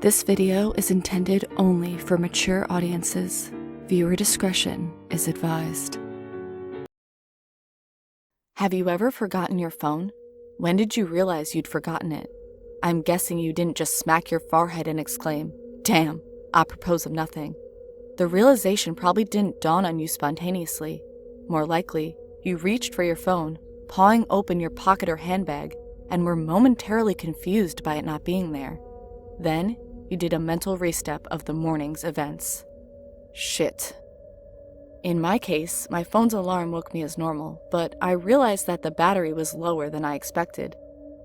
This video is intended only for mature audiences. Viewer discretion is advised. Have you ever forgotten your phone? When did you realize you'd forgotten it? I'm guessing you didn't just smack your forehead and exclaim, "Damn," apropos of nothing. The realization probably didn't dawn on you spontaneously. More likely, you reached for your phone, pawing open your pocket or handbag, and were momentarily confused by it not being there. Then, you did a mental restep of the morning's events. Shit. In my case, my phone's alarm woke me as normal, but I realized that the battery was lower than I expected.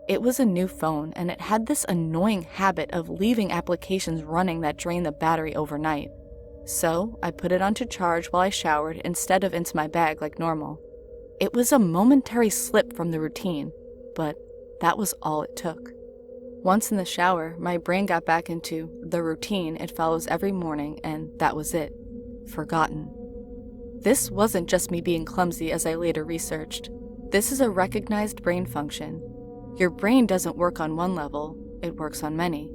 It was a new phone, and it had this annoying habit of leaving applications running that drained the battery overnight. So, I put it onto charge while I showered instead of into my bag like normal. It was a momentary slip from the routine, but that was all it took. Once in the shower, my brain got back into the routine it follows every morning, and that was it. Forgotten. This wasn't just me being clumsy, as I later researched. This is a recognized brain function. Your brain doesn't work on one level, it works on many.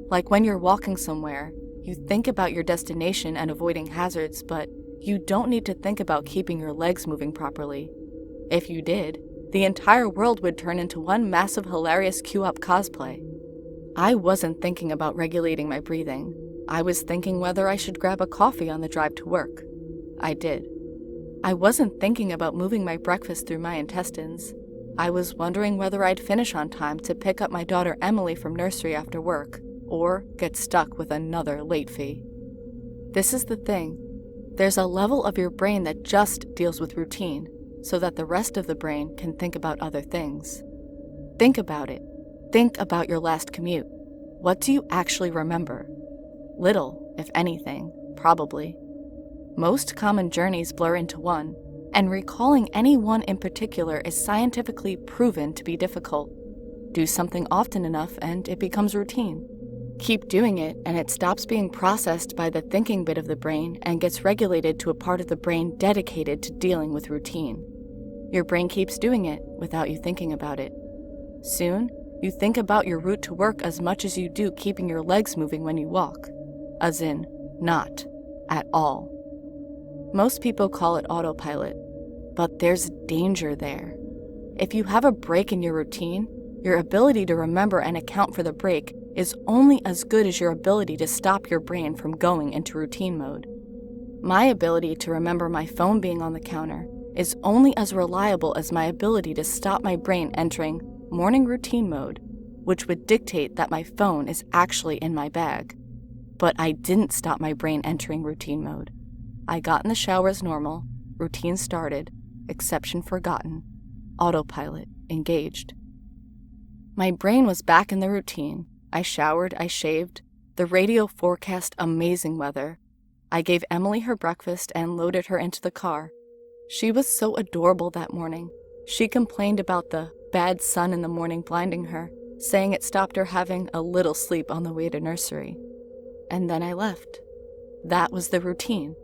Like when you're walking somewhere, you think about your destination and avoiding hazards, but you don't need to think about keeping your legs moving properly. If you did, the entire world would turn into one massive hilarious queue-up cosplay. I wasn't thinking about regulating my breathing. I was thinking whether I should grab a coffee on the drive to work. I did. I wasn't thinking about moving my breakfast through my intestines. I was wondering whether I'd finish on time to pick up my daughter Emily from nursery after work, or get stuck with another late fee. This is the thing. There's a level of your brain that just deals with routine, so that the rest of the brain can think about other things. Think about it. Think about your last commute. What do you actually remember? Little, if anything, probably. Most common journeys blur into one, and recalling any one in particular is scientifically proven to be difficult. Do something often enough and it becomes routine. Keep doing it and it stops being processed by the thinking bit of the brain and gets regulated to a part of the brain dedicated to dealing with routine. Your brain keeps doing it without you thinking about it. Soon, you think about your route to work as much as you do keeping your legs moving when you walk. As in, not at all. Most people call it autopilot, but there's danger there. If you have a break in your routine, your ability to remember and account for the break is only as good as your ability to stop your brain from going into routine mode. My ability to remember my phone being on the counter is only as reliable as my ability to stop my brain entering morning routine mode, which would dictate that my phone is actually in my bag. But I didn't stop my brain entering routine mode. I got in the shower as normal, routine started, exception forgotten, autopilot engaged. My brain was back in the routine. I showered, I shaved. The radio forecast amazing weather. I gave Emily her breakfast and loaded her into the car. She was so adorable that morning. She complained about the bad sun in the morning blinding her, saying it stopped her having a little sleep on the way to nursery. And then I left. That was the routine.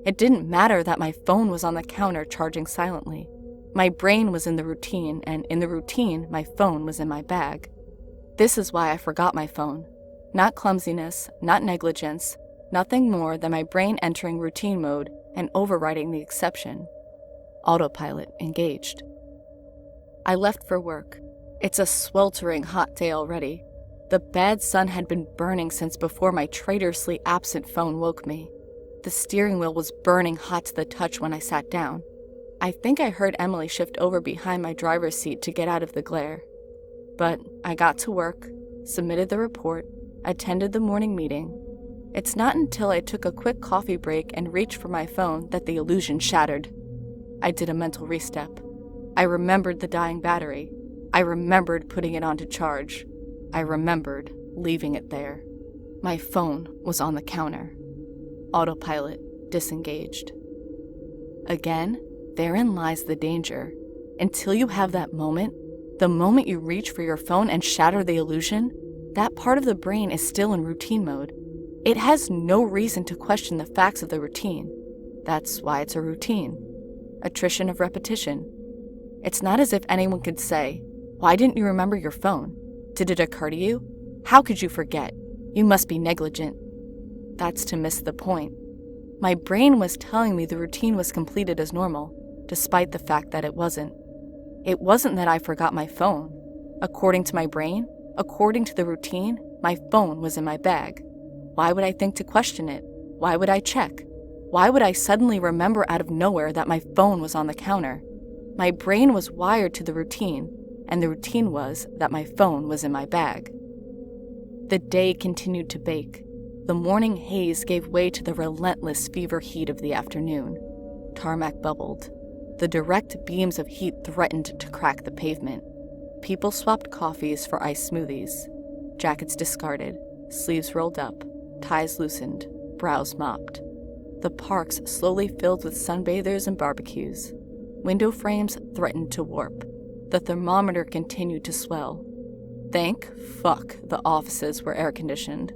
It didn't matter that my phone was on the counter charging silently. My brain was in the routine, and in the routine, my phone was in my bag. This is why I forgot my phone. Not clumsiness, not negligence, nothing more than my brain entering routine mode and overriding the exception. Autopilot engaged. I left for work. It's a sweltering hot day already. The bad sun had been burning since before my traitorously absent phone woke me. The steering wheel was burning hot to the touch when I sat down. I think I heard Emily shift over behind my driver's seat to get out of the glare. But I got to work, submitted the report, attended the morning meeting. It's not until I took a quick coffee break and reached for my phone that the illusion shattered. I did a mental restep. I remembered the dying battery. I remembered putting it onto charge. I remembered leaving it there. My phone was on the counter. Autopilot disengaged. Again, therein lies the danger. Until you have that moment, the moment you reach for your phone and shatter the illusion, that part of the brain is still in routine mode. It has no reason to question the facts of the routine. That's why it's a routine. Attrition of repetition. It's not as if anyone could say, "Why didn't you remember your phone? Did it occur to you? How could you forget? You must be negligent. That's to miss the point. My brain was telling me the routine was completed as normal, despite the fact that it wasn't. It wasn't that I forgot my phone. According to my brain, according to the routine, my phone was in my bag. Why would I think to question it? Why would I check? Why would I suddenly remember out of nowhere that my phone was on the counter? My brain was wired to the routine, and the routine was that my phone was in my bag. The day continued to bake. The morning haze gave way to the relentless fever heat of the afternoon. Tarmac bubbled. The direct beams of heat threatened to crack the pavement. People swapped coffees for iced smoothies. Jackets discarded, sleeves rolled up, ties loosened, brows mopped. The parks slowly filled with sunbathers and barbecues. Window frames threatened to warp. The thermometer continued to swell. Thank fuck the offices were air-conditioned.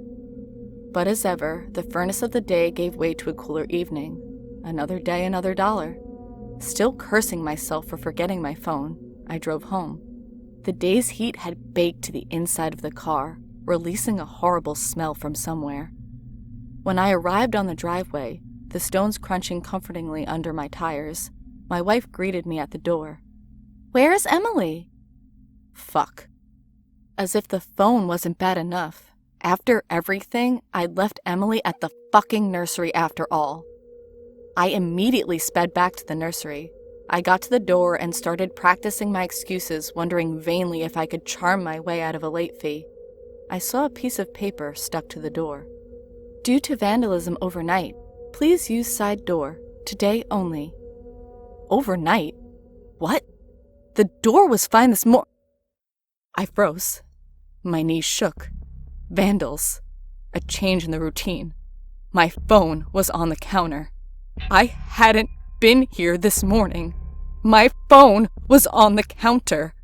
But as ever, the furnace of the day gave way to a cooler evening. Another day, another dollar. Still cursing myself for forgetting my phone, I drove home. The day's heat had baked to the inside of the car, releasing a horrible smell from somewhere. When I arrived on the driveway, the stones crunching comfortingly under my tires, my wife greeted me at the door. "Where is Emily?" Fuck. As if the phone wasn't bad enough. After everything, I'd left Emily at the fucking nursery after all. I immediately sped back to the nursery. I got to the door and started practicing my excuses, wondering vainly if I could charm my way out of a late fee. I saw a piece of paper stuck to the door. "Due to vandalism overnight, please use side door. Today only." Overnight? What? The door was fine this morning. I froze. My knees shook. Vandals. A change in the routine. My phone was on the counter. I hadn't been here this morning. My phone was on the counter.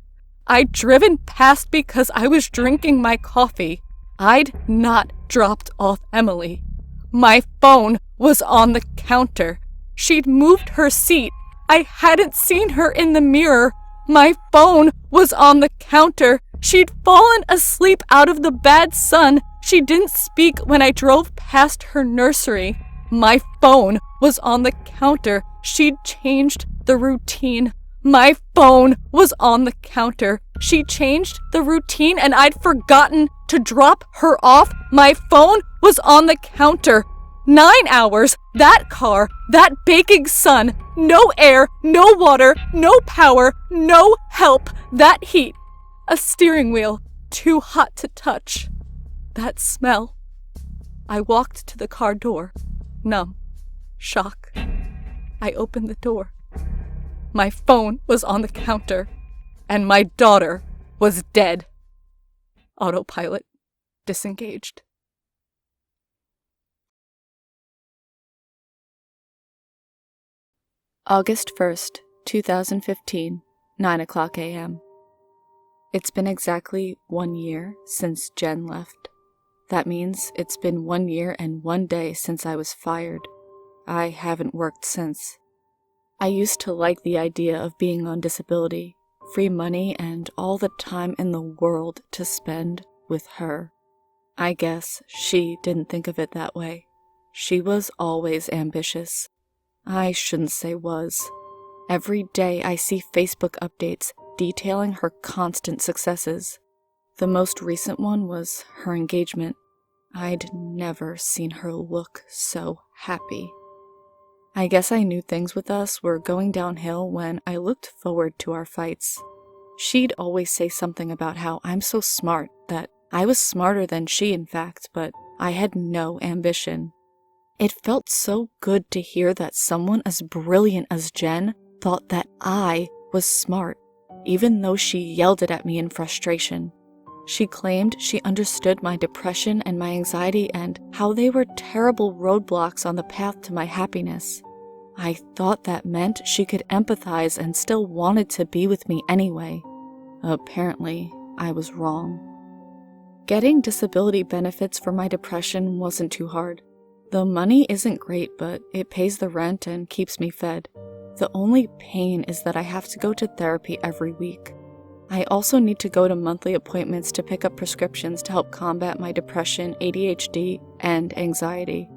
I'd driven past because I was drinking my coffee. I'd not dropped off Emily. My phone was on the counter. She'd moved her seat. I hadn't seen her in the mirror. My phone was on the counter. She'd fallen asleep out of the bad sun. She didn't speak when I drove past her nursery. My phone was on the counter. She'd changed the routine. My phone was on the counter. She changed the routine and I'd forgotten to drop her off. My phone was on the counter. 9 hours, that car, that baking sun, no air, no water, no power, no help, that heat. A steering wheel, too hot to touch. That smell. I walked to the car door, numb, shock. I opened the door. My phone was on the counter, and my daughter was dead. Autopilot disengaged. August 1st, 2015, 9:00 a.m. It's been exactly 1 year since Jen left. That means it's been 1 year and 1 day since I was fired. I haven't worked since. I used to like the idea of being on disability, free money, and all the time in the world to spend with her. I guess she didn't think of it that way. She was always ambitious. I shouldn't say was. Every day I see Facebook updates detailing her constant successes. The most recent one was her engagement. I'd never seen her look so happy. I guess I knew things with us were going downhill when I looked forward to our fights. She'd always say something about how I'm so smart, that I was smarter than she in fact, but I had no ambition. It felt so good to hear that someone as brilliant as Jen thought that I was smart, even though she yelled it at me in frustration. She claimed she understood my depression and my anxiety and how they were terrible roadblocks on the path to my happiness. I thought that meant she could empathize and still wanted to be with me anyway. Apparently, I was wrong. Getting disability benefits for my depression wasn't too hard. The money isn't great, but it pays the rent and keeps me fed. The only pain is that I have to go to therapy every week. I also need to go to monthly appointments to pick up prescriptions to help combat my depression, ADHD, and anxiety.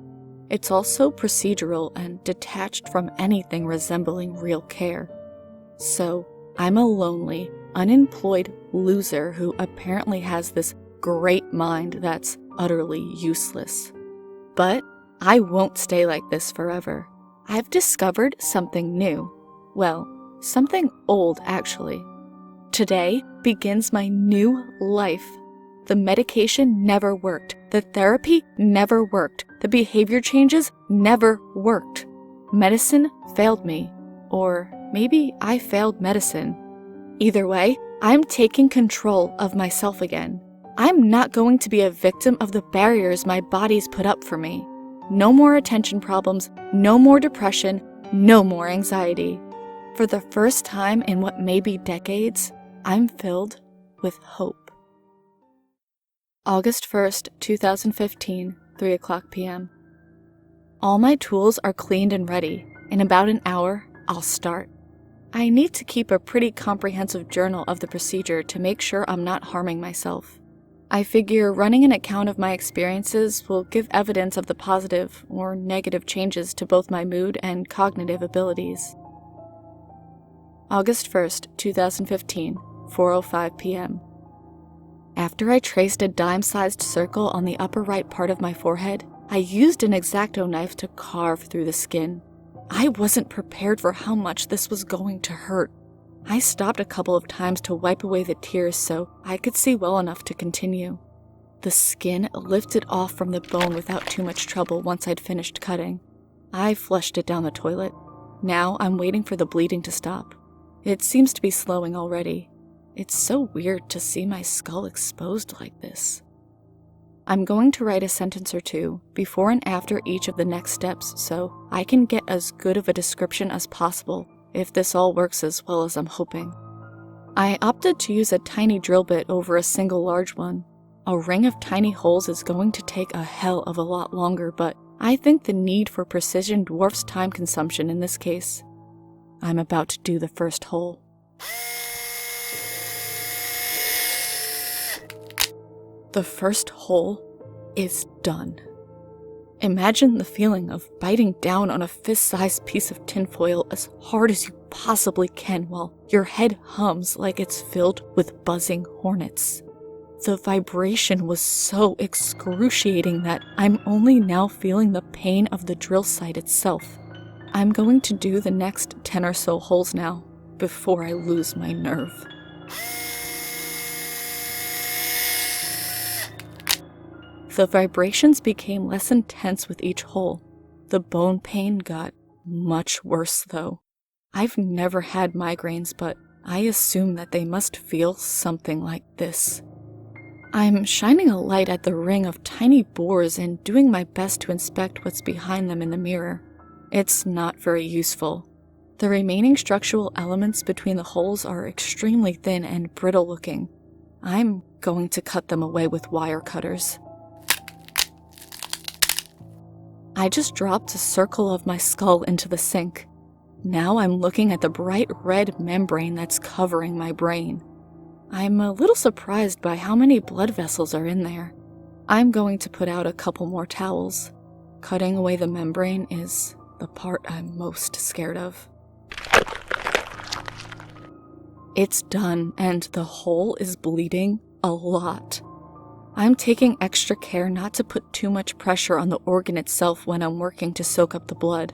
It's also procedural and detached from anything resembling real care. So, I'm a lonely, unemployed loser who apparently has this great mind that's utterly useless. But I won't stay like this forever. I've discovered something new. Well, something old, actually. Today begins my new life. The medication never worked. The therapy never worked. The behavior changes never worked. Medicine failed me. Or maybe I failed medicine. Either way, I'm taking control of myself again. I'm not going to be a victim of the barriers my body's put up for me. No more attention problems, no more depression, no more anxiety. For the first time in what may be decades, I'm filled with hope. August 1st, 2015, 3 o'clock p.m. All my tools are cleaned and ready. In about an hour, I'll start. I need to keep a pretty comprehensive journal of the procedure to make sure I'm not harming myself. I figure running an account of my experiences will give evidence of the positive or negative changes to both my mood and cognitive abilities. August 1st, 2015, 4:05 p.m. After I traced a dime-sized circle on the upper right part of my forehead, I used an X-Acto knife to carve through the skin. I wasn't prepared for how much this was going to hurt. I stopped a couple of times to wipe away the tears so I could see well enough to continue. The skin lifted off from the bone without too much trouble once I'd finished cutting. I flushed it down the toilet. Now I'm waiting for the bleeding to stop. It seems to be slowing already. It's so weird to see my skull exposed like this. I'm going to write a sentence or two before and after each of the next steps so I can get as good of a description as possible if this all works as well as I'm hoping. I opted to use a tiny drill bit over a single large one. A ring of tiny holes is going to take a hell of a lot longer, but I think the need for precision dwarfs time consumption in this case. I'm about to do the first hole. The first hole is done. Imagine the feeling of biting down on a fist-sized piece of tinfoil as hard as you possibly can while your head hums like it's filled with buzzing hornets. The vibration was so excruciating that I'm only now feeling the pain of the drill site itself. I'm going to do the next 10 or so holes now, before I lose my nerve. The vibrations became less intense with each hole. The bone pain got much worse, though. I've never had migraines, but I assume that they must feel something like this. I'm shining a light at the ring of tiny bores and doing my best to inspect what's behind them in the mirror. It's not very useful. The remaining structural elements between the holes are extremely thin and brittle looking. I'm going to cut them away with wire cutters. I just dropped a circle of my skull into the sink. Now I'm looking at the bright red membrane that's covering my brain. I'm a little surprised by how many blood vessels are in there. I'm going to put out a couple more towels. Cutting away the membrane is the part I'm most scared of. It's done, and the hole is bleeding a lot. I'm taking extra care not to put too much pressure on the organ itself when I'm working to soak up the blood.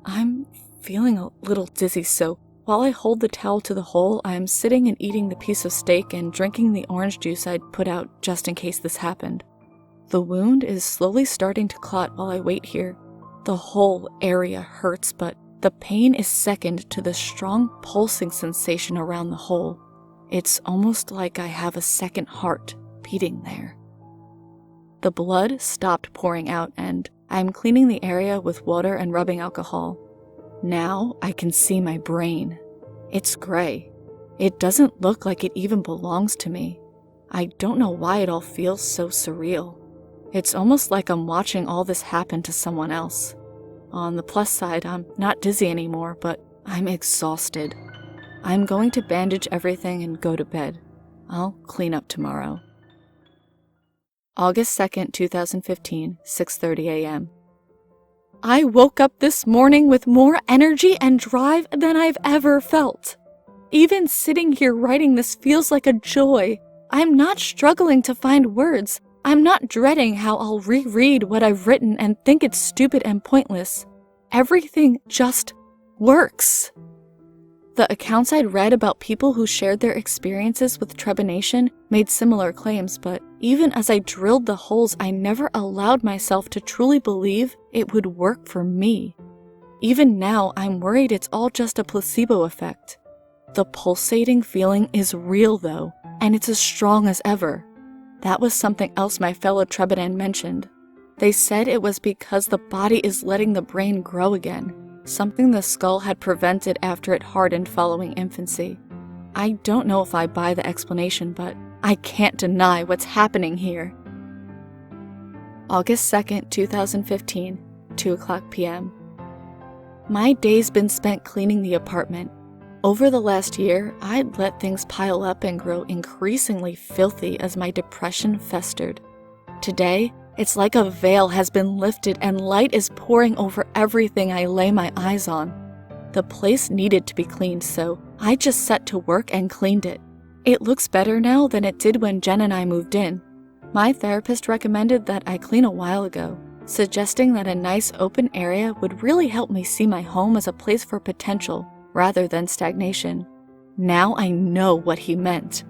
I'm feeling a little dizzy, so while I hold the towel to the hole, I'm sitting and eating the piece of steak and drinking the orange juice I'd put out just in case this happened. The wound is slowly starting to clot while I wait here. The whole area hurts, but the pain is second to the strong pulsing sensation around the hole. It's almost like I have a second heart beating there. The blood stopped pouring out, and I'm cleaning the area with water and rubbing alcohol. Now I can see my brain. It's gray. It doesn't look like it even belongs to me. I don't know why it all feels so surreal. It's almost like I'm watching all this happen to someone else. On the plus side, I'm not dizzy anymore, but I'm exhausted. I'm going to bandage everything and go to bed. I'll clean up tomorrow. August 2nd, 2015, 6:30 a.m. I woke up this morning with more energy and drive than I've ever felt. Even sitting here writing this feels like a joy. I'm not struggling to find words. I'm not dreading how I'll reread what I've written and think it's stupid and pointless. Everything just works. The accounts I'd read about people who shared their experiences with trepanation made similar claims, but even as I drilled the holes, I never allowed myself to truly believe it would work for me. Even now, I'm worried it's all just a placebo effect. The pulsating feeling is real though, and it's as strong as ever. That was something else my fellow Trebadan mentioned. They said it was because the body is letting the brain grow again, something the skull had prevented after it hardened following infancy. I don't know if I buy the explanation, but I can't deny what's happening here. August 2nd, 2015, 2:00 p.m. My day's been spent cleaning the apartment. Over the last year, I'd let things pile up and grow increasingly filthy as my depression festered. Today, it's like a veil has been lifted and light is pouring over everything I lay my eyes on. The place needed to be cleaned, so I just set to work and cleaned it. It looks better now than it did when Jen and I moved in. My therapist recommended that I clean a while ago, suggesting that a nice open area would really help me see my home as a place for potential rather than stagnation. Now I know what he meant.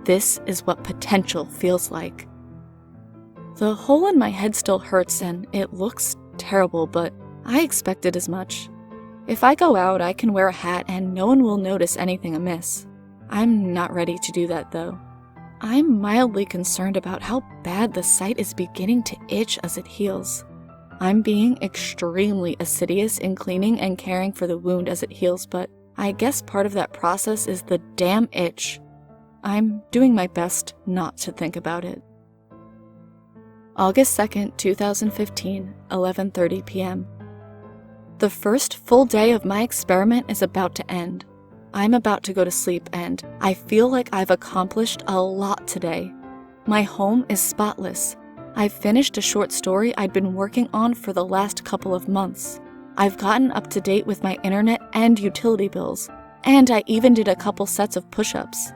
This is what potential feels like. The hole in my head still hurts and it looks terrible, but I expected as much. If I go out, I can wear a hat and no one will notice anything amiss. I'm not ready to do that though. I'm mildly concerned about how bad the site is beginning to itch as it heals. I'm being extremely assiduous in cleaning and caring for the wound as it heals, but I guess part of that process is the damn itch. I'm doing my best not to think about it. August 2nd, 2015, 11:30 p.m. The first full day of my experiment is about to end. I'm about to go to sleep and I feel like I've accomplished a lot today. My home is spotless. I've finished a short story I'd been working on for the last couple of months. I've gotten up to date with my internet and utility bills, and I even did a couple sets of push-ups.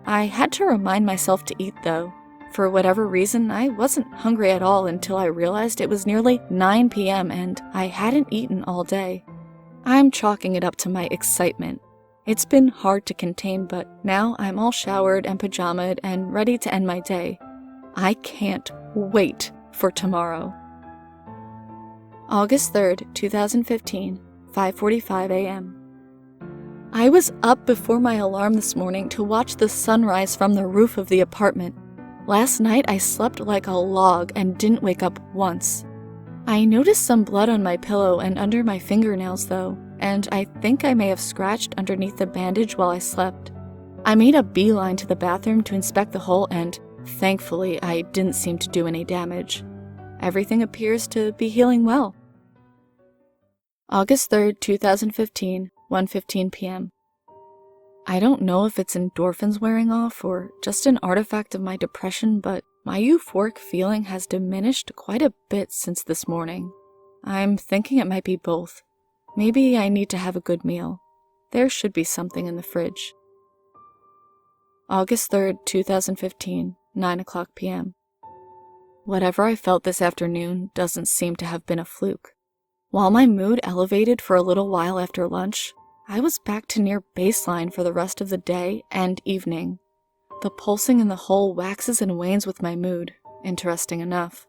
I had to remind myself to eat though. For whatever reason, I wasn't hungry at all until I realized it was nearly 9 p.m. and I hadn't eaten all day. I'm chalking it up to my excitement. It's been hard to contain, but now I'm all showered and pajamaed and ready to end my day. I can't wait for tomorrow. August 3rd, 2015, 5:45 a.m. I was up before my alarm this morning to watch the sunrise from the roof of the apartment. Last night I slept like a log and didn't wake up once. I noticed some blood on my pillow and under my fingernails though, and I think I may have scratched underneath the bandage while I slept. I made a beeline to the bathroom to inspect the hole and, thankfully, I didn't seem to do any damage. Everything appears to be healing well. August 3rd, 2015, 1:15 p.m. I don't know if it's endorphins wearing off or just an artifact of my depression, but my euphoric feeling has diminished quite a bit since this morning. I'm thinking it might be both. Maybe I need to have a good meal. There should be something in the fridge. August 3rd, 2015, 9:00 p.m. Whatever I felt this afternoon doesn't seem to have been a fluke. While my mood elevated for a little while after lunch, I was back to near baseline for the rest of the day and evening. The pulsing in the hole waxes and wanes with my mood, interesting enough.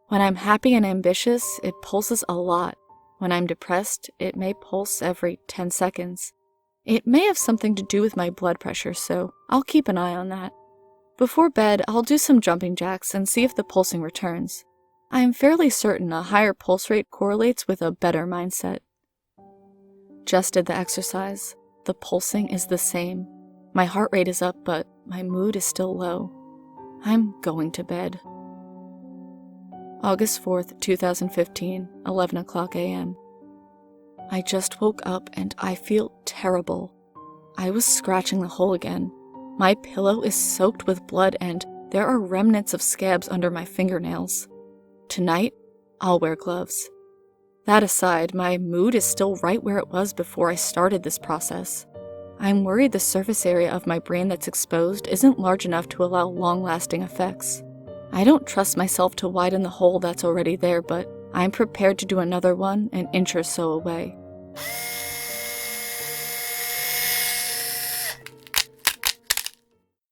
When I'm happy and ambitious, it pulses a lot. When I'm depressed, it may pulse every 10 seconds. It may have something to do with my blood pressure, so I'll keep an eye on that. Before bed, I'll do some jumping jacks and see if the pulsing returns. I'm fairly certain a higher pulse rate correlates with a better mindset. Just did the exercise. The pulsing is the same. My heart rate is up, but my mood is still low. I'm going to bed. August 4th, 2015, 11:00 a.m. I just woke up and I feel terrible. I was scratching the hole again. My pillow is soaked with blood and there are remnants of scabs under my fingernails. Tonight, I'll wear gloves. That aside, my mood is still right where it was before I started this process. I'm worried the surface area of my brain that's exposed isn't large enough to allow long-lasting effects. I don't trust myself to widen the hole that's already there, but I'm prepared to do another one an inch or so away.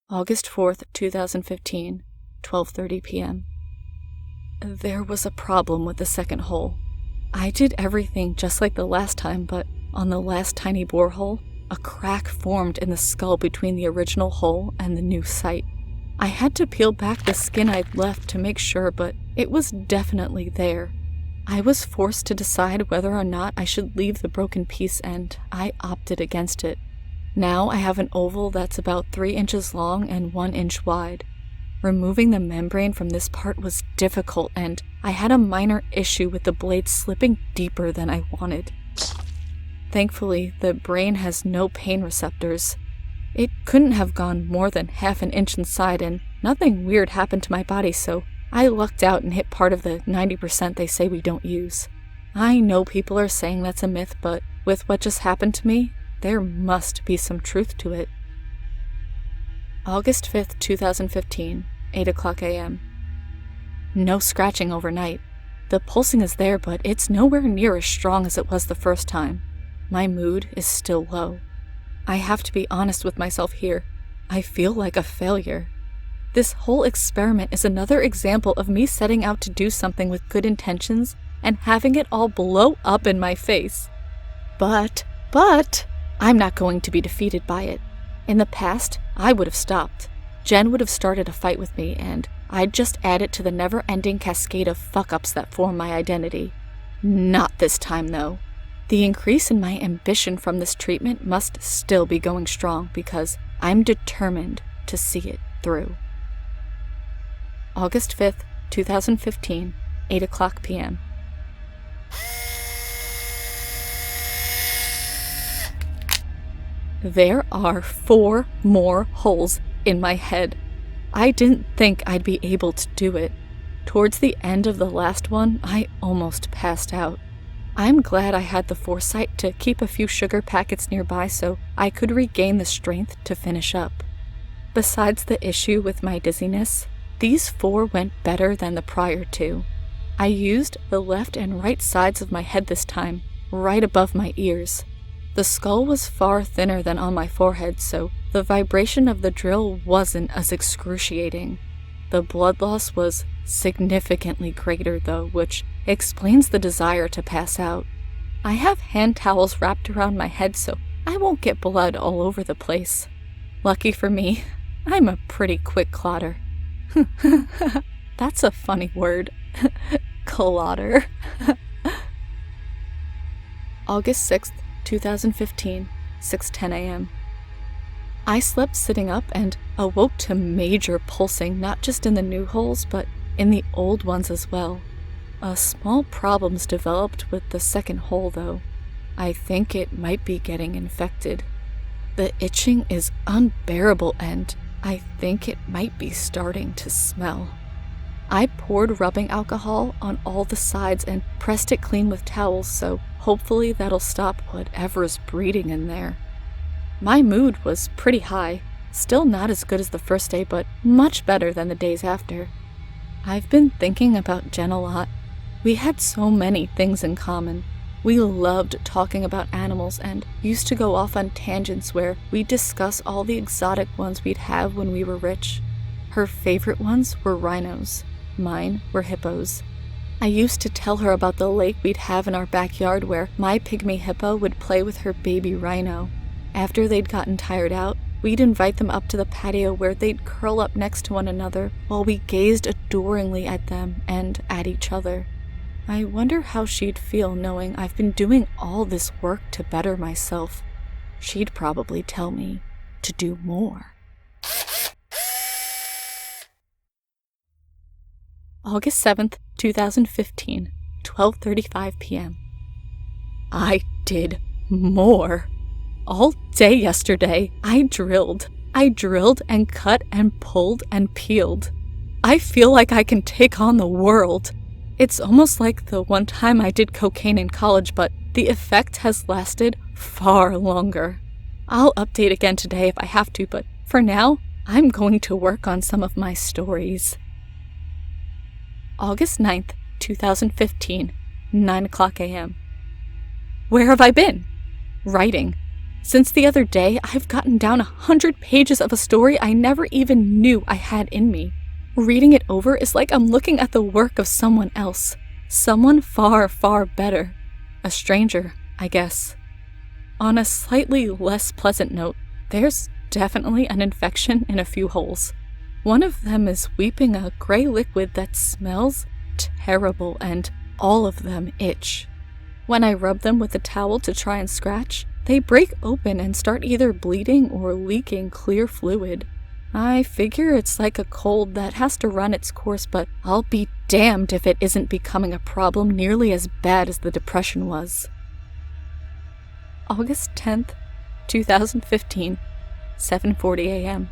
August 4th, 2015, 12:30 p.m. There was a problem with the second hole. I did everything just like the last time, but on the last tiny borehole, a crack formed in the skull between the original hole and the new site. I had to peel back the skin I'd left to make sure, but it was definitely there. I was forced to decide whether or not I should leave the broken piece, and I opted against it. Now I have an oval that's about 3 inches long and 1 inch wide. Removing the membrane from this part was difficult, and I had a minor issue with the blade slipping deeper than I wanted. Thankfully, the brain has no pain receptors. It couldn't have gone more than half an inch inside, and nothing weird happened to my body, so I lucked out and hit part of the 90% they say we don't use. I know people are saying that's a myth, but with what just happened to me, there must be some truth to it. August 5th, 2015, 8 o'clock a.m. No scratching overnight. The pulsing is there, but it's nowhere near as strong as it was the first time. My mood is still low. I have to be honest with myself here. I feel like a failure. This whole experiment is another example of me setting out to do something with good intentions and having it all blow up in my face. But, I'm not going to be defeated by it. In the past, I would have stopped. Jen would have started a fight with me, and I'd just add it to the never-ending cascade of fuck-ups that form my identity. Not this time, though. The increase in my ambition from this treatment must still be going strong because I'm determined to see it through. August 5th, 2015, 8 o'clock p.m. There are 4 more holes in my head. I didn't think I'd be able to do it. Towards the end of the last one, I almost passed out. I'm glad I had the foresight to keep a few sugar packets nearby so I could regain the strength to finish up. Besides the issue with my dizziness, these 4 went better than the prior 2. I used the left and right sides of my head this time, right above my ears. The skull was far thinner than on my forehead, so the vibration of the drill wasn't as excruciating. The blood loss was significantly greater, though, which explains the desire to pass out. I have hand towels wrapped around my head so I won't get blood all over the place. Lucky for me, I'm a pretty quick clotter. That's a funny word. Clotter. August 6th, 2015, 6:10 a.m. I slept sitting up and awoke to major pulsing, not just in the new holes, but in the old ones as well. A small problem's developed with the second hole, though. I think it might be getting infected. The itching is unbearable, and I think it might be starting to smell. I poured rubbing alcohol on all the sides and pressed it clean with towels, so hopefully that'll stop whatever's breeding in there. My mood was pretty high, still not as good as the first day, but much better than the days after. I've been thinking about Jen a lot. We had so many things in common. We loved talking about animals and used to go off on tangents where we'd discuss all the exotic ones we'd have when we were rich. Her favorite ones were rhinos. Mine were hippos. I used to tell her about the lake we'd have in our backyard where my pygmy hippo would play with her baby rhino. After they'd gotten tired out, we'd invite them up to the patio where they'd curl up next to one another while we gazed adoringly at them and at each other. I wonder how she'd feel knowing I've been doing all this work to better myself. She'd probably tell me to do more. August 7th, 2015, 12:35 p.m. I did more. All day yesterday, I drilled. I drilled and cut and pulled and peeled. I feel like I can take on the world. It's almost like the one time I did cocaine in college, but the effect has lasted far longer. I'll update again today if I have to, but for now, I'm going to work on some of my stories. August 9th, 2015, 9 o'clock a.m. Where have I been? Writing. Since the other day, I've gotten down 100 pages of a story I never even knew I had in me. Reading it over is like I'm looking at the work of someone else. Someone far, far better. A stranger, I guess. On a slightly less pleasant note, there's definitely an infection in a few holes. One of them is weeping a gray liquid that smells terrible, and all of them itch. When I rub them with a towel to try and scratch, they break open and start either bleeding or leaking clear fluid. I figure it's like a cold that has to run its course, but I'll be damned if it isn't becoming a problem nearly as bad as the depression was. August 10th, 2015, 7:40 a.m.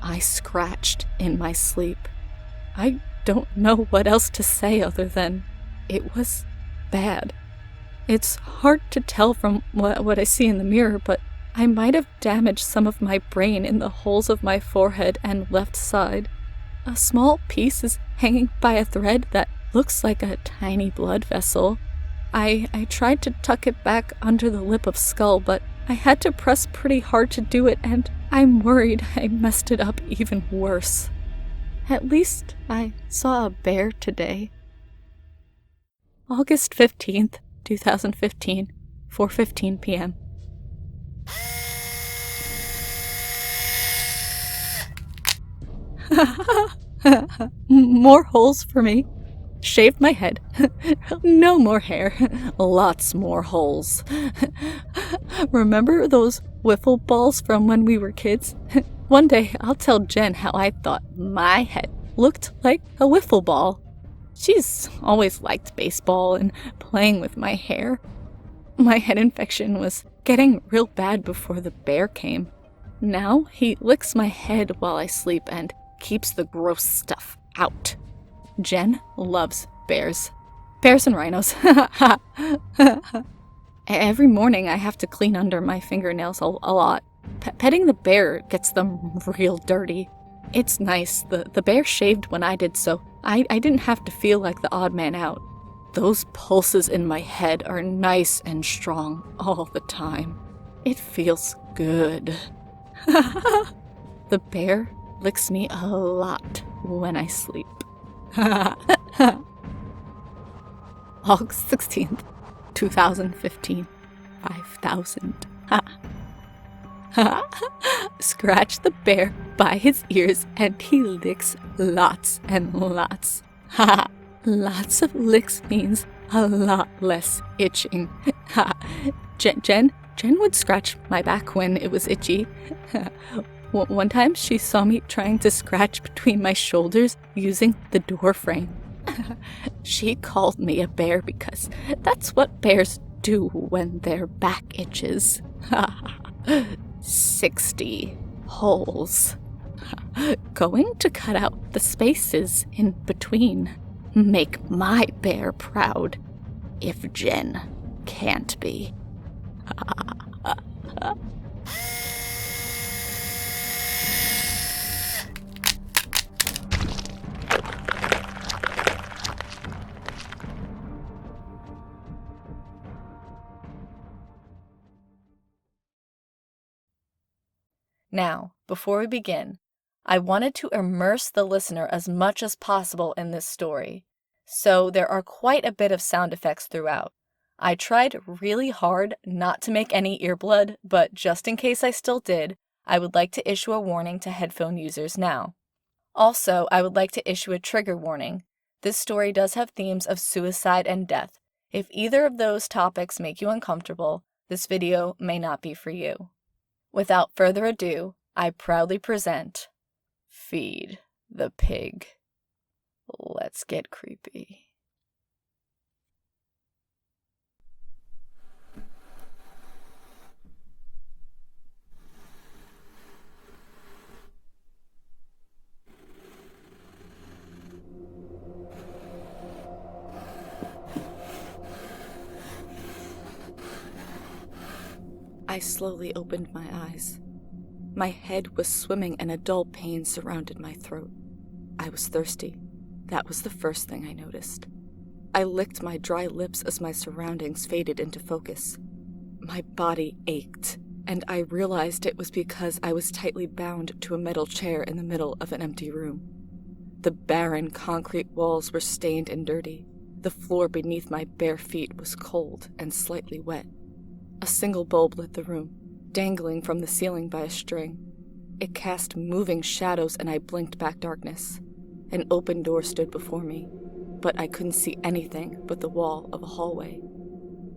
I scratched in my sleep. I don't know what else to say other than it was bad. It's hard to tell from what I see in the mirror, but I might have damaged some of my brain in the holes of my forehead and left side. A small piece is hanging by a thread that looks like a tiny blood vessel. I tried to tuck it back under the lip of skull, but I had to press pretty hard to do it, and I'm worried I messed it up even worse. At least I saw a bear today. August 15th, 2015, 4:15 p.m. More holes for me. Shaved my head. No more hair. Lots more holes. Remember those wiffle balls from when we were kids? One day I'll tell Jen how I thought my head looked like a wiffle ball. She's always liked baseball and playing with my hair. My head infection was getting real bad before the bear came. Now he licks my head while I sleep and keeps the gross stuff out. Jen loves bears. Bears and rhinos. Every morning I have to clean under my fingernails a lot. Petting the bear gets them real dirty. It's nice. The bear shaved when I did, so I didn't have to feel like the odd man out. Those pulses in my head are nice and strong all the time. It feels good. The bear licks me a lot when I sleep. August 16th, 2015, 5,000. Scratch the bear by his ears and he licks lots and lots. Lots of licks means a lot less itching. Jen would scratch my back when it was itchy. One time she saw me trying to scratch between my shoulders using the door frame. She called me a bear because that's what bears do when their back itches. 60 holes. Going to cut out the spaces in between. Make my bear proud. If Jen can't be. Now, before we begin, I wanted to immerse the listener as much as possible in this story, so there are quite a bit of sound effects throughout. I tried really hard not to make any earblood, but just in case I still did, I would like to issue a warning to headphone users now. Also, I would like to issue a trigger warning. This story does have themes of suicide and death. If either of those topics make you uncomfortable, this video may not be for you. Without further ado, I proudly present Feed the Pig. Let's get creepy. I slowly opened my eyes. My head was swimming and a dull pain surrounded my throat. I was thirsty. That was the first thing I noticed. I licked my dry lips as my surroundings faded into focus. My body ached, and I realized it was because I was tightly bound to a metal chair in the middle of an empty room. The barren concrete walls were stained and dirty. The floor beneath my bare feet was cold and slightly wet. A single bulb lit the room, dangling from the ceiling by a string. It cast moving shadows and I blinked back darkness. An open door stood before me, but I couldn't see anything but the wall of a hallway.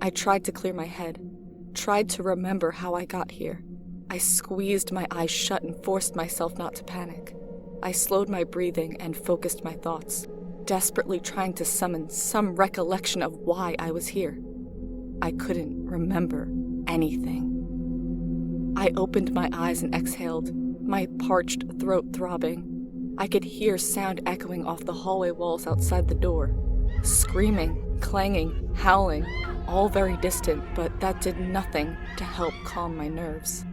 I tried to clear my head, tried to remember how I got here. I squeezed my eyes shut and forced myself not to panic. I slowed my breathing and focused my thoughts, desperately trying to summon some recollection of why I was here. I couldn't remember anything. I opened my eyes and exhaled, my parched throat throbbing. I could hear sound echoing off the hallway walls outside the door. Screaming, clanging, howling, all very distant, but that did nothing to help calm my nerves.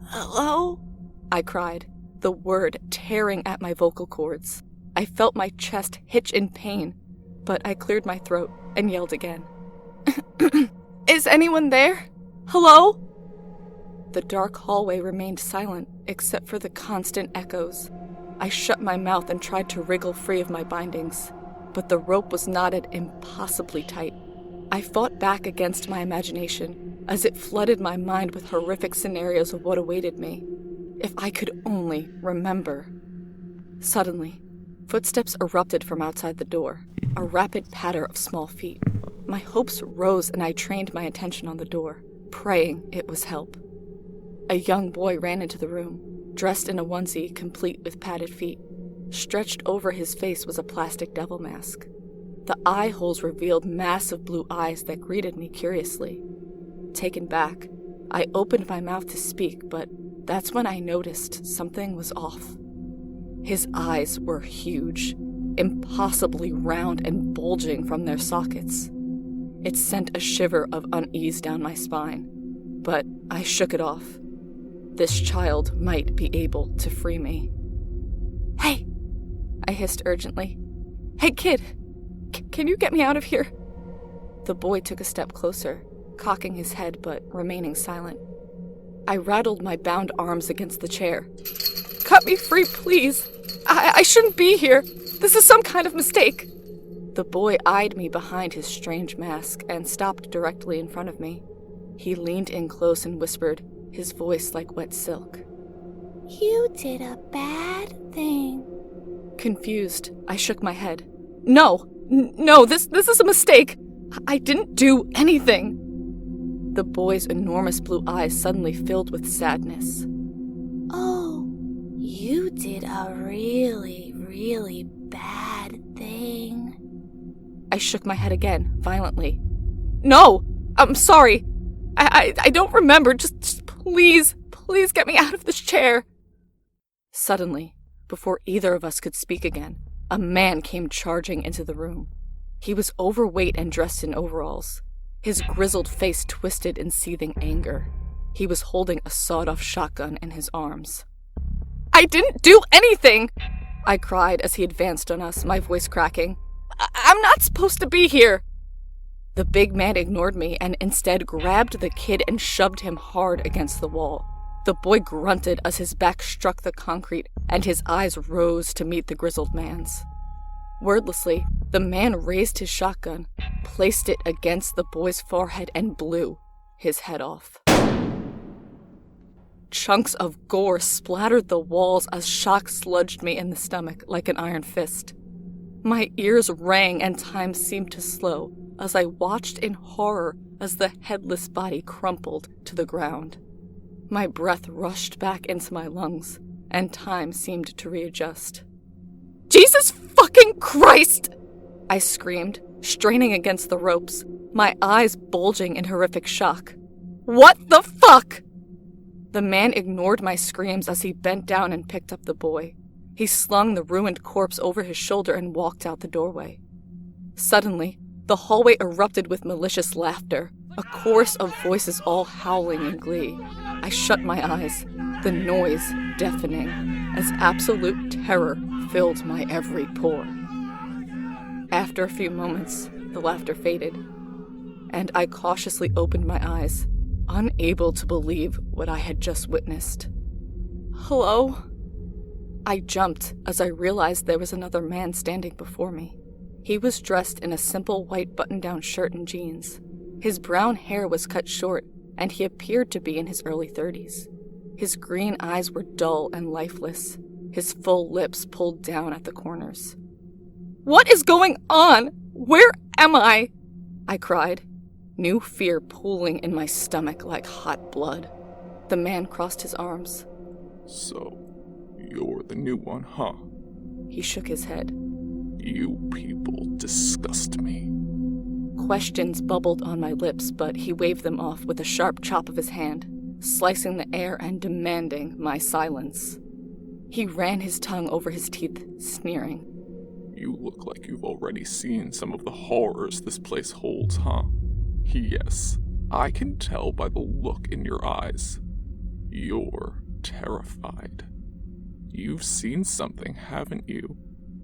"Hello?" I cried, the word tearing at my vocal cords. I felt my chest hitch in pain, but I cleared my throat and yelled again. "Is anyone there? Hello?" The dark hallway remained silent, except for the constant echoes. I shut my mouth and tried to wriggle free of my bindings, but the rope was knotted impossibly tight. I fought back against my imagination, as it flooded my mind with horrific scenarios of what awaited me. If I could only remember. Suddenly, footsteps erupted from outside the door, a rapid patter of small feet. My hopes rose and I trained my attention on the door, praying it was help. A young boy ran into the room, dressed in a onesie complete with padded feet. Stretched over his face was a plastic devil mask. The eye holes revealed massive blue eyes that greeted me curiously. Taken back, I opened my mouth to speak, but that's when I noticed something was off. His eyes were huge, impossibly round and bulging from their sockets. It sent a shiver of unease down my spine, but I shook it off. This child might be able to free me. "Hey!" I hissed urgently. "Hey, kid! Can you get me out of here?" The boy took a step closer, cocking his head but remaining silent. I rattled my bound arms against the chair. "Cut me free, please! I shouldn't be here! This is some kind of mistake!" The boy eyed me behind his strange mask and stopped directly in front of me. He leaned in close and whispered, his voice like wet silk. "You did a bad thing." Confused, I shook my head. No, this is a mistake. I didn't do anything." The boy's enormous blue eyes suddenly filled with sadness. "Oh, you did a really, really bad thing." I shook my head again, violently. "No, I'm sorry. I don't remember. Just please get me out of this chair." Suddenly, before either of us could speak again, a man came charging into the room. He was overweight and dressed in overalls. His grizzled face twisted in seething anger. He was holding a sawed-off shotgun in his arms. "I didn't do anything!" I cried as he advanced on us, my voice cracking. I'm not supposed to be here!" The big man ignored me and instead grabbed the kid and shoved him hard against the wall. The boy grunted as his back struck the concrete and his eyes rose to meet the grizzled man's. Wordlessly, the man raised his shotgun, placed it against the boy's forehead, and blew his head off. Chunks of gore splattered the walls as shock sludged me in the stomach like an iron fist. My ears rang and time seemed to slow as I watched in horror as the headless body crumpled to the ground. My breath rushed back into my lungs, and time seemed to readjust. "Jesus fucking Christ!" I screamed, straining against the ropes, my eyes bulging in horrific shock. "What the fuck?" The man ignored my screams as he bent down and picked up the boy. He slung the ruined corpse over his shoulder and walked out the doorway. Suddenly, the hallway erupted with malicious laughter, A chorus of voices all howling in glee. I shut my eyes, the noise deafening, as absolute terror filled my every pore. After a few moments, the laughter faded, and I cautiously opened my eyes, unable to believe what I had just witnessed. "Hello?" I jumped as I realized there was another man standing before me. He was dressed in a simple white button-down shirt and jeans. His brown hair was cut short, and he appeared to be in his early 30s. His green eyes were dull and lifeless, his full lips pulled down at the corners. "What is going on? Where am I?" I cried, new fear pooling in my stomach like hot blood. The man crossed his arms. "So, you're the new one, huh?" He shook his head. "You people disgust me." Questions bubbled on my lips, but he waved them off with a sharp chop of his hand, slicing the air and demanding my silence. He ran his tongue over his teeth, sneering. "You look like you've already seen some of the horrors this place holds, huh? Yes, I can tell by the look in your eyes. You're terrified. You've seen something, haven't you?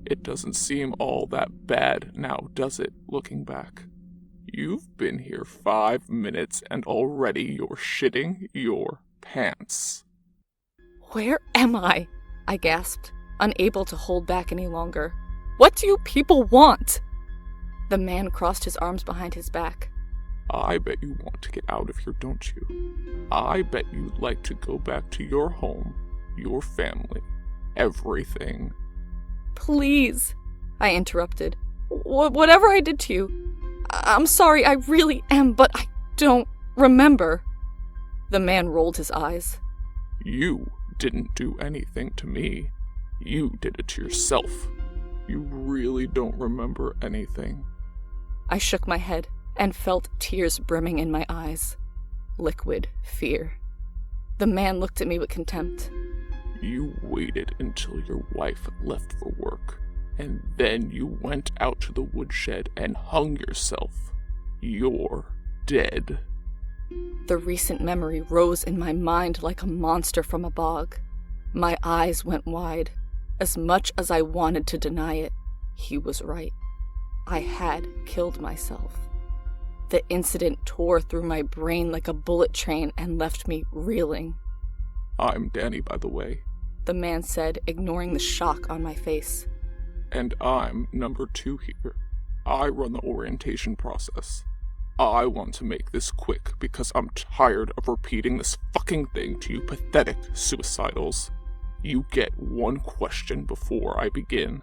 It doesn't seem all that bad now, does it, looking back? You've been here 5 minutes and already you're shitting your pants." "Where am I?" I gasped, unable to hold back any longer. "What do you people want?" The man crossed his arms behind his back. "I bet you want to get out of here, don't you? I bet you'd like to go back to your home, your family, everything." "Please," I interrupted. Whatever I did to you, I'm sorry, I really am, but I don't remember." The man rolled his eyes. "You didn't do anything to me. You did it to yourself. You really don't remember anything." I shook my head and felt tears brimming in my eyes. Liquid fear. The man looked at me with contempt. "You waited until your wife left for work, and then you went out to the woodshed and hung yourself. You're dead." The recent memory rose in my mind like a monster from a bog. My eyes went wide. As much as I wanted to deny it, he was right. I had killed myself. The incident tore through my brain like a bullet train and left me reeling. "I'm Danny, by the way," the man said, ignoring the shock on my face. "And I'm number 2 here. I run the orientation process. I want to make this quick because I'm tired of repeating this fucking thing to you pathetic suicidals. You get one question before I begin."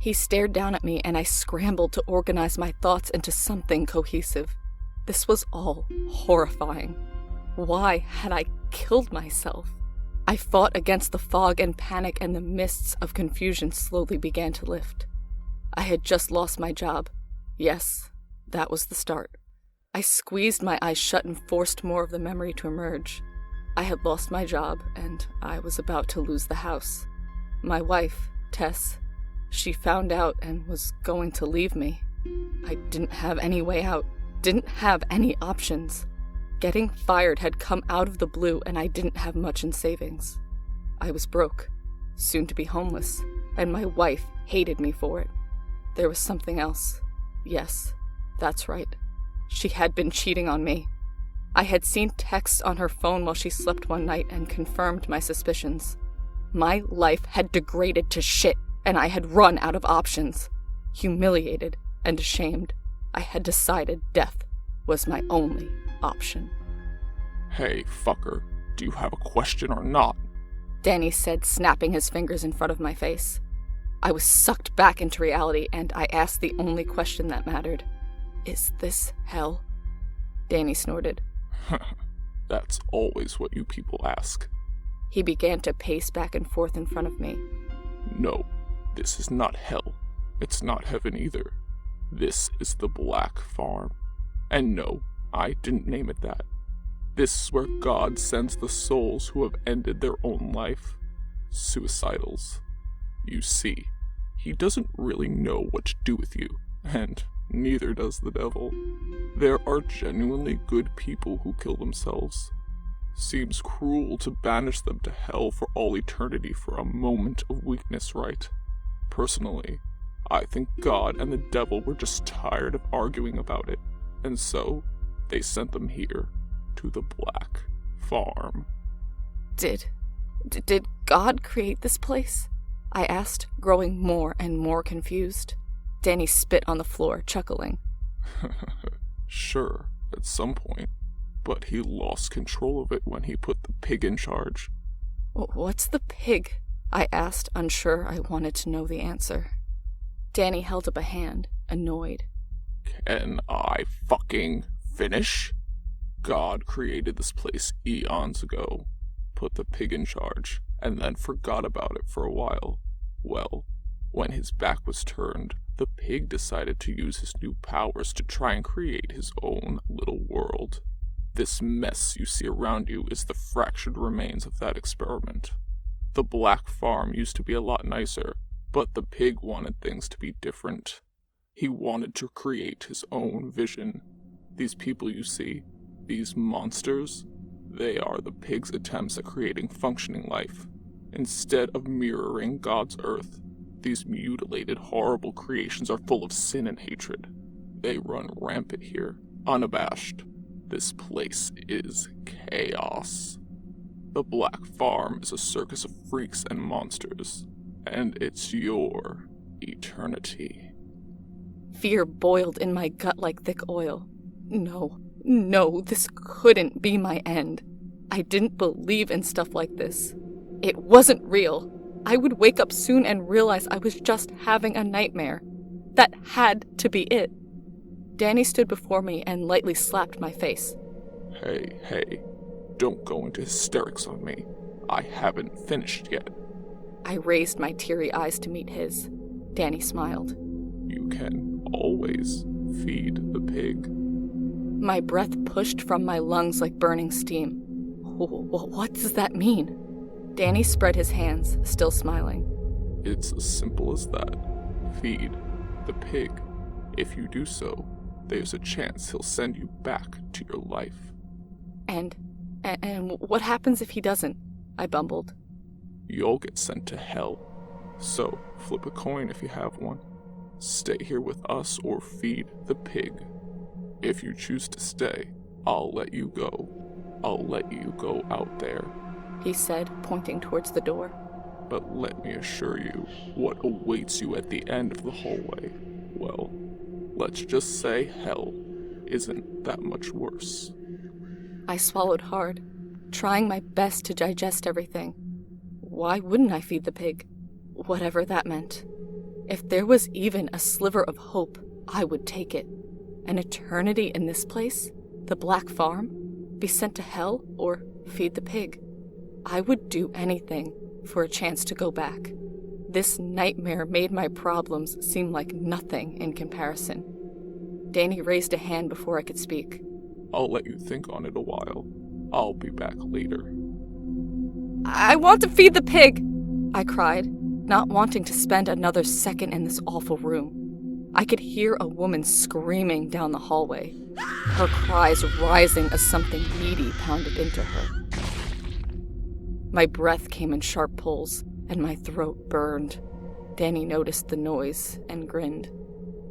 He stared down at me and I scrambled to organize my thoughts into something cohesive. This was all horrifying. Why had I killed myself? I fought against the fog and panic, and the mists of confusion slowly began to lift. I had just lost my job. Yes, that was the start. I squeezed my eyes shut and forced more of the memory to emerge. I had lost my job, and I was about to lose the house. My wife, Tess, she found out and was going to leave me. I didn't have any way out, didn't have any options. Getting fired had come out of the blue, and I didn't have much in savings. I was broke, soon to be homeless, and my wife hated me for it. There was something else. Yes, that's right. She had been cheating on me. I had seen texts on her phone while she slept one night and confirmed my suspicions. My life had degraded to shit, and I had run out of options. Humiliated and ashamed, I had decided death was my only option. "Hey, fucker, do you have a question or not?" Danny said, snapping his fingers in front of my face. I was sucked back into reality, and I asked the only question that mattered. "Is this hell?" Danny snorted. "That's always what you people ask." He began to pace back and forth in front of me. "No, this is not hell. It's not heaven either. This is the Black Farm. And no, I didn't name it that. This is where God sends the souls who have ended their own life. Suicidals. You see, he doesn't really know what to do with you, and Neither does the devil. There are genuinely good people who kill themselves. Seems cruel to banish them to hell for all eternity for a moment of weakness, right? Personally, I think God and the devil were just tired of arguing about it, and so they sent them here, to the Black Farm. Did God create this place? I asked, growing more and more confused. Danny spit on the floor, chuckling. Sure, at some point, but he lost control of it when he put the pig in charge. What's the pig? I asked, unsure I wanted to know the answer. Danny held up a hand, annoyed. Can I fucking finish? God created this place eons ago, put the pig in charge, and then forgot about it for a while. Well, when his back was turned, the pig decided to use his new powers to try and create his own little world. This mess you see around you is the fractured remains of that experiment. The Black Farm used to be a lot nicer, but the pig wanted things to be different. He wanted to create his own vision. These people you see, these monsters, they are the pig's attempts at creating functioning life. Instead of mirroring God's earth, these mutilated, horrible creations are full of sin and hatred. They run rampant here, unabashed. This place is chaos. The Black Farm is a circus of freaks and monsters, and it's your eternity. Fear boiled in my gut like thick oil. No, this couldn't be my end. I didn't believe in stuff like this. It wasn't real. I would wake up soon and realize I was just having a nightmare. That had to be it. Danny stood before me and lightly slapped my face. Hey, don't go into hysterics on me. I haven't finished yet. I raised my teary eyes to meet his. Danny smiled. You can always feed the pig. My breath pushed from my lungs like burning steam. What does that mean? Danny spread his hands, still smiling. It's as simple as that. Feed the pig. If you do so, there's a chance he'll send you back to your life. And what happens if he doesn't? I bumbled. You'll get sent to hell. So, flip a coin if you have one. Stay here with us or feed the pig. If you choose to stay, I'll let you go. I'll let you go out there. He said, pointing towards the door. But let me assure you, what awaits you at the end of the hallway, well, let's just say hell isn't that much worse. I swallowed hard, trying my best to digest everything. Why wouldn't I feed the pig? Whatever that meant. If there was even a sliver of hope, I would take it. An eternity in this place? The Black Farm? Be sent to hell or feed the pig? I would do anything for a chance to go back. This nightmare made my problems seem like nothing in comparison. Danny raised a hand before I could speak. I'll let you think on it a while. I'll be back later. I want to feed the pig, I cried, not wanting to spend another second in this awful room. I could hear a woman screaming down the hallway, her cries rising as something meaty pounded into her. My breath came in sharp pulls, and my throat burned. Danny noticed the noise and grinned.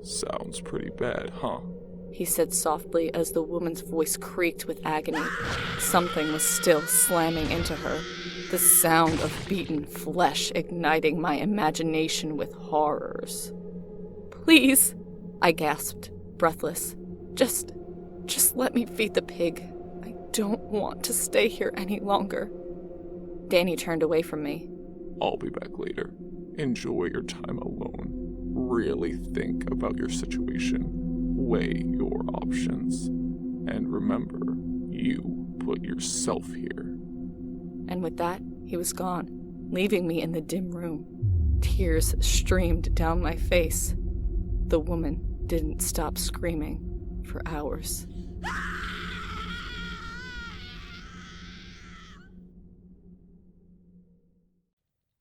Sounds pretty bad, huh? He said softly as the woman's voice creaked with agony. Something was still slamming into her, the sound of beaten flesh igniting my imagination with horrors. Please, I gasped, breathless. Just let me feed the pig. I don't want to stay here any longer. Danny turned away from me. I'll be back later. Enjoy your time alone. Really think about your situation. Weigh your options. And remember, you put yourself here. And with that, he was gone, leaving me in the dim room. Tears streamed down my face. The woman didn't stop screaming for hours.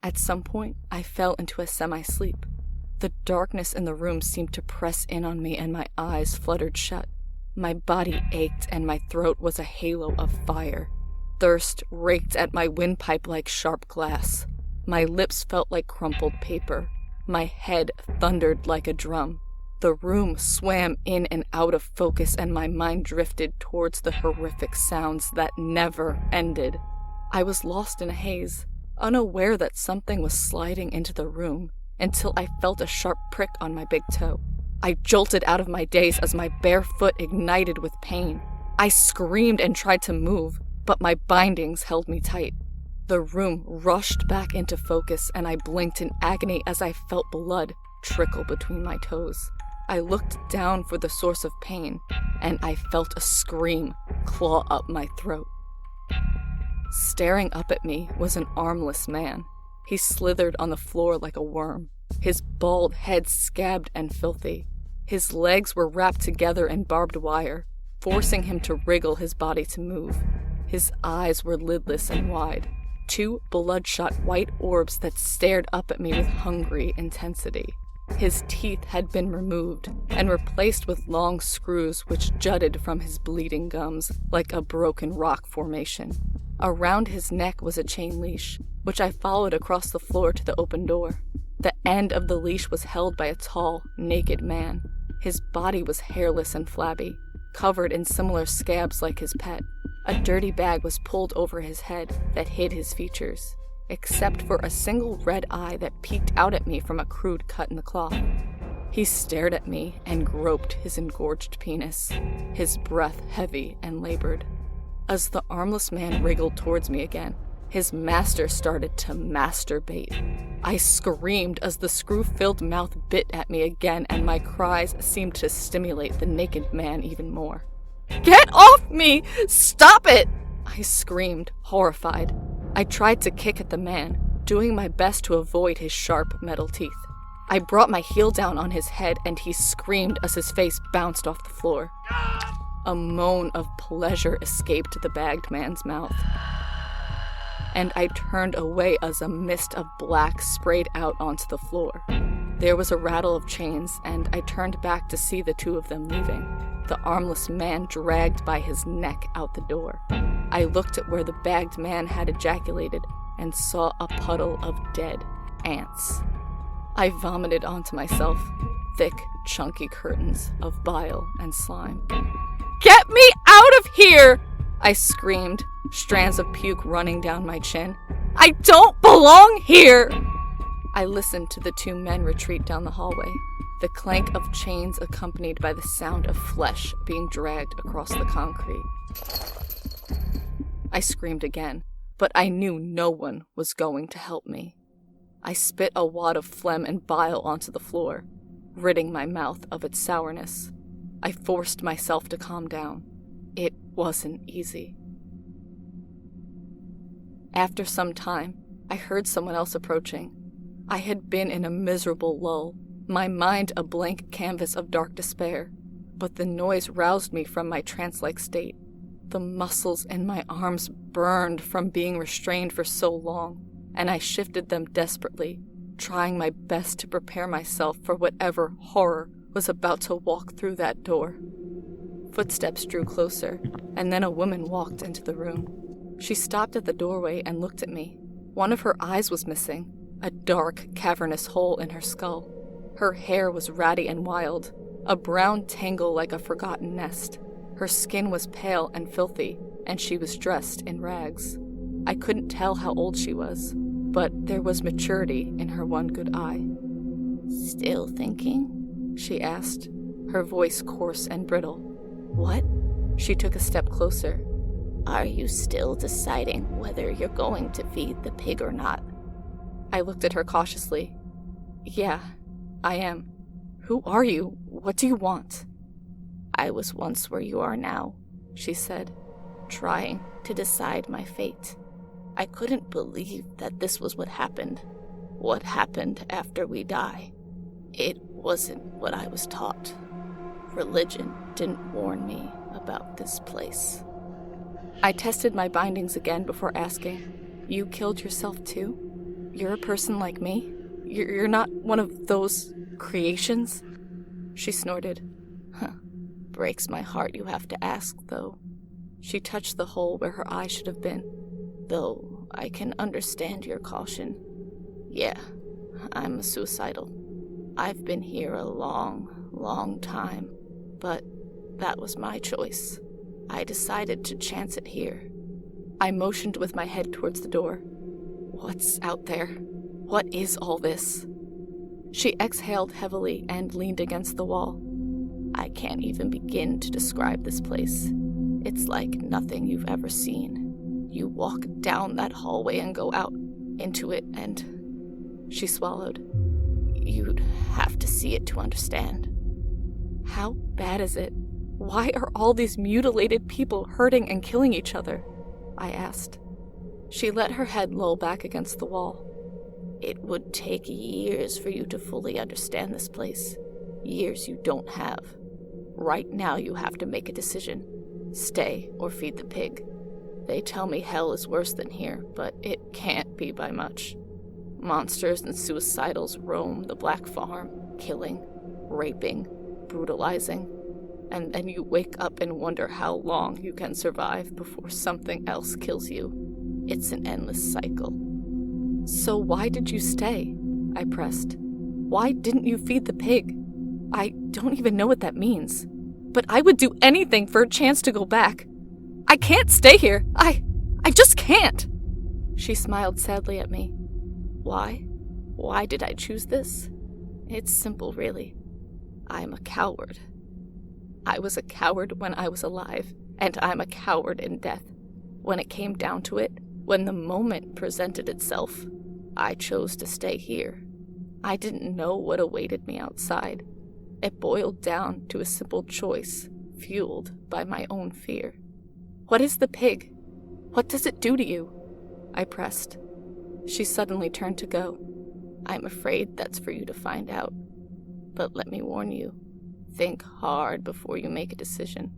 At some point, I fell into a semi-sleep. The darkness in the room seemed to press in on me and my eyes fluttered shut. My body ached and my throat was a halo of fire. Thirst raked at my windpipe like sharp glass. My lips felt like crumpled paper. My head thundered like a drum. The room swam in and out of focus and my mind drifted towards the horrific sounds that never ended. I was lost in a haze, unaware that something was sliding into the room, until I felt a sharp prick on my big toe. I jolted out of my daze as my bare foot ignited with pain. I screamed and tried to move, but my bindings held me tight. The room rushed back into focus and I blinked in agony as I felt blood trickle between my toes. I looked down for the source of pain, and I felt a scream claw up my throat. Staring up at me was an armless man. He slithered on the floor like a worm, his bald head scabbed and filthy. His legs were wrapped together in barbed wire, forcing him to wriggle his body to move. His eyes were lidless and wide, two bloodshot white orbs that stared up at me with hungry intensity. His teeth had been removed and replaced with long screws which jutted from his bleeding gums like a broken rock formation. Around his neck was a chain leash, which I followed across the floor to the open door. The end of the leash was held by a tall, naked man. His body was hairless and flabby, covered in similar scabs like his pet. A dirty bag was pulled over his head that hid his features, except for a single red eye that peeked out at me from a crude cut in the cloth. He stared at me and groped his engorged penis, his breath heavy and labored. As the armless man wriggled towards me again, his master started to masturbate. I screamed as the screw-filled mouth bit at me again, and my cries seemed to stimulate the naked man even more. "Get off me! Stop it!" I screamed, horrified. I tried to kick at the man, doing my best to avoid his sharp metal teeth. I brought my heel down on his head and he screamed as his face bounced off the floor. A moan of pleasure escaped the bagged man's mouth, and I turned away as a mist of black sprayed out onto the floor. There was a rattle of chains, and I turned back to see the two of them leaving, the armless man dragged by his neck out the door. I looked at where the bagged man had ejaculated and saw a puddle of dead ants. I vomited onto myself, thick, chunky curtains of bile and slime. "Get me out of here!" I screamed, strands of puke running down my chin. "I don't belong here!" I listened to the two men retreat down the hallway, the clank of chains accompanied by the sound of flesh being dragged across the concrete. I screamed again, but I knew no one was going to help me. I spit a wad of phlegm and bile onto the floor, ridding my mouth of its sourness. I forced myself to calm down. It wasn't easy. After some time, I heard someone else approaching. I had been in a miserable lull, my mind a blank canvas of dark despair, but the noise roused me from my trance-like state. The muscles in my arms burned from being restrained for so long, and I shifted them desperately, trying my best to prepare myself for whatever horror was about to walk through that door. Footsteps drew closer, and then a woman walked into the room. She stopped at the doorway and looked at me. One of her eyes was missing, a dark, cavernous hole in her skull. Her hair was ratty and wild, a brown tangle like a forgotten nest. Her skin was pale and filthy, and she was dressed in rags. I couldn't tell how old she was, but there was maturity in her one good eye. "Still thinking?" she asked, her voice coarse and brittle. "What?" She took a step closer. "Are you still deciding whether you're going to feed the pig or not?" I looked at her cautiously. "Yeah, I am. Who are you? What do you want?" "I was once where you are now," she said, trying to decide my fate. "I couldn't believe that this was what happened after we die. It wasn't what I was taught. Religion didn't warn me about this place." I tested my bindings again before asking, "You killed yourself too? You're a person like me? You're not one of those creations? She snorted. Huh. Breaks my heart you have to ask, though. She touched the hole where her eye should have been. Though I can understand your caution. Yeah, I'm suicidal. I've been here a long, long time, but that was my choice. I decided to chance it here. I motioned with my head towards the door. What's out there? What is all this? She exhaled heavily and leaned against the wall. I can't even begin to describe this place. It's like nothing you've ever seen. You walk down that hallway and go out into it and... She swallowed. You'd have to see it to understand. How bad is it? Why are all these mutilated people hurting and killing each other? I asked. She let her head loll back against the wall. It would take years for you to fully understand this place. Years you don't have. Right now you have to make a decision. Stay or feed the pig. They tell me hell is worse than here, but it can't be by much. Monsters and suicidals roam the Black Farm, killing, raping, brutalizing, and then you wake up and wonder how long you can survive before something else kills you. It's an endless cycle. So why did you stay? I pressed. Why didn't you feed the pig? I don't even know what that means. But I would do anything for a chance to go back. I can't stay here. I just can't. She smiled sadly at me. Why? Why did I choose this? It's simple, really. I'm a coward. I was a coward when I was alive, and I'm a coward in death. When it came down to it, when the moment presented itself, I chose to stay here. I didn't know what awaited me outside. It boiled down to a simple choice, fueled by my own fear. What is the pig? What does it do to you? I pressed. She suddenly turned to go. I'm afraid that's for you to find out. But let me warn you, think hard before you make a decision.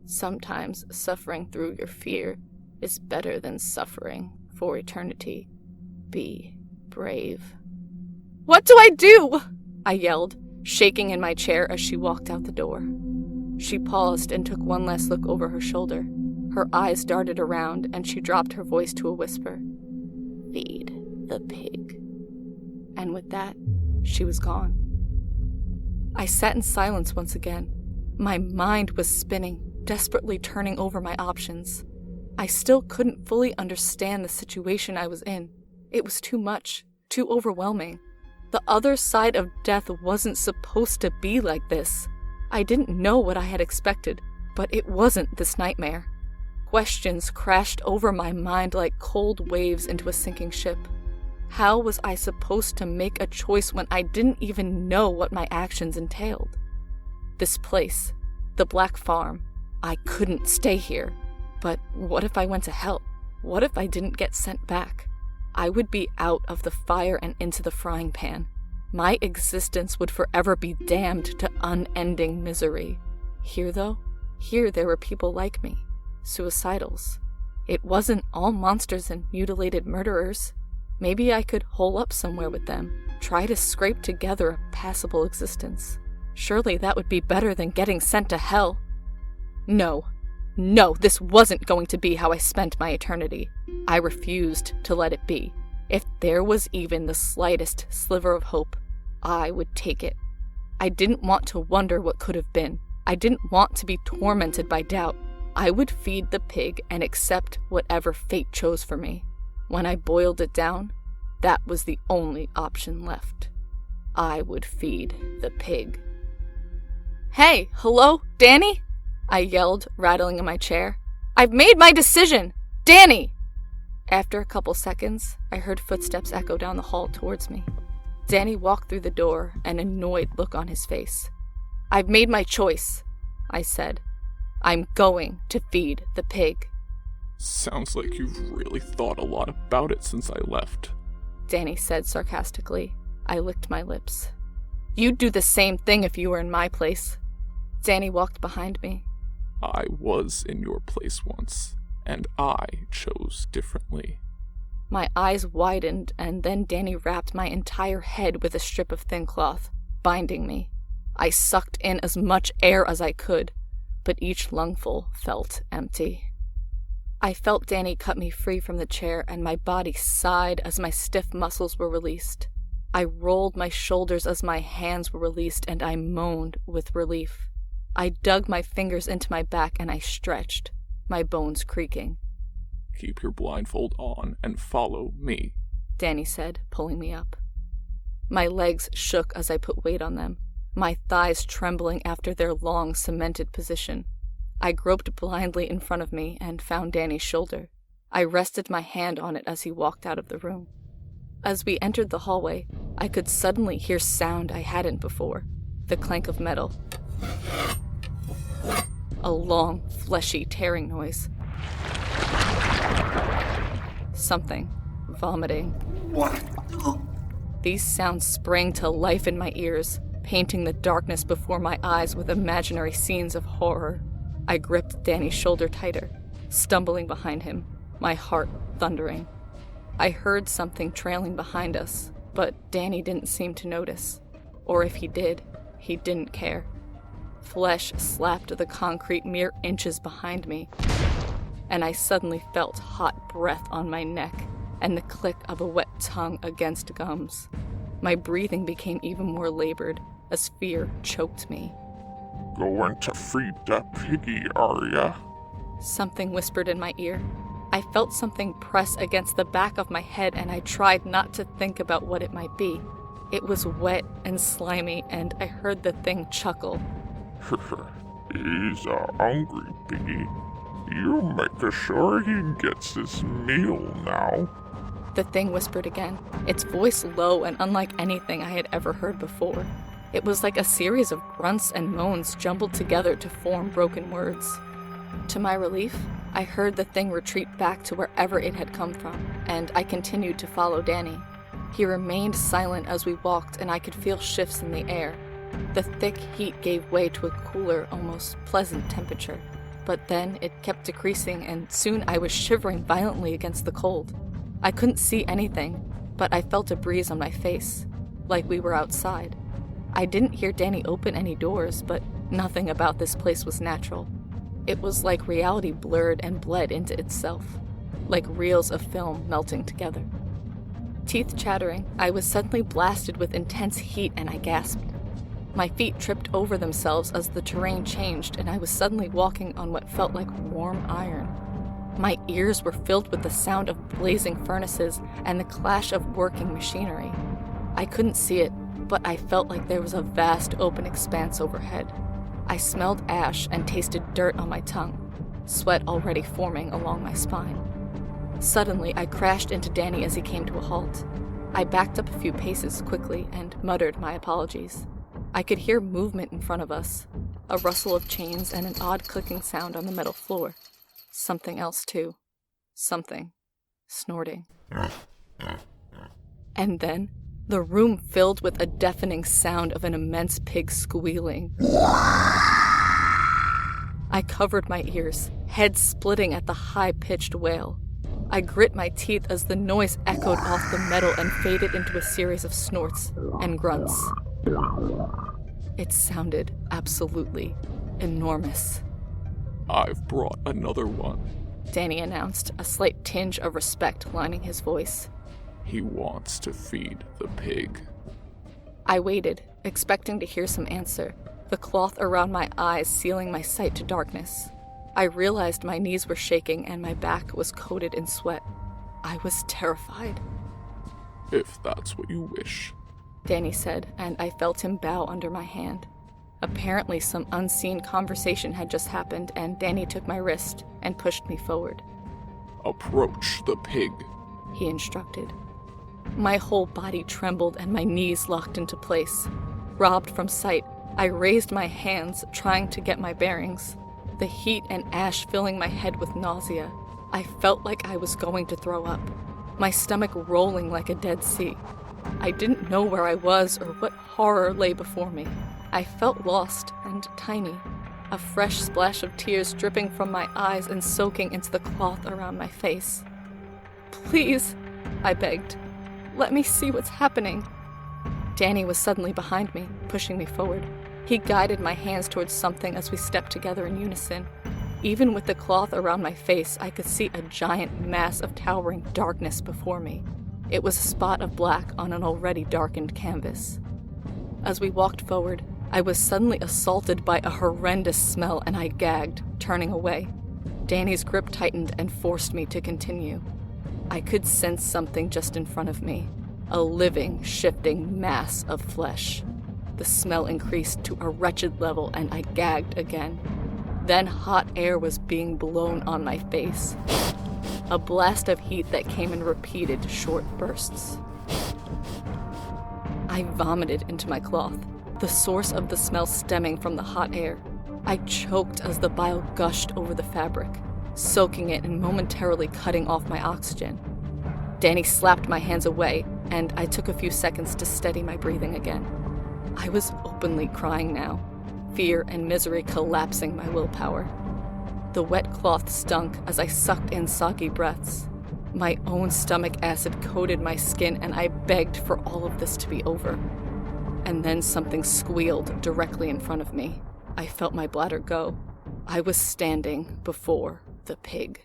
Sometimes suffering through your fear is better than suffering for eternity. Be brave. What do I do? I yelled, shaking in my chair as she walked out the door. She paused and took one last look over her shoulder. Her eyes darted around, and she dropped her voice to a whisper. Feed the pig. And with that, she was gone. I sat in silence once again. My mind was spinning, desperately turning over my options. I still couldn't fully understand the situation I was in. It was too much, too overwhelming. The other side of death wasn't supposed to be like this. I didn't know what I had expected, but it wasn't this nightmare. Questions crashed over my mind like cold waves into a sinking ship. How was I supposed to make a choice when I didn't even know what my actions entailed? This place, the Black Farm, I couldn't stay here. But what if I went to hell? What if I didn't get sent back? I would be out of the fire and into the frying pan. My existence would forever be damned to unending misery. Here, though, there were people like me. Suicidals. It wasn't all monsters and mutilated murderers. Maybe I could hole up somewhere with them, try to scrape together a passable existence. Surely that would be better than getting sent to hell. No, this wasn't going to be how I spent my eternity. I refused to let it be. If there was even the slightest sliver of hope, I would take it. I didn't want to wonder what could have been. I didn't want to be tormented by doubt. I would feed the pig and accept whatever fate chose for me. When I boiled it down, that was the only option left. I would feed the pig. Hey, hello, Danny? I yelled, rattling in my chair. I've made my decision! Danny! After a couple seconds, I heard footsteps echo down the hall towards me. Danny walked through the door, an annoyed look on his face. I've made my choice, I said. I'm going to feed the pig. Sounds like you've really thought a lot about it since I left, Danny said sarcastically. I licked my lips. You'd do the same thing if you were in my place. Danny walked behind me. I was in your place once, and I chose differently. My eyes widened, and then Danny wrapped my entire head with a strip of thin cloth. binding me. I sucked in as much air as I could, but each lungful felt empty. I felt Danny cut me free from the chair, and my body sighed as my stiff muscles were released. I rolled my shoulders as my hands were released, and I moaned with relief. I dug my fingers into my back and I stretched, my bones creaking. Keep your blindfold on and follow me, Danny said, pulling me up. My legs shook as I put weight on them, my thighs trembling after their long, cemented position. I groped blindly in front of me and found Danny's shoulder. I rested my hand on it as he walked out of the room. As we entered the hallway, I could suddenly hear sound I hadn't before, the clank of metal. A long, fleshy tearing noise. Something vomiting. These sounds sprang to life in my ears, painting the darkness before my eyes with imaginary scenes of horror. I gripped Danny's shoulder tighter, stumbling behind him, my heart thundering. I heard something trailing behind us, but Danny didn't seem to notice. Or if he did, he didn't care. Flesh slapped the concrete mere inches behind me, and I suddenly felt hot breath on my neck and the click of a wet tongue against gums. My breathing became even more labored as fear choked me. Going to feed that piggy, are ya? Something whispered in my ear. I felt something press against the back of my head, and I tried not to think about what it might be. It was wet and slimy, and I heard the thing chuckle. He's a hungry piggy. You make sure he gets his meal now. The thing whispered again, its voice low and unlike anything I had ever heard before. It was like a series of grunts and moans jumbled together to form broken words. To my relief, I heard the thing retreat back to wherever it had come from, and I continued to follow Danny. He remained silent as we walked, and I could feel shifts in the air. The thick heat gave way to a cooler, almost pleasant temperature. But then it kept decreasing, and soon I was shivering violently against the cold. I couldn't see anything, but I felt a breeze on my face, like we were outside. I didn't hear Danny open any doors, but nothing about this place was natural. It was like reality blurred and bled into itself, like reels of film melting together. Teeth chattering, I was suddenly blasted with intense heat, and I gasped. My feet tripped over themselves as the terrain changed, and I was suddenly walking on what felt like warm iron. My ears were filled with the sound of blazing furnaces and the clash of working machinery. I couldn't see it, but I felt like there was a vast open expanse overhead. I smelled ash and tasted dirt on my tongue, sweat already forming along my spine. Suddenly, I crashed into Danny as he came to a halt. I backed up a few paces quickly and muttered my apologies. I could hear movement in front of us, a rustle of chains and an odd clicking sound on the metal floor. Something else, too. Something. Snorting. And then, the room filled with a deafening sound of an immense pig squealing. I covered my ears, head splitting at the high-pitched wail. I grit my teeth as the noise echoed off the metal and faded into a series of snorts and grunts. It sounded absolutely enormous. I've brought another one, Danny announced, a slight tinge of respect lining his voice. He wants to feed the pig. I waited, expecting to hear some answer, the cloth around my eyes sealing my sight to darkness. I realized my knees were shaking and my back was coated in sweat. I was terrified. If that's what you wish, Danny said, and I felt him bow under my hand. Apparently some unseen conversation had just happened, and Danny took my wrist and pushed me forward. Approach the pig, he instructed. My whole body trembled and my knees locked into place. Robbed from sight, I raised my hands, trying to get my bearings. The heat and ash filling my head with nausea. I felt like I was going to throw up, my stomach rolling like a dead sea. I didn't know where I was or what horror lay before me. I felt lost and tiny, a fresh splash of tears dripping from my eyes and soaking into the cloth around my face. "Please," I begged, "let me see what's happening." Danny was suddenly behind me, pushing me forward. He guided my hands towards something as we stepped together in unison. Even with the cloth around my face, I could see a giant mass of towering darkness before me. It was a spot of black on an already darkened canvas. As we walked forward, I was suddenly assaulted by a horrendous smell and I gagged, turning away. Danny's grip tightened and forced me to continue. I could sense something just in front of me, a living, shifting mass of flesh. The smell increased to a wretched level and I gagged again. Then hot air was being blown on my face. A blast of heat that came in repeated short bursts. I vomited into my cloth, the source of the smell stemming from the hot air. I choked as the bile gushed over the fabric, soaking it and momentarily cutting off my oxygen. Danny slapped my hands away, and I took a few seconds to steady my breathing again. I was openly crying now, fear and misery collapsing my willpower. The wet cloth stunk as I sucked in soggy breaths. My own stomach acid coated my skin, and I begged for all of this to be over. And then something squealed directly in front of me. I felt my bladder go. I was standing before the pig.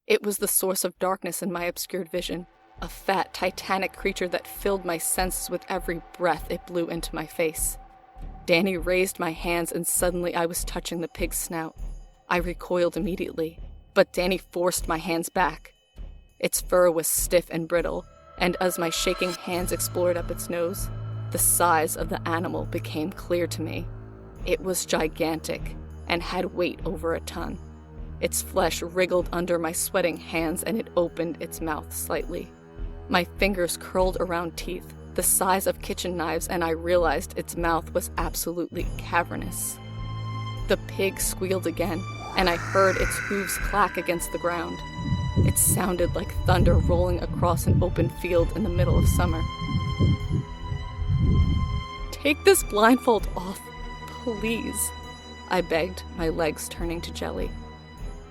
It was the source of darkness in my obscured vision, a fat, titanic creature that filled my senses with every breath it blew into my face. Danny raised my hands and suddenly I was touching the pig's snout. I recoiled immediately, but Danny forced my hands back. Its fur was stiff and brittle, and as my shaking hands explored up its nose, the size of the animal became clear to me. It was gigantic and had weight over a ton. Its flesh wriggled under my sweating hands and it opened its mouth slightly. My fingers curled around teeth, the size of kitchen knives, and I realized its mouth was absolutely cavernous. The pig squealed again, and I heard its hooves clack against the ground. It sounded like thunder rolling across an open field in the middle of summer. "Take this blindfold off, please," I begged, my legs turning to jelly.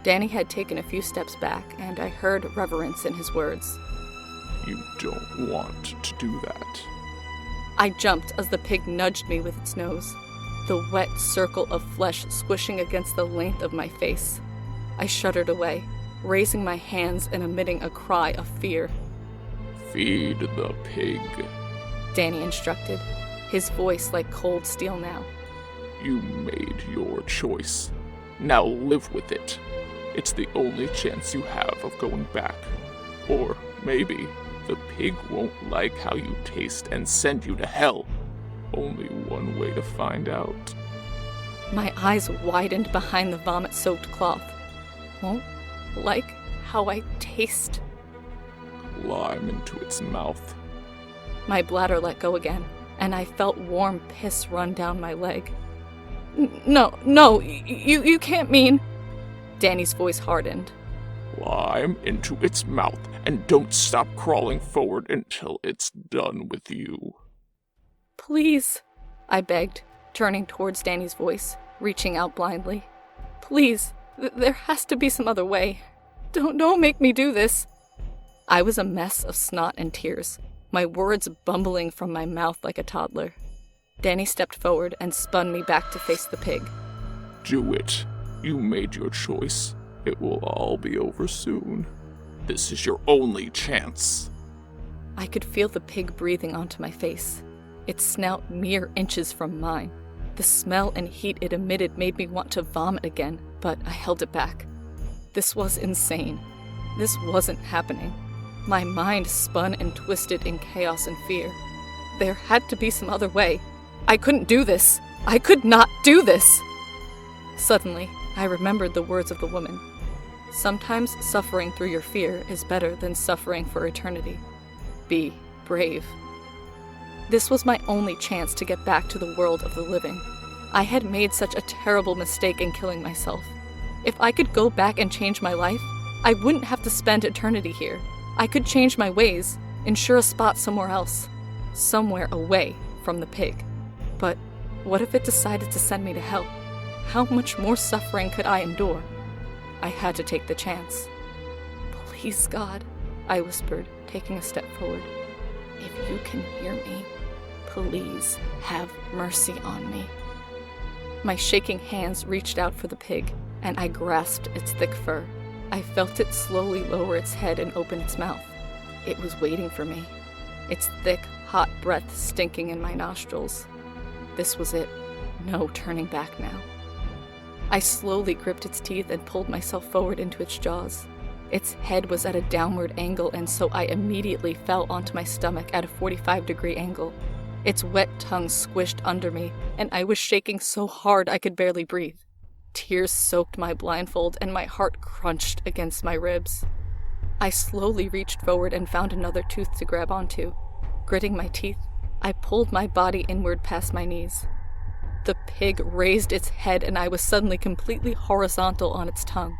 Danny had taken a few steps back, and I heard reverence in his words. You don't want to do that. I jumped as the pig nudged me with its nose, the wet circle of flesh squishing against the length of my face. I shuddered away, raising my hands and emitting a cry of fear. Feed the pig, Danny instructed, his voice like cold steel now. You made your choice. Now live with it. It's the only chance you have of going back. Or maybe the pig won't like how you taste and send you to hell. Only one way to find out. My eyes widened behind the vomit-soaked cloth. Won't like how I taste? Climb into its mouth. My bladder let go again, and I felt warm piss run down my leg. No, you can't mean... Danny's voice hardened. Climb into its mouth and don't stop crawling forward until it's done with you. Please, I begged, turning towards Danny's voice, reaching out blindly. Please, there has to be some other way. Don't make me do this. I was a mess of snot and tears, my words bumbling from my mouth like a toddler. Danny stepped forward and spun me back to face the pig. Do it. You made your choice. It will all be over soon. This is your only chance. I could feel the pig breathing onto my face, its snout mere inches from mine. The smell and heat it emitted made me want to vomit again, but I held it back. This was insane. This wasn't happening. My mind spun and twisted in chaos and fear. There had to be some other way. I couldn't do this. I could not do this. Suddenly, I remembered the words of the woman. Sometimes suffering through your fear is better than suffering for eternity. Be brave. This was my only chance to get back to the world of the living. I had made such a terrible mistake in killing myself. If I could go back and change my life, I wouldn't have to spend eternity here. I could change my ways, ensure a spot somewhere else, somewhere away from the pig. But what if it decided to send me to hell? How much more suffering could I endure? I had to take the chance. Please, God, I whispered, taking a step forward. If you can hear me, please have mercy on me. My shaking hands reached out for the pig, and I grasped its thick fur. I felt it slowly lower its head and open its mouth. It was waiting for me, its thick, hot breath stinking in my nostrils. This was it. No turning back now. I slowly gripped its teeth and pulled myself forward into its jaws. Its head was at a downward angle, and so I immediately fell onto my stomach at a 45-degree angle. Its wet tongue squished under me, and I was shaking so hard I could barely breathe. Tears soaked my blindfold, and my heart crunched against my ribs. I slowly reached forward and found another tooth to grab onto. Gritting my teeth, I pulled my body inward past my knees. The pig raised its head, and I was suddenly completely horizontal on its tongue.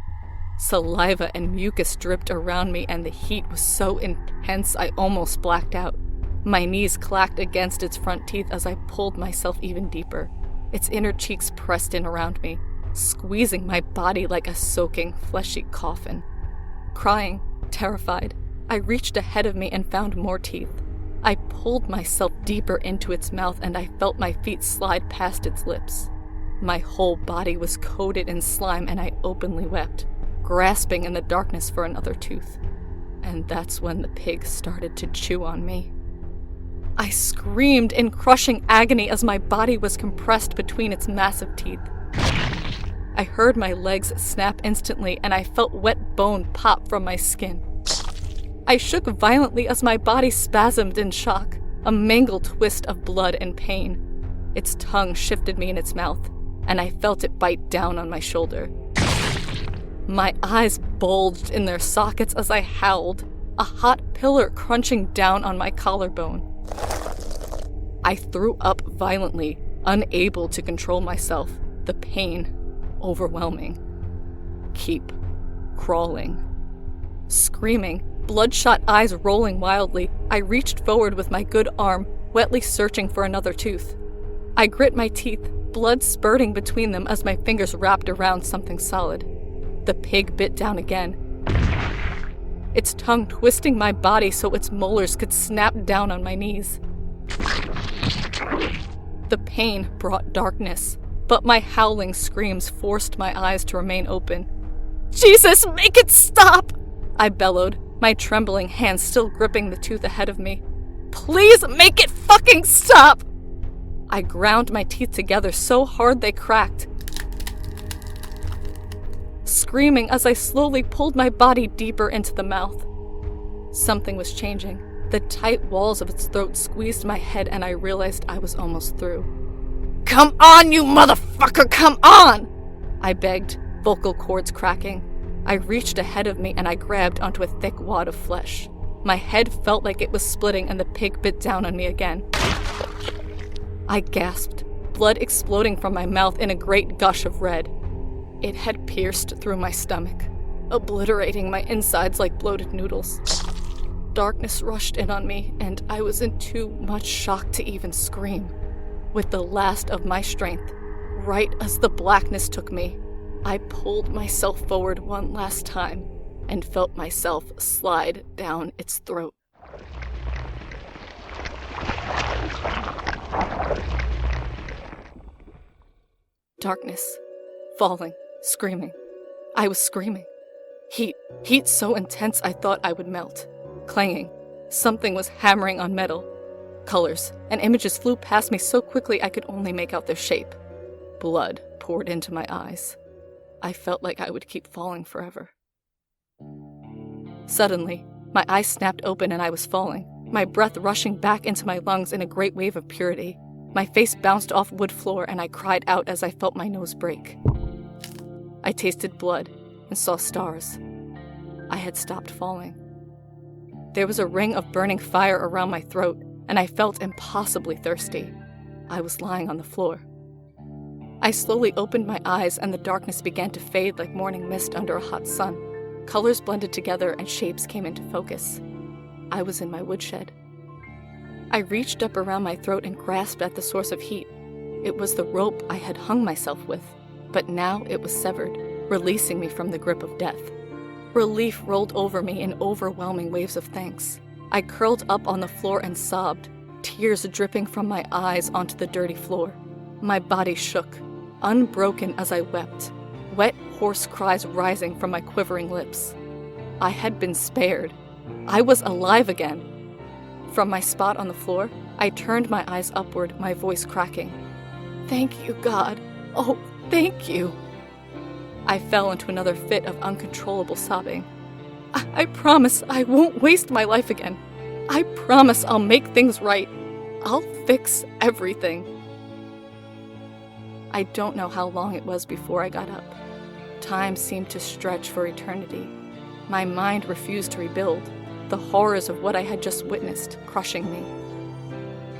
Saliva and mucus dripped around me, and the heat was so intense I almost blacked out. My knees clacked against its front teeth as I pulled myself even deeper. Its inner cheeks pressed in around me, squeezing my body like a soaking, fleshy coffin. Crying, terrified, I reached ahead of me and found more teeth. I pulled myself deeper into its mouth, and I felt my feet slide past its lips. My whole body was coated in slime, and I openly wept, grasping in the darkness for another tooth. And that's when the pig started to chew on me. I screamed in crushing agony as my body was compressed between its massive teeth. I heard my legs snap instantly, and I felt wet bone pop from my skin. I shook violently as my body spasmed in shock, a mangled twist of blood and pain. Its tongue shifted me in its mouth, and I felt it bite down on my shoulder. My eyes bulged in their sockets as I howled, a hot pillar crunching down on my collarbone. I threw up violently, unable to control myself, the pain overwhelming. Keep crawling. Screaming, bloodshot eyes rolling wildly, I reached forward with my good arm, wetly searching for another tooth. I grit my teeth, blood spurting between them as my fingers wrapped around something solid. The pig bit down again, its tongue twisting my body so its molars could snap down on my knees. The pain brought darkness, but my howling screams forced my eyes to remain open. "Jesus, make it stop!" I bellowed, my trembling hands still gripping the tooth ahead of me. "Please make it fucking stop!" I ground my teeth together so hard they cracked, screaming as I slowly pulled my body deeper into the mouth. Something was changing. The tight walls of its throat squeezed my head, and I realized I was almost through. "Come on, you motherfucker, come on!" I begged, vocal cords cracking. I reached ahead of me and I grabbed onto a thick wad of flesh. My head felt like it was splitting, and the pig bit down on me again. I gasped, blood exploding from my mouth in a great gush of red. It had pierced through my stomach, obliterating my insides like bloated noodles. Darkness rushed in on me, and I was in too much shock to even scream. With the last of my strength, right as the blackness took me, I pulled myself forward one last time and felt myself slide down its throat. Darkness, falling, screaming. I was screaming. Heat so intense I thought I would melt. Clanging, something was hammering on metal. Colors and images flew past me so quickly I could only make out their shape. Blood poured into my eyes. I felt like I would keep falling forever. Suddenly, my eyes snapped open and I was falling, my breath rushing back into my lungs in a great wave of purity. My face bounced off wood floor and I cried out as I felt my nose break. I tasted blood and saw stars. I had stopped falling. There was a ring of burning fire around my throat, and I felt impossibly thirsty. I was lying on the floor. I slowly opened my eyes, and the darkness began to fade like morning mist under a hot sun. Colors blended together and shapes came into focus. I was in my woodshed. I reached up around my throat and grasped at the source of heat. It was the rope I had hung myself with, but now it was severed, releasing me from the grip of death. Relief rolled over me in overwhelming waves of thanks. I curled up on the floor and sobbed, tears dripping from my eyes onto the dirty floor. My body shook, unbroken as I wept, wet, hoarse cries rising from my quivering lips. I had been spared. I was alive again. From my spot on the floor, I turned my eyes upward, my voice cracking. "Thank you, God. Oh, thank you." I fell into another fit of uncontrollable sobbing. I promise I won't waste my life again. I promise I'll make things right. I'll fix everything. I don't know how long it was before I got up. Time seemed to stretch for eternity. My mind refused to rebuild, the horrors of what I had just witnessed crushing me.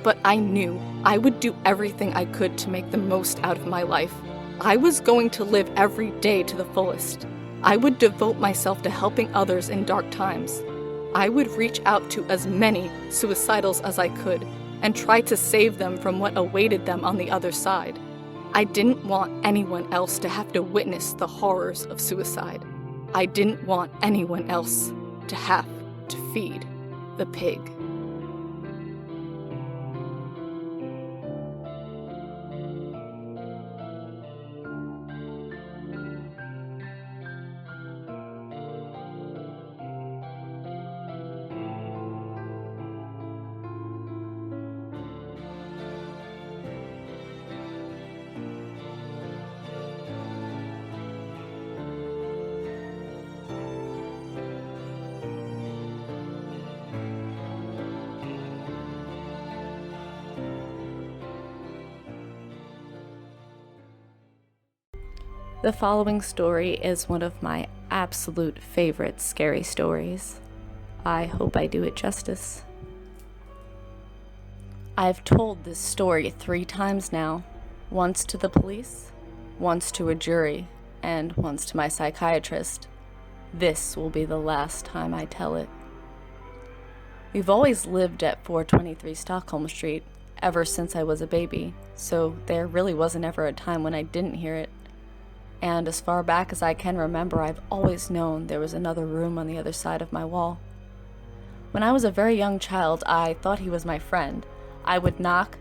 But I knew I would do everything I could to make the most out of my life. I was going to live every day to the fullest. I would devote myself to helping others in dark times. I would reach out to as many suicidals as I could and try to save them from what awaited them on the other side. I didn't want anyone else to have to witness the horrors of suicide. I didn't want anyone else to have to feed the pig. The following story is one of my absolute favorite scary stories. I hope I do it justice. I've told this story 3 times now, once to the police, once to a jury, and once to my psychiatrist. This will be the last time I tell it. We've always lived at 423 Stockholm Street ever since I was a baby, so there really wasn't ever a time when I didn't hear it. And as far back as I can remember, I've always known there was another room on the other side of my wall. When I was a very young child, I thought he was my friend. I would knock,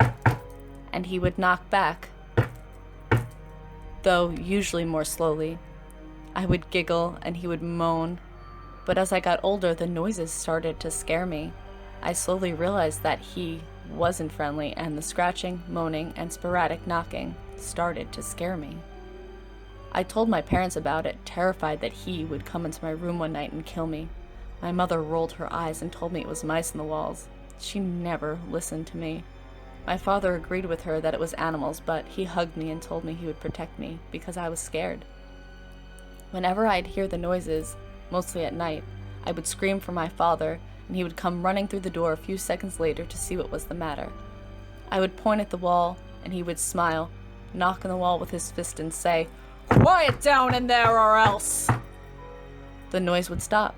and he would knock back, though usually more slowly. I would giggle, and he would moan. But as I got older, the noises started to scare me. I slowly realized that he wasn't friendly, and the scratching, moaning, and sporadic knocking started to scare me. I told my parents about it, terrified that he would come into my room one night and kill me. My mother rolled her eyes and told me it was mice in the walls. She never listened to me. My father agreed with her that it was animals, but he hugged me and told me he would protect me because I was scared. Whenever I'd hear the noises, mostly at night, I would scream for my father, and he would come running through the door a few seconds later to see what was the matter. I would point at the wall, and he would smile, knock on the wall with his fist, and say, "Quiet down in there or else!" The noise would stop.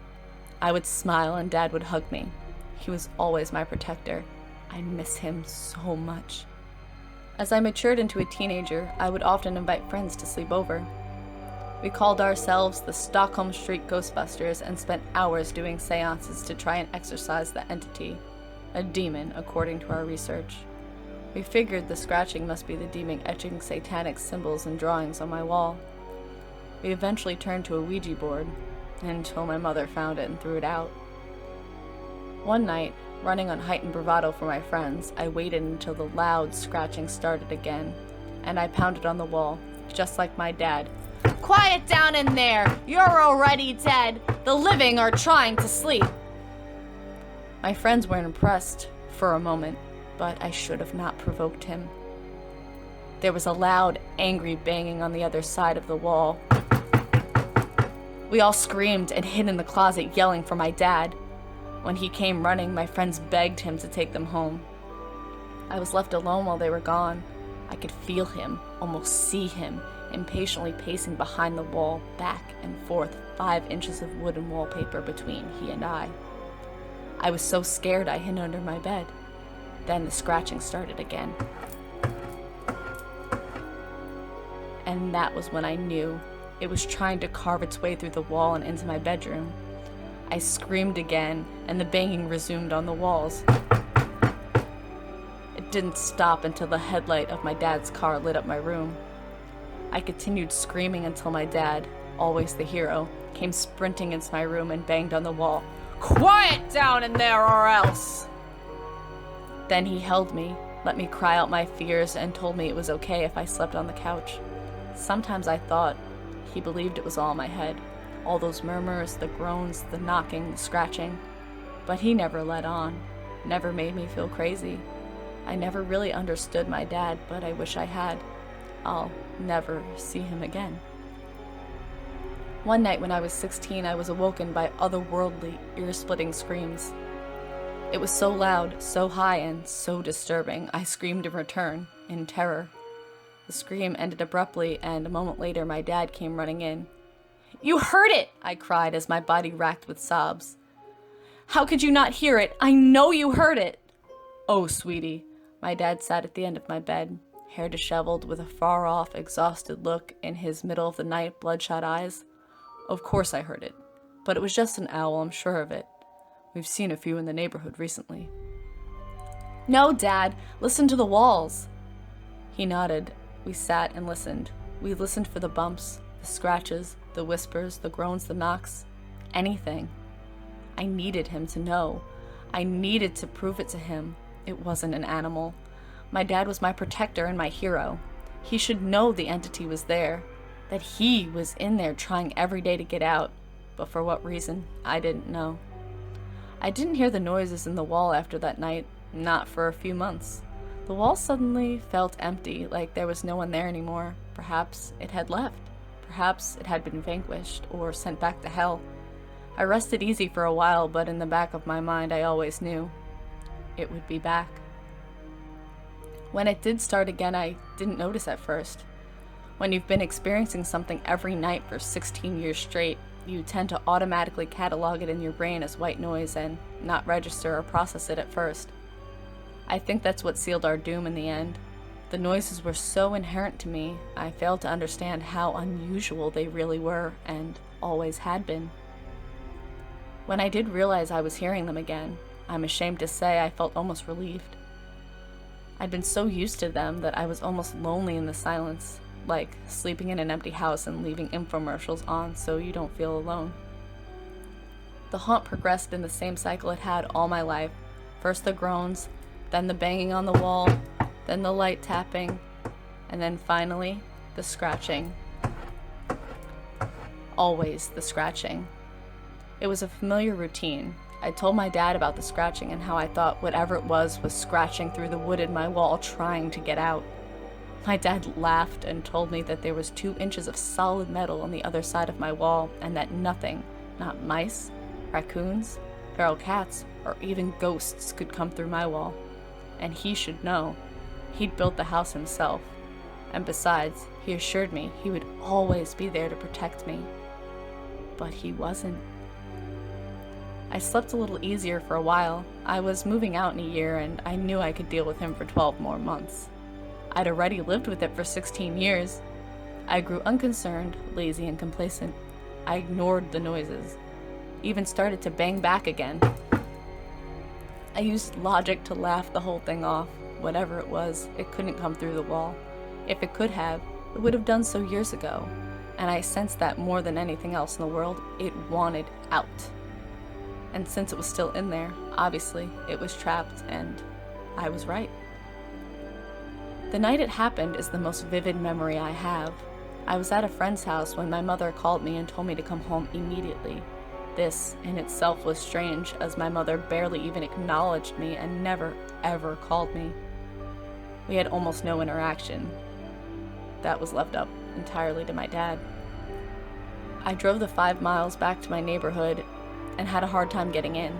I would smile and Dad would hug me. He was always my protector. I miss him so much. As I matured into a teenager, I would often invite friends to sleep over. We called ourselves the Stockholm Street Ghostbusters and spent hours doing seances to try and exorcise the entity, a demon according to our research. We figured the scratching must be the demon etching satanic symbols and drawings on my wall. We eventually turned to a Ouija board, until my mother found it and threw it out. One night, running on heightened bravado for my friends, I waited until the loud scratching started again, and I pounded on the wall, just like my dad. "Quiet down in there! You're already dead! The living are trying to sleep!" My friends weren't impressed for a moment, but I should have not provoked him. There was a loud, angry banging on the other side of the wall. We all screamed and hid in the closet, yelling for my dad. When he came running, my friends begged him to take them home. I was left alone while they were gone. I could feel him, almost see him, impatiently pacing behind the wall, back and forth, 5 inches of wooden wallpaper between he and I. I was so scared I hid under my bed. Then the scratching started again. And that was when I knew it was trying to carve its way through the wall and into my bedroom. I screamed again, and the banging resumed on the walls. It didn't stop until the headlight of my dad's car lit up my room. I continued screaming until my dad, always the hero, came sprinting into my room and banged on the wall. "Quiet down in there or else!" Then he held me, let me cry out my fears, and told me it was okay if I slept on the couch. Sometimes I thought he believed it was all in my head. All those murmurs, the groans, the knocking, the scratching. But he never let on, never made me feel crazy. I never really understood my dad, but I wish I had. I'll never see him again. One night when I was 16, I was awoken by otherworldly, ear-splitting screams. It was so loud, so high, and so disturbing, I screamed in return, in terror. The scream ended abruptly, and a moment later my dad came running in. "You heard it!" I cried as my body racked with sobs. "How could you not hear it? I know you heard it!" "Oh, sweetie." My dad sat at the end of my bed, hair disheveled, with a far-off, exhausted look in his middle-of-the-night, bloodshot eyes. "Of course I heard it. But it was just an owl, I'm sure of it. We've seen a few in the neighborhood recently." "No, Dad, listen to the walls." He nodded. We sat and listened. We listened for the bumps, the scratches, the whispers, the groans, the knocks. Anything. I needed him to know. I needed to prove it to him. It wasn't an animal. My dad was my protector and my hero. He should know the entity was there, that he was in there trying every day to get out. But for what reason, I didn't know. I didn't hear the noises in the wall after that night, not for a few months. The wall suddenly felt empty, like there was no one there anymore. Perhaps it had left. Perhaps it had been vanquished or sent back to hell. I rested easy for a while, but in the back of my mind I always knew it would be back. When it did start again, I didn't notice at first. When you've been experiencing something every night for 16 years straight, you tend to automatically catalog it in your brain as white noise and not register or process it at first. I think that's what sealed our doom in the end. The noises were so inherent to me, I failed to understand how unusual they really were and always had been. When I did realize I was hearing them again, I'm ashamed to say I felt almost relieved. I'd been so used to them that I was almost lonely in the silence, like sleeping in an empty house and leaving infomercials on so you don't feel alone. The haunt progressed in the same cycle it had all my life. First the groans, then the banging on the wall, then the light tapping, and then finally, the scratching. Always the scratching. It was a familiar routine. I told my dad about the scratching and how I thought whatever it was scratching through the wood in my wall trying to get out. My dad laughed and told me that there was 2 inches of solid metal on the other side of my wall and that nothing, not mice, raccoons, feral cats, or even ghosts could come through my wall. And he should know. He'd built the house himself. And besides, he assured me he would always be there to protect me. But he wasn't. I slept a little easier for a while. I was moving out in a year and I knew I could deal with him for 12 more months. I'd already lived with it for 16 years. I grew unconcerned, lazy, and complacent. I ignored the noises. Even started to bang back again. I used logic to laugh the whole thing off. Whatever it was, it couldn't come through the wall. If it could have, it would have done so years ago. And I sensed that more than anything else in the world, it wanted out. And since it was still in there, obviously, it was trapped, and I was right. The night it happened is the most vivid memory I have. I was at a friend's house when my mother called me and told me to come home immediately. This, in itself, was strange, as my mother barely even acknowledged me and never, ever called me. We had almost no interaction. That was left up entirely to my dad. I drove the 5 miles back to my neighborhood and had a hard time getting in.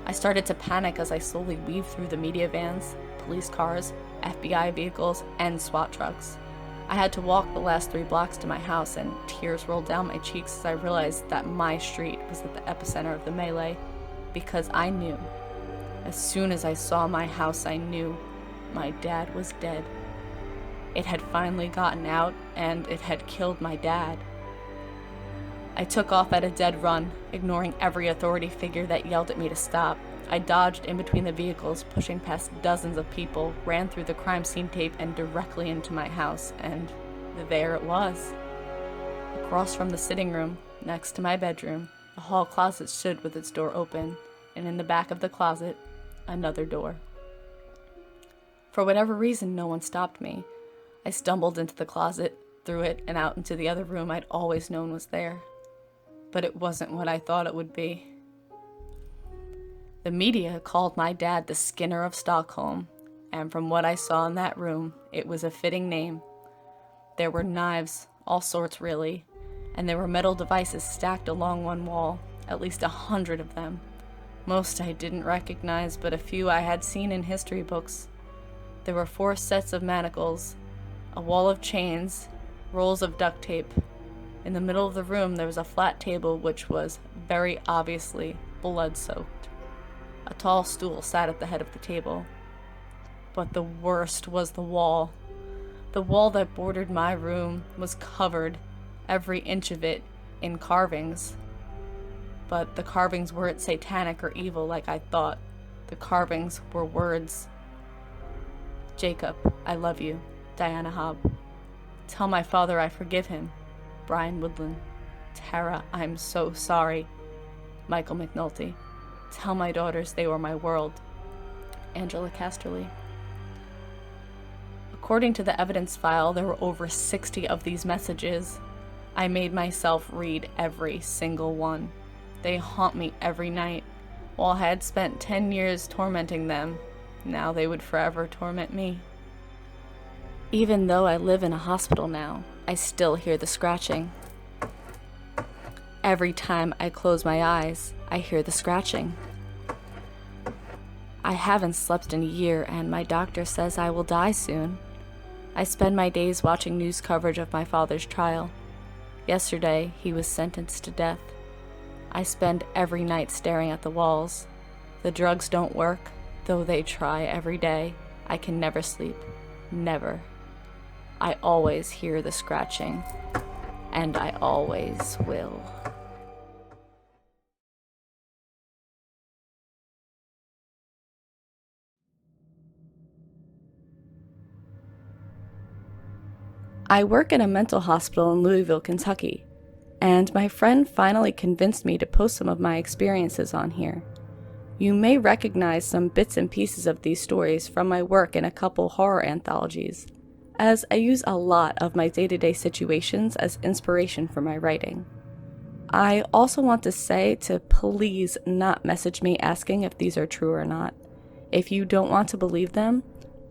I started to panic as I slowly weaved through the media vans, police cars, FBI vehicles, and SWAT trucks. I had to walk the last 3 blocks to my house, and tears rolled down my cheeks as I realized that my street was at the epicenter of the melee, because I knew. As soon as I saw my house, I knew my dad was dead. It had finally gotten out, and it had killed my dad. I took off at a dead run, ignoring every authority figure that yelled at me to stop. I dodged in between the vehicles, pushing past dozens of people, ran through the crime scene tape and directly into my house, and there it was. Across from the sitting room, next to my bedroom, the hall closet stood with its door open, and in the back of the closet, another door. For whatever reason, no one stopped me. I stumbled into the closet, through it, and out into the other room I'd always known was there. But it wasn't what I thought it would be. The media called my dad the Skinner of Stockholm, and from what I saw in that room, it was a fitting name. There were knives, all sorts really, and there were metal devices stacked along one wall, at least 100 of them. Most I didn't recognize, but a few I had seen in history books. There were 4 sets of manacles, a wall of chains, rolls of duct tape. In the middle of the room there was a flat table which was very obviously blood-soaked. A tall stool sat at the head of the table. But the worst was the wall. The wall that bordered my room was covered, every inch of it, in carvings. But the carvings weren't satanic or evil like I thought. The carvings were words. Jacob, I love you. Diana Hobb. Tell my father I forgive him. Brian Woodland. Tara, I'm so sorry. Michael McNulty. Tell my daughters they were my world. Angela Casterly. According to the evidence file, there were over 60 of these messages. I made myself read every single one. They haunt me every night. While I had spent 10 years tormenting them, now they would forever torment me. Even though I live in a hospital now, I still hear the scratching. Every time I close my eyes, I hear the scratching. I haven't slept in a year, and my doctor says I will die soon. I spend my days watching news coverage of my father's trial. Yesterday, he was sentenced to death. I spend every night staring at the walls. The drugs don't work, though they try every day. I can never sleep. Never. I always hear the scratching, and I always will. I work in a mental hospital in Louisville, Kentucky, and my friend finally convinced me to post some of my experiences on here. You may recognize some bits and pieces of these stories from my work in a couple horror anthologies, as I use a lot of my day-to-day situations as inspiration for my writing. I also want to say to please not message me asking if these are true or not. If you don't want to believe them,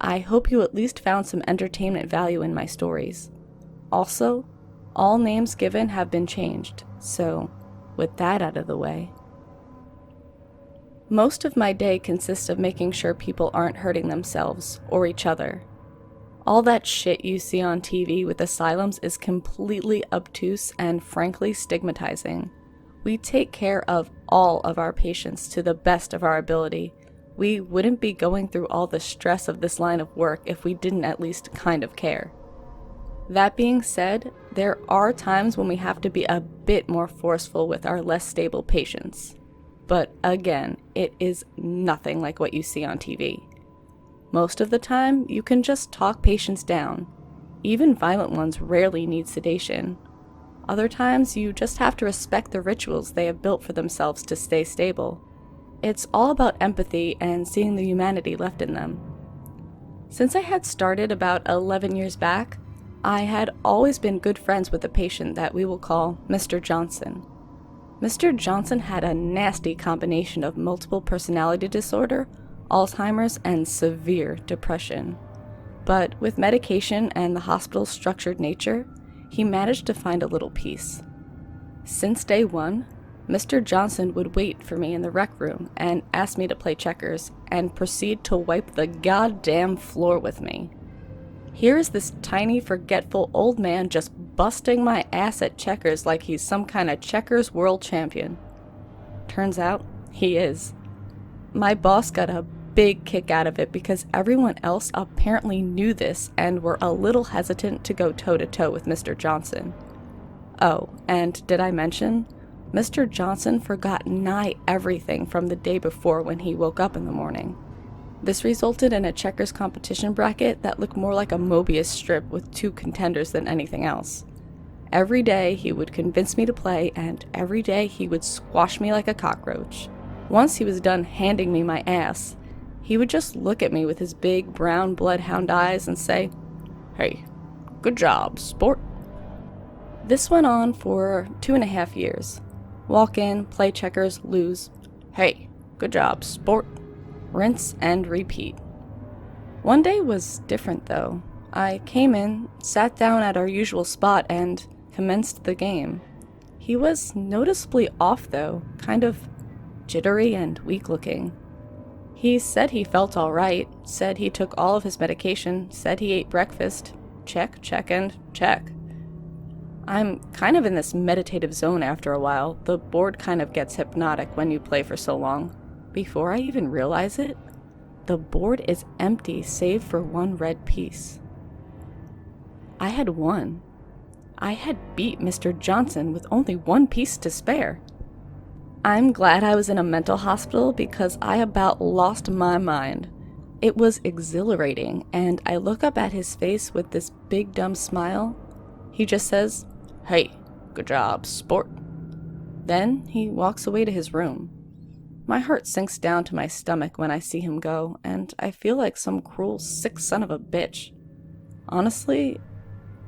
I hope you at least found some entertainment value in my stories. Also, all names given have been changed, so with that out of the way. Most of my day consists of making sure people aren't hurting themselves or each other. All that shit you see on TV with asylums is completely obtuse and frankly stigmatizing. We take care of all of our patients to the best of our ability. We wouldn't be going through all the stress of this line of work if we didn't at least kind of care. That being said, there are times when we have to be a bit more forceful with our less stable patients. But again, it is nothing like what you see on TV. Most of the time, you can just talk patients down. Even violent ones rarely need sedation. Other times, you just have to respect the rituals they have built for themselves to stay stable. It's all about empathy and seeing the humanity left in them. Since I had started about 11 years back, I had always been good friends with a patient that we will call Mr. Johnson. Mr. Johnson had a nasty combination of multiple personality disorder, Alzheimer's, and severe depression. But with medication and the hospital's structured nature, he managed to find a little peace. Since day one, Mr. Johnson would wait for me in the rec room and ask me to play checkers and proceed to wipe the goddamn floor with me. Here is this tiny, forgetful old man just busting my ass at checkers like he's some kind of checkers world champion. Turns out, he is. My boss got a big kick out of it because everyone else apparently knew this and were a little hesitant to go toe-to-toe with Mr. Johnson. Oh, and did I mention? Mr. Johnson forgot nigh everything from the day before when he woke up in the morning. This resulted in a checkers competition bracket that looked more like a Mobius strip with 2 contenders than anything else. Every day he would convince me to play, and every day he would squash me like a cockroach. Once he was done handing me my ass, he would just look at me with his big brown bloodhound eyes and say, "Hey, good job, sport." This went on for 2.5 years. Walk in, play checkers, lose. "Hey, good job, sport." Rinse and repeat. One day was different though. I came in, sat down at our usual spot, and commenced the game. He was noticeably off though, kind of jittery and weak looking. He said he felt alright, said he took all of his medication, said he ate breakfast. Check, check, and check. I'm kind of in this meditative zone after a while. The board kind of gets hypnotic when you play for so long. Before I even realize it, the board is empty save for 1 red piece. I had won. I had beat Mr. Johnson with only 1 piece to spare. I'm glad I was in a mental hospital because I about lost my mind. It was exhilarating, and I look up at his face with this big dumb smile. He just says, "Hey, good job, sport." Then he walks away to his room. My heart sinks down to my stomach when I see him go, and I feel like some cruel, sick son of a bitch. Honestly,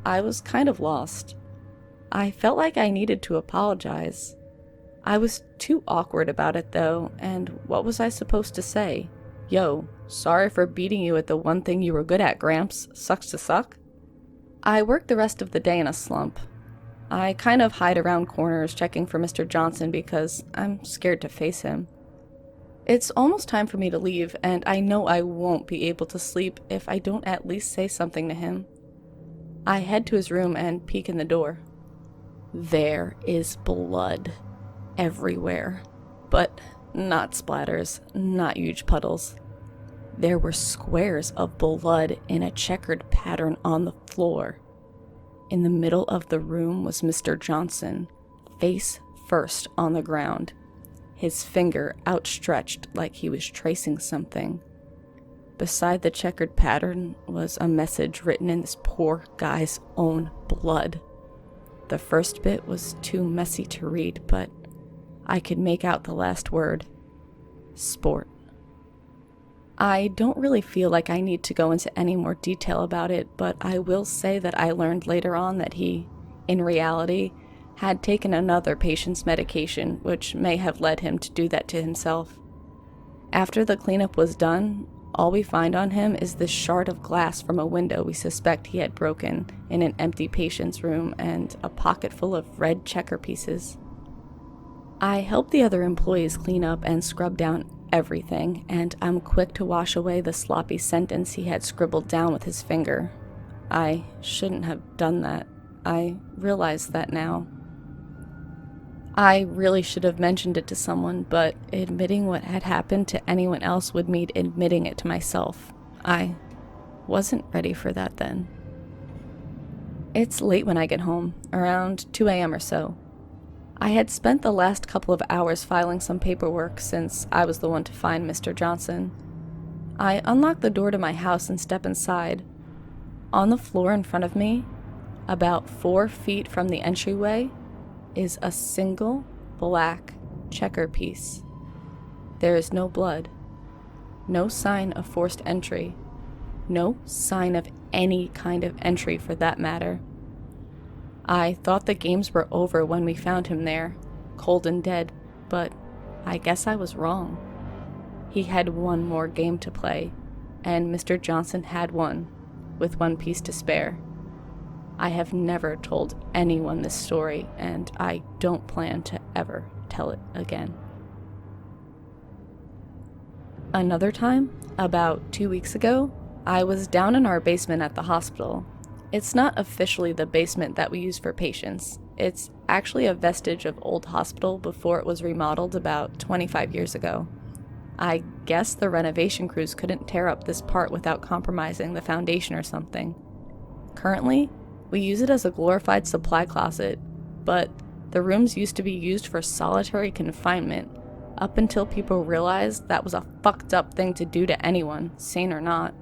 I was kind of lost. I felt like I needed to apologize. I was too awkward about it though, and what was I supposed to say? "Yo, sorry for beating you at the one thing you were good at, Gramps. Sucks to suck?" I worked the rest of the day in a slump. I kind of hide around corners checking for Mr. Johnson because I'm scared to face him. It's almost time for me to leave, and I know I won't be able to sleep if I don't at least say something to him. I head to his room and peek in the door. There is blood everywhere, but not splatters, not huge puddles. There were squares of blood in a checkered pattern on the floor. In the middle of the room was Mr. Johnson, face first on the ground, his finger outstretched like he was tracing something. Beside the checkered pattern was a message written in this poor guy's own blood. The first bit was too messy to read, but I could make out the last word. Sport. I don't really feel like I need to go into any more detail about it, but I will say that I learned later on that he, in reality, had taken another patient's medication, which may have led him to do that to himself. After the cleanup was done, all we find on him is this shard of glass from a window we suspect he had broken in an empty patient's room and a pocket full of red checker pieces. I help the other employees clean up and scrub down everything, and I'm quick to wash away the sloppy sentence he had scribbled down with his finger. I shouldn't have done that. I realize that now. I really should have mentioned it to someone, but admitting what had happened to anyone else would mean admitting it to myself. I wasn't ready for that then. It's late when I get home, around 2 a.m. or so. I had spent the last couple of hours filing some paperwork since I was the one to find Mr. Johnson. I unlock the door to my house and step inside. On the floor in front of me, about 4 feet from the entryway, is a single black checker piece. There is no blood, no sign of forced entry, no sign of any kind of entry for that matter. I thought the games were over when we found him there, cold and dead, but I guess I was wrong. He had one more game to play, and Mr. Johnson had won, with 1 piece to spare. I have never told anyone this story, and I don't plan to ever tell it again. Another time, about 2 weeks ago, I was down in our basement at the hospital. It's not officially the basement that we use for patients. It's actually a vestige of old hospital before it was remodeled about 25 years ago. I guess the renovation crews couldn't tear up this part without compromising the foundation or something. Currently, we use it as a glorified supply closet. but the rooms used to be used for solitary confinement, up until people realized that was a fucked up thing to do to anyone, sane or not.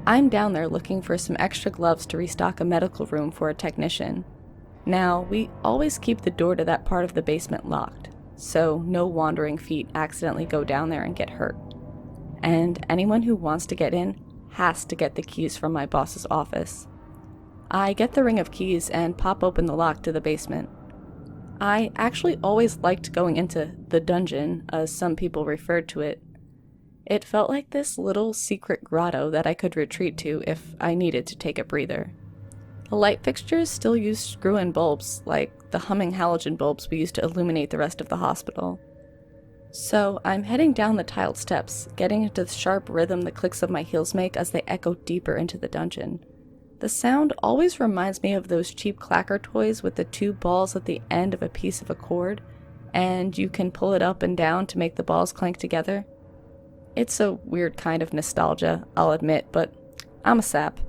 I'm down there looking for some extra gloves to restock a medical room for a technician. Now, we always keep the door to that part of the basement locked, so no wandering feet accidentally go down there and get hurt. And anyone who wants to get in has to get the keys from my boss's office. I get the ring of keys and pop open the lock to the basement. I actually always liked going into the dungeon, as some people referred to it. It felt like this little secret grotto that I could retreat to if I needed to take a breather. The light fixtures still use screw-in bulbs, like the humming halogen bulbs we used to illuminate the rest of the hospital. So I'm heading down the tiled steps, getting into the sharp rhythm the clicks of my heels make as they echo deeper into the dungeon. The sound always reminds me of those cheap clacker toys with the two balls at the end of a piece of a cord, and you can pull it up and down to make the balls clank together. It's a weird kind of nostalgia, I'll admit, but I'm a sap.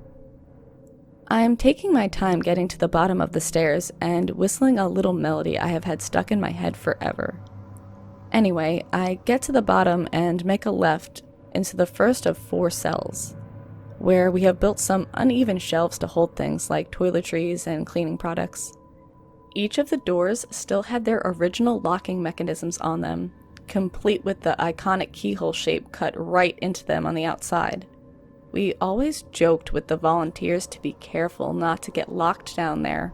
I'm taking my time getting to the bottom of the stairs and whistling a little melody I have had stuck in my head forever. Anyway, I get to the bottom and make a left into the first of 4 cells, where we have built some uneven shelves to hold things like toiletries and cleaning products. Each of the doors still had their original locking mechanisms on them, complete with the iconic keyhole shape cut right into them on the outside. We always joked with the volunteers to be careful not to get locked down there,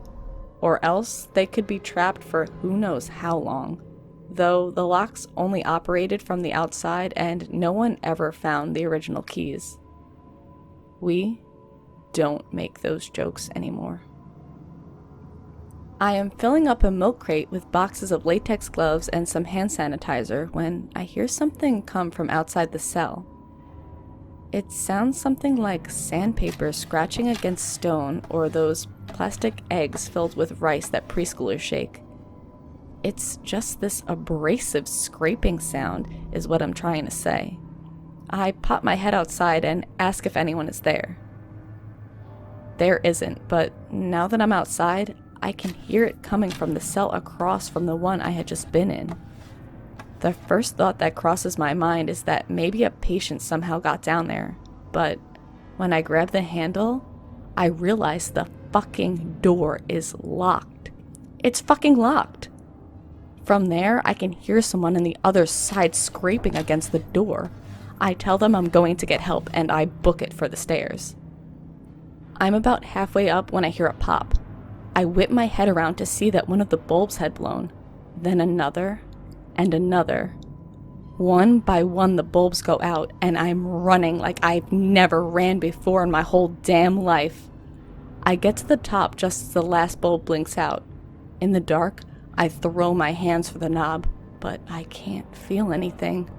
or else they could be trapped for who knows how long, though the locks only operated from the outside and no one ever found the original keys. We don't make those jokes anymore. I am filling up a milk crate with boxes of latex gloves and some hand sanitizer when I hear something come from outside the cell. It sounds something like sandpaper scratching against stone or those plastic eggs filled with rice that preschoolers shake. It's just this abrasive scraping sound is what I'm trying to say. I pop my head outside and ask if anyone is there. There isn't, but now that I'm outside, I can hear it coming from the cell across from the one I had just been in. The first thought that crosses my mind is that maybe a patient somehow got down there, but when I grab the handle, I realize the fucking door is locked. It's fucking locked. From there, I can hear someone on the other side scraping against the door. I tell them I'm going to get help and I book it for the stairs. I'm about halfway up when I hear a pop. I whip my head around to see that one of the bulbs had blown, then another, and another. One by one the bulbs go out and I'm running like I've never ran before in my whole damn life. I get to the top just as the last bulb blinks out. In the dark, I throw my hands for the knob, but I can't feel anything.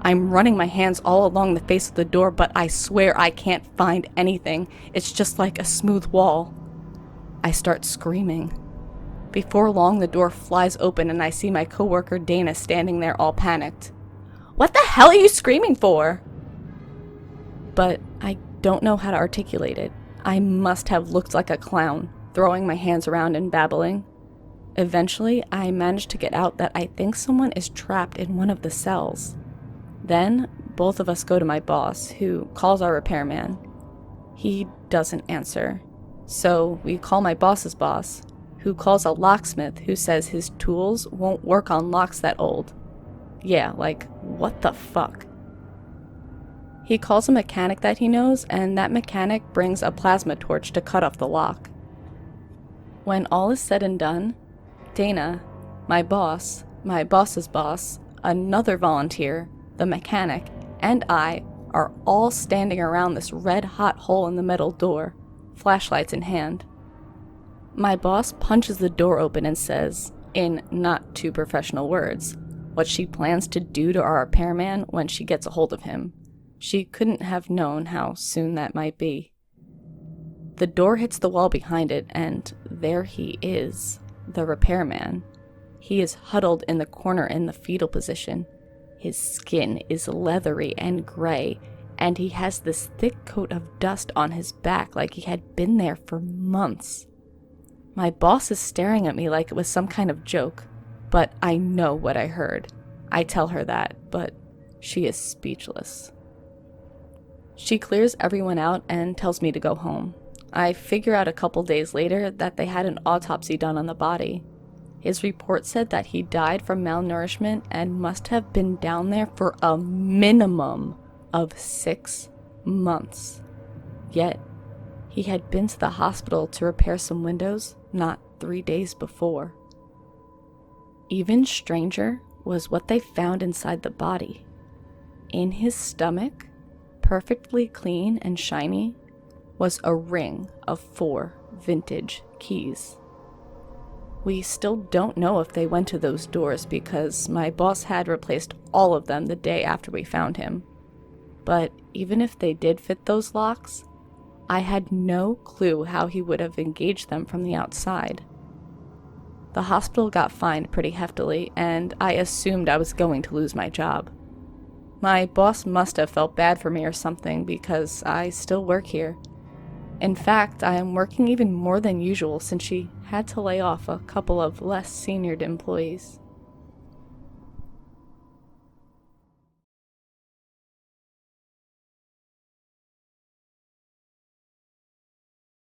I'm running my hands all along the face of the door, but I swear I can't find anything. It's just like a smooth wall. I start screaming. Before long, the door flies open and I see my coworker Dana standing there all panicked. "What the hell are you screaming for?" But I don't know how to articulate it. I must have looked like a clown, throwing my hands around and babbling. Eventually, I manage to get out that I think someone is trapped in one of the cells. Then, both of us go to my boss, who calls our repairman. He doesn't answer. So we call my boss's boss, who calls a locksmith who says his tools won't work on locks that old. Yeah, like, what the fuck? He calls a mechanic that he knows, and that mechanic brings a plasma torch to cut off the lock. When all is said and done, Dana, my boss's boss, another volunteer, the mechanic, and I are all standing around this red-hot hole in the metal door, flashlights in hand. My boss punches the door open and says, in not too professional words, what she plans to do to our repairman when she gets a hold of him. She couldn't have known how soon that might be. The door hits the wall behind it, and there he is, the repairman. He is huddled in the corner in the fetal position. His skin is leathery and gray, and he has this thick coat of dust on his back like he had been there for months. My boss is staring at me like it was some kind of joke, but I know what I heard. I tell her that, but she is speechless. She clears everyone out and tells me to go home. I figure out a couple days later that they had an autopsy done on the body. His report said that he died from malnourishment and must have been down there for a minimum of 6 months. Yet, he had been to the hospital to repair some windows not 3 days before. Even stranger was what they found inside the body. In his stomach, perfectly clean and shiny, was a ring of 4 vintage keys. We still don't know if they went to those doors because my boss had replaced all of them the day after we found him. But even if they did fit those locks, I had no clue how he would have engaged them from the outside. The hospital got fined pretty heftily, and I assumed I was going to lose my job. My boss must have felt bad for me or something because I still work here. In fact, I am working even more than usual since she had to lay off a couple of less seniored employees.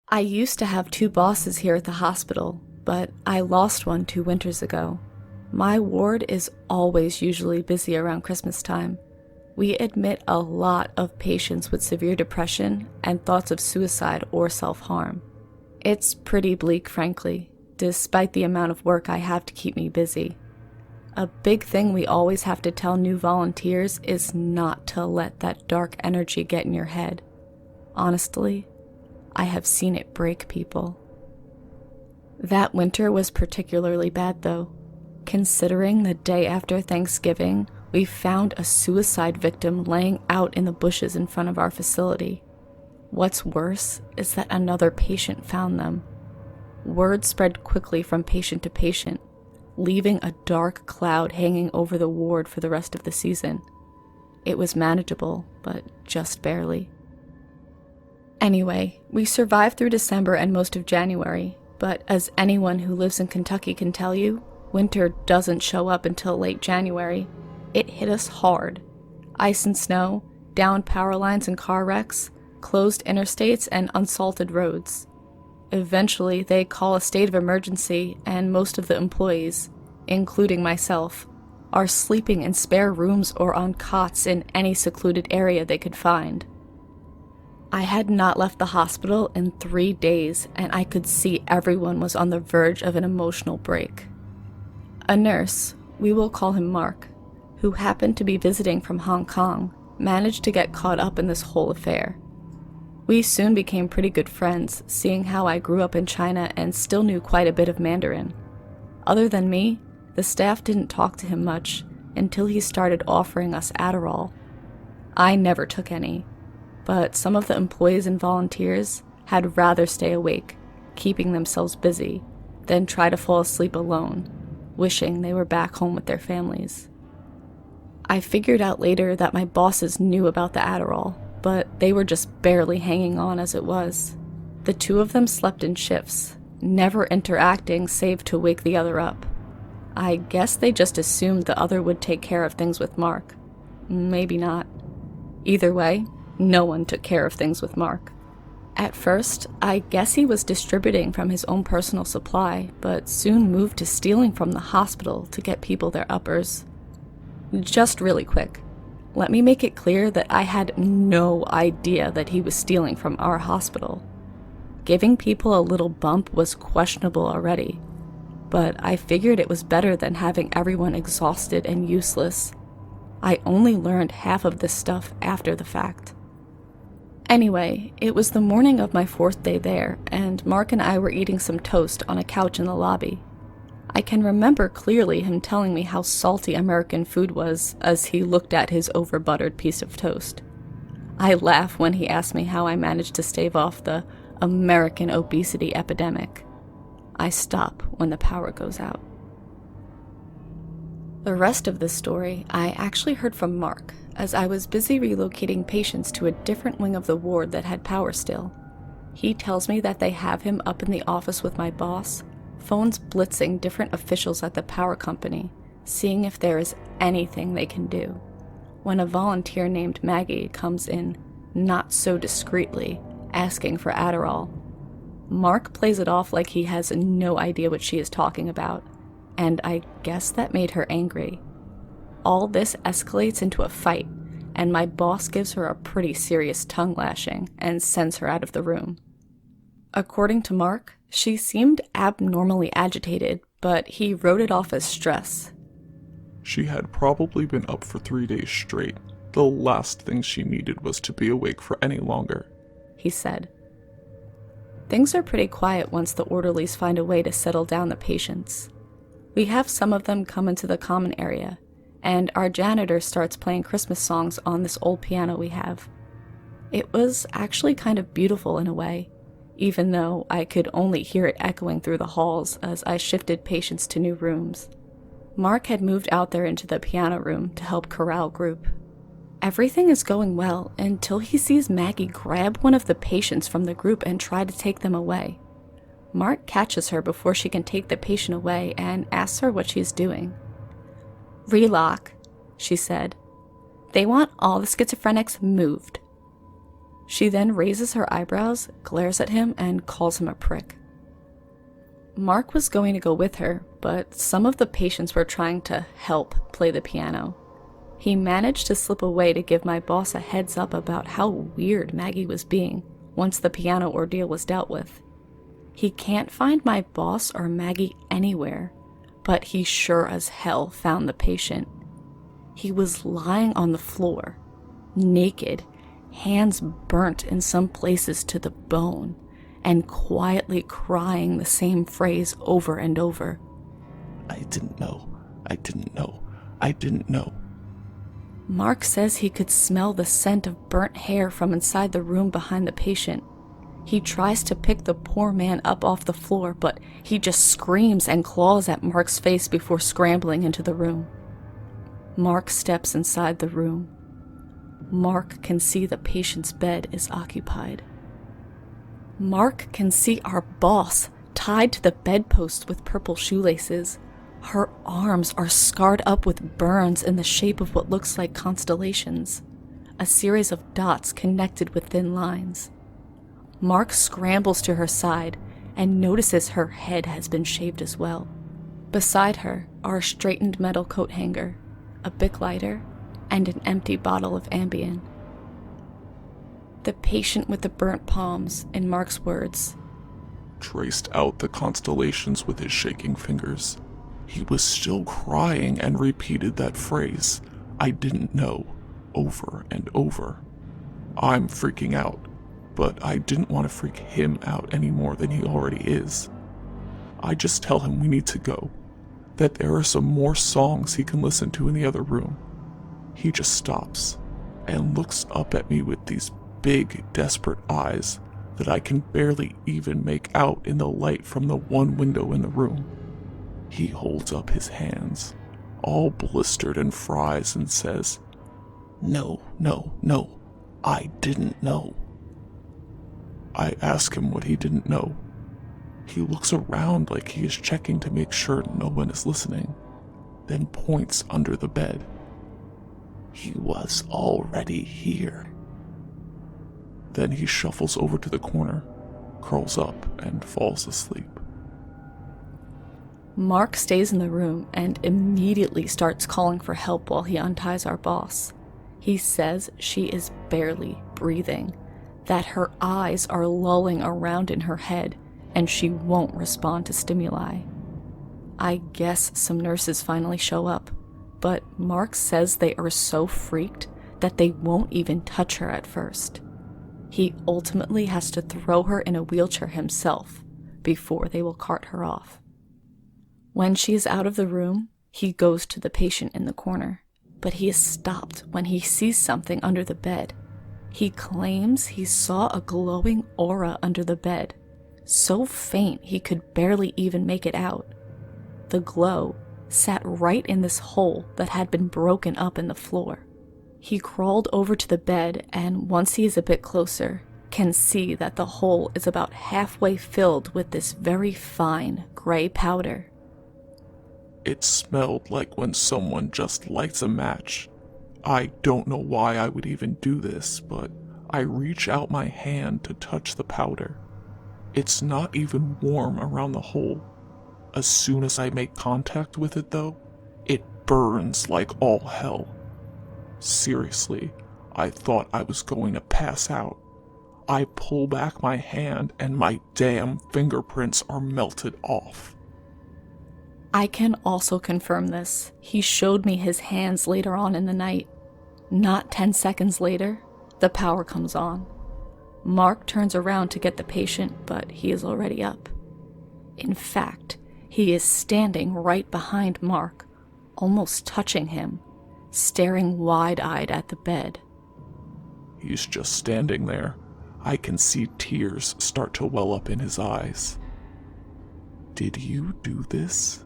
I used to have 2 bosses here at the hospital, but I lost one 2 winters ago. My ward is always usually busy around Christmas time. We admit a lot of patients with severe depression and thoughts of suicide or self-harm. It's pretty bleak, frankly, despite the amount of work I have to keep me busy. A big thing we always have to tell new volunteers is not to let that dark energy get in your head. Honestly, I have seen it break people. That winter was particularly bad, though, considering the day after Thanksgiving, we found a suicide victim laying out in the bushes in front of our facility. What's worse is that another patient found them. Word spread quickly from patient to patient, leaving a dark cloud hanging over the ward for the rest of the season. It was manageable, but just barely. Anyway, we survived through December and most of January, but as anyone who lives in Kentucky can tell you, winter doesn't show up until late January. It hit us hard. Ice and snow, downed power lines and car wrecks, closed interstates and unsalted roads. Eventually, they call a state of emergency, and most of the employees, including myself, are sleeping in spare rooms or on cots in any secluded area they could find. I had not left the hospital in 3 days, and I could see everyone was on the verge of an emotional break. A nurse, we will call him Mark, who happened to be visiting from Hong Kong, managed to get caught up in this whole affair. We soon became pretty good friends, seeing how I grew up in China and still knew quite a bit of Mandarin. Other than me, the staff didn't talk to him much until he started offering us Adderall. I never took any, but some of the employees and volunteers had rather stay awake, keeping themselves busy, than try to fall asleep alone, wishing they were back home with their families. I figured out later that my bosses knew about the Adderall, but they were just barely hanging on as it was. The 2 of them slept in shifts, never interacting save to wake the other up. I guess they just assumed the other would take care of things with Mark. Maybe not. Either way, no one took care of things with Mark. At first, I guess he was distributing from his own personal supply, but soon moved to stealing from the hospital to get people their uppers. Just really quick, let me make it clear that I had no idea that he was stealing from our hospital. Giving people a little bump was questionable already, but I figured it was better than having everyone exhausted and useless. I only learned half of this stuff after the fact. Anyway, it was the morning of my 4th day there, and Mark and I were eating some toast on a couch in the lobby. I can remember clearly him telling me how salty American food was as he looked at his over-buttered piece of toast. I laugh when he asks me how I managed to stave off the American obesity epidemic. I stop when the power goes out. The rest of the story I actually heard from Mark, as I was busy relocating patients to a different wing of the ward that had power still. He tells me that they have him up in the office with my boss, phones blitzing different officials at the power company, seeing if there is anything they can do. When a volunteer named Maggie comes in, not so discreetly, asking for Adderall, Mark plays it off like he has no idea what she is talking about, and I guess that made her angry. All this escalates into a fight, and my boss gives her a pretty serious tongue lashing and sends her out of the room. According to Mark, she seemed abnormally agitated, but he wrote it off as stress. She had probably been up for 3 days straight. The last thing she needed was to be awake for any longer, he said. Things are pretty quiet once the orderlies find a way to settle down the patients. We have some of them come into the common area, and our janitor starts playing Christmas songs on this old piano we have. It was actually kind of beautiful in a way, even though I could only hear it echoing through the halls as I shifted patients to new rooms. Mark had moved out there into the piano room to help corral group. Everything is going well until he sees Maggie grab one of the patients from the group and try to take them away. Mark catches her before she can take the patient away and asks her what she's doing. "Relock," she said. "They want all the schizophrenics moved." She then raises her eyebrows, glares at him, and calls him a prick. Mark was going to go with her, but some of the patients were trying to help play the piano. He managed to slip away to give my boss a heads up about how weird Maggie was being once the piano ordeal was dealt with. He can't find my boss or Maggie anywhere, but he sure as hell found the patient. He was lying on the floor, naked, hands burnt in some places to the bone, and quietly crying the same phrase over and over. "I didn't know. I didn't know. I didn't know." Mark says he could smell the scent of burnt hair from inside the room behind the patient. He tries to pick the poor man up off the floor, but he just screams and claws at Mark's face before scrambling into the room. Mark steps inside the room. Mark can see the patient's bed is occupied. Mark can see our boss tied to the bedpost with purple shoelaces. Her arms are scarred up with burns in the shape of what looks like constellations, a series of dots connected with thin lines. Mark scrambles to her side and notices her head has been shaved as well. Beside her are a straightened metal coat hanger, a Bic lighter, and an empty bottle of Ambien. The patient with the burnt palms, in Mark's words, traced out the constellations with his shaking fingers. He was still crying and repeated that phrase, "I didn't know," over and over. I'm freaking out, but I didn't want to freak him out any more than he already is. I just tell him we need to go, that there are some more songs he can listen to in the other room. He just stops and looks up at me with these big, desperate eyes that I can barely even make out in the light from the one window in the room. He holds up his hands, all blistered and fries, and says, "No, no, no, I didn't know." I ask him what he didn't know. He looks around like he is checking to make sure no one is listening, then points under the bed. "He was already here." Then he shuffles over to the corner, curls up, and falls asleep. Mark stays in the room and immediately starts calling for help while he unties our boss. He says she is barely breathing, that her eyes are lolling around in her head, and she won't respond to stimuli. I guess some nurses finally show up, but Mark says they are so freaked that they won't even touch her at first. He ultimately has to throw her in a wheelchair himself before they will cart her off. When she is out of the room, he goes to the patient in the corner, but he is stopped when he sees something under the bed. He claims he saw a glowing aura under the bed, so faint he could barely even make it out. The glow sat right in this hole that had been broken up in the floor. He crawled over to the bed, and once he is a bit closer, can see that the hole is about halfway filled with this very fine gray powder. It smelled like when someone just lights a match. I don't know why I would even do this, but I reach out my hand to touch the powder. It's not even warm around the hole. As soon as I make contact with it, though, it burns like all hell. Seriously, I thought I was going to pass out. I pull back my hand and my damn fingerprints are melted off. I can also confirm this. He showed me his hands later on in the night. Not 10 seconds later, the power comes on. Mark turns around to get the patient, but he is already up. In fact, he is standing right behind Mark, almost touching him, staring wide-eyed at the bed. He's just standing there. I can see tears start to well up in his eyes. Did you do this?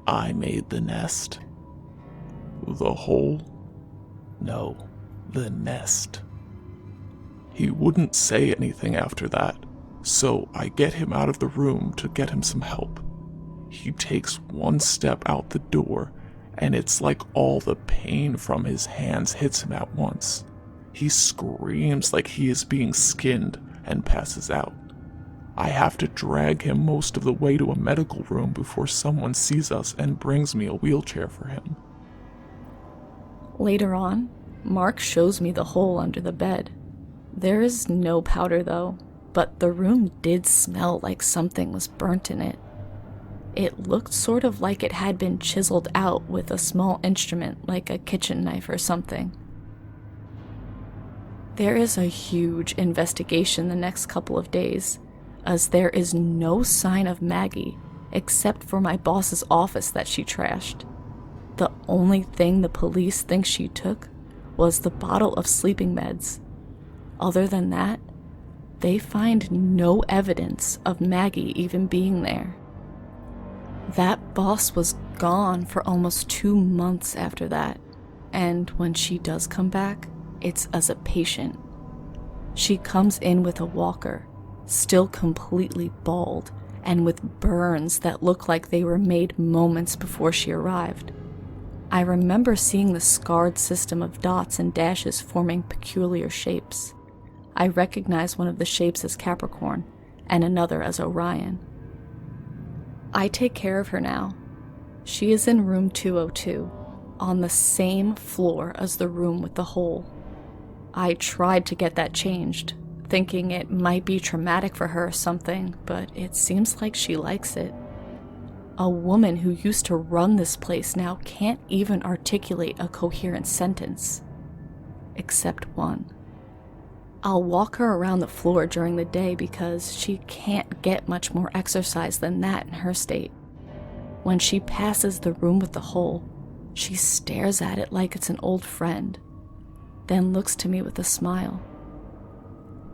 I made the nest. The hole? No, the nest. He wouldn't say anything after that, so I get him out of the room to get him some help. He takes one step out the door, and it's like all the pain from his hands hits him at once. He screams like he is being skinned and passes out. I have to drag him most of the way to a medical room before someone sees us and brings me a wheelchair for him. Later on, Mark shows me the hole under the bed. There is no powder though, but the room did smell like something was burnt in it. It looked sort of like it had been chiseled out with a small instrument like a kitchen knife or something. There is a huge investigation the next couple of days, as there is no sign of Maggie except for my boss's office that she trashed. The only thing the police think she took was the bottle of sleeping meds. Other than that, they find no evidence of Maggie even being there. That boss was gone for almost 2 months after that, and when she does come back, it's as a patient. She comes in with a walker, still completely bald, and with burns that look like they were made moments before she arrived. I remember seeing the scarred system of dots and dashes forming peculiar shapes. I recognize one of the shapes as Capricorn, and another as Orion. I take care of her now. She is in room 202, on the same floor as the room with the hole. I tried to get that changed, thinking it might be traumatic for her or something, but it seems like she likes it. A woman who used to run this place now can't even articulate a coherent sentence. Except one. I'll walk her around the floor during the day because she can't get much more exercise than that in her state. When she passes the room with the hole, she stares at it like it's an old friend, then looks to me with a smile.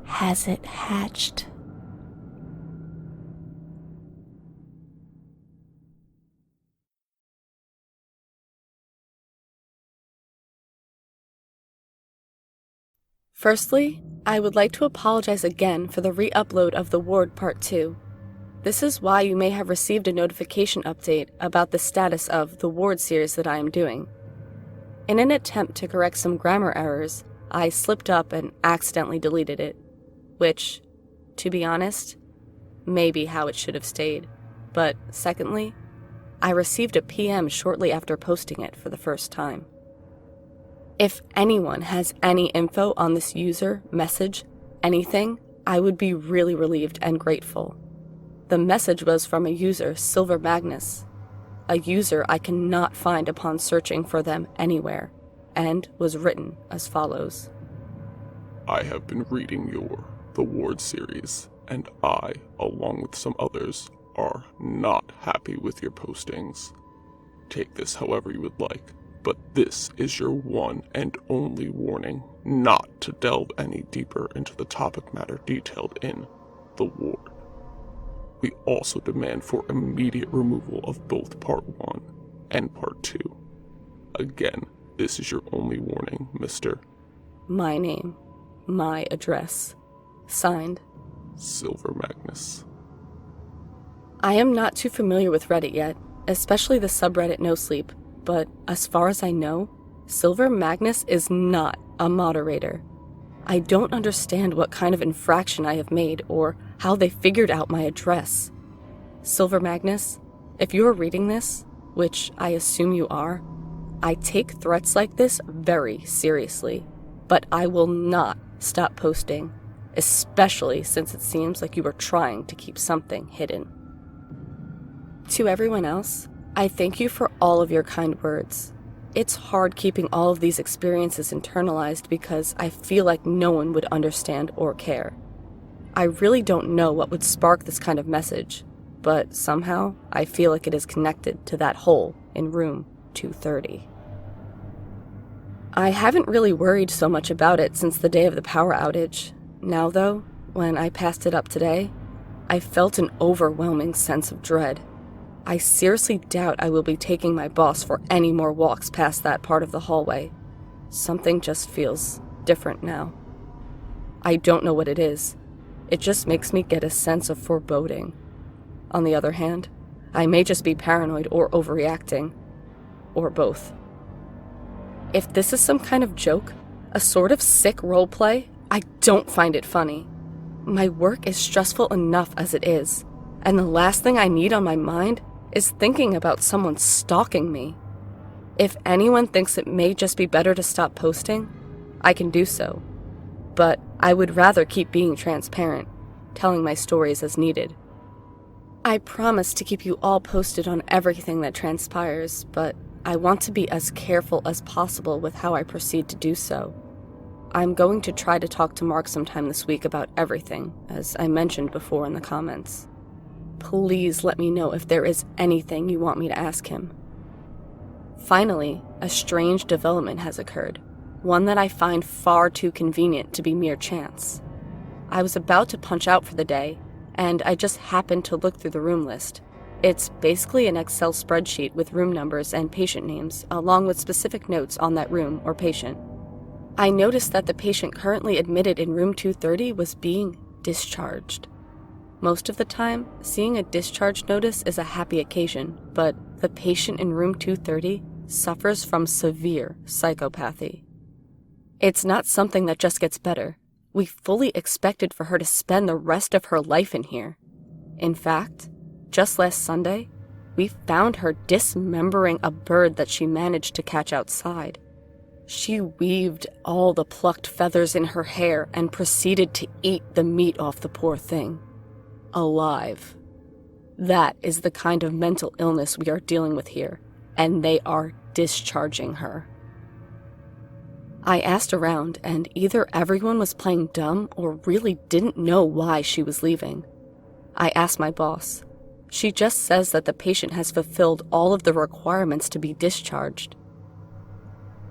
Has it hatched? Firstly, I would like to apologize again for the re-upload of The Ward Part 2. This is why you may have received a notification update about the status of The Ward series that I am doing. In an attempt to correct some grammar errors, I slipped up and accidentally deleted it, which, to be honest, may be how it should have stayed. But secondly, I received a PM shortly after posting it for the first time. If anyone has any info on this user, message, anything, I would be really relieved and grateful. The message was from a user, Silver Magnus, a user I cannot find upon searching for them anywhere, and was written as follows. I have been reading your The Ward series, and I, along with some others, are not happy with your postings. Take this however you would like, but this is your one and only warning not to delve any deeper into the topic matter detailed in The Ward. We also demand for immediate removal of both Part 1 and Part 2. Again, this is your only warning, Mr. My name my address. Signed, Silver Magnus. I am not too familiar with Reddit yet, especially the subreddit No Sleep, but as far as I know, Silver Magnus is not a moderator. I don't understand what kind of infraction I have made or how they figured out my address. Silver Magnus, if you are reading this, which I assume you are, I take threats like this very seriously, but I will not stop posting, especially since it seems like you are trying to keep something hidden. To everyone else, I thank you for all of your kind words. It's hard keeping all of these experiences internalized because I feel like no one would understand or care. I really don't know what would spark this kind of message, but somehow I feel like it is connected to that hole in room 230. I haven't really worried so much about it since the day of the power outage. Now though, when I passed it up today, I felt an overwhelming sense of dread. I seriously doubt I will be taking my boss for any more walks past that part of the hallway. Something just feels different now. I don't know what it is. It just makes me get a sense of foreboding. On the other hand, I may just be paranoid or overreacting, or both. If this is some kind of joke, a sort of sick roleplay, I don't find it funny. My work is stressful enough as it is, and the last thing I need on my mind is thinking about someone stalking me. If anyone thinks it may just be better to stop posting, I can do so. But I would rather keep being transparent, telling my stories as needed. I promise to keep you all posted on everything that transpires, but I want to be as careful as possible with how I proceed to do so. I'm going to try to talk to Mark sometime this week about everything, as I mentioned before in the comments. Please let me know if there is anything you want me to ask him. Finally, a strange development has occurred, one that I find far too convenient to be mere chance. I was about to punch out for the day, and I just happened to look through the room list. It's basically an Excel spreadsheet with room numbers and patient names, along with specific notes on that room or patient. I noticed that the patient currently admitted in room 230 was being discharged. Most of the time, seeing a discharge notice is a happy occasion, but the patient in room 230 suffers from severe psychopathy. It's not something that just gets better. We fully expected for her to spend the rest of her life in here. In fact, just last Sunday, we found her dismembering a bird that she managed to catch outside. She weaved all the plucked feathers in her hair and proceeded to eat the meat off the poor thing. Alive. That is the kind of mental illness we are dealing with here, and they are discharging her. I asked around, and either everyone was playing dumb or really didn't know why she was leaving. I asked my boss. She just says that the patient has fulfilled all of the requirements to be discharged.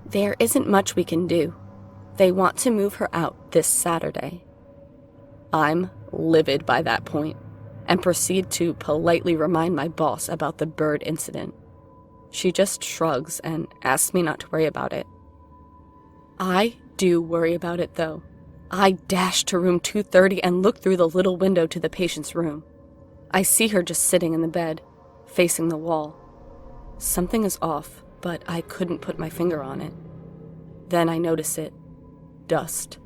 There isn't much we can do. They want to move her out this Saturday. I'm livid by that point, and proceed to politely remind my boss about the bird incident. She just shrugs and asks me not to worry about it. I do worry about it, though. I dash to room 230 and look through the little window to the patient's room. I see her just sitting in the bed, facing the wall. Something is off, but I couldn't put my finger on it. Then I notice it. Dust.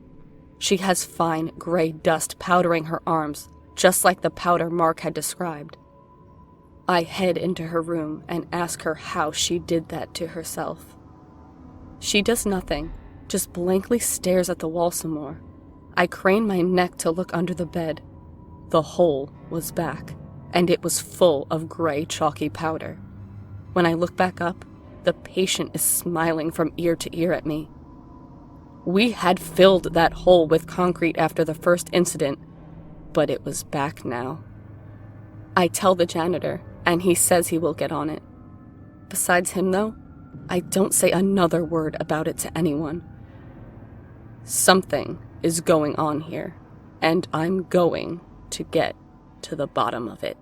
She has fine gray dust powdering her arms, just like the powder Mark had described. I head into her room and ask her how she did that to herself. She does nothing, just blankly stares at the wall some more. I crane my neck to look under the bed. The hole was back, and it was full of gray chalky powder. When I look back up, the patient is smiling from ear to ear at me. We had filled that hole with concrete after the first incident, but it was back now. I tell the janitor, and he says he will get on it. Besides him, though, I don't say another word about it to anyone. Something is going on here, and I'm going to get to the bottom of it.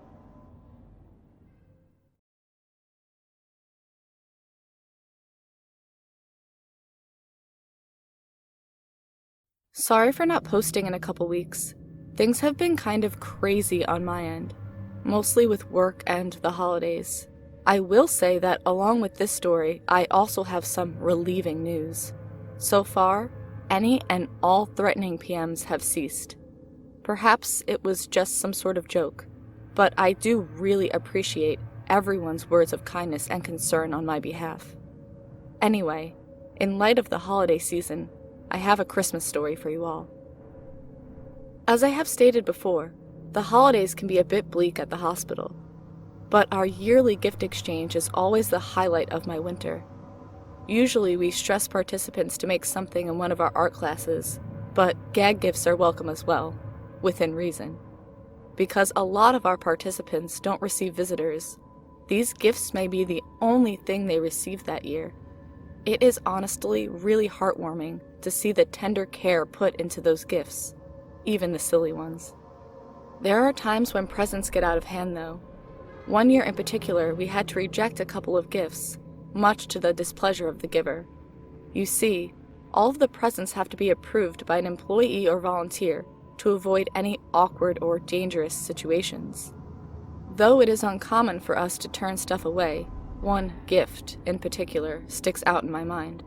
Sorry for not posting in a couple weeks. Things have been kind of crazy on my end, mostly with work and the holidays. I will say that along with this story, I also have some relieving news. So far, any and all threatening PMs have ceased. Perhaps it was just some sort of joke, but I do really appreciate everyone's words of kindness and concern on my behalf. Anyway, in light of the holiday season, I have a Christmas story for you all. As I have stated before, the holidays can be a bit bleak at the hospital, but our yearly gift exchange is always the highlight of my winter. Usually we stress participants to make something in one of our art classes, but gag gifts are welcome as well, within reason. Because a lot of our participants don't receive visitors, these gifts may be the only thing they receive that year. It is honestly really heartwarming to see the tender care put into those gifts, even the silly ones. There are times when presents get out of hand though. One year in particular, we had to reject a couple of gifts, much to the displeasure of the giver. You see, all of the presents have to be approved by an employee or volunteer to avoid any awkward or dangerous situations. Though it is uncommon for us to turn stuff away, one gift, in particular, sticks out in my mind.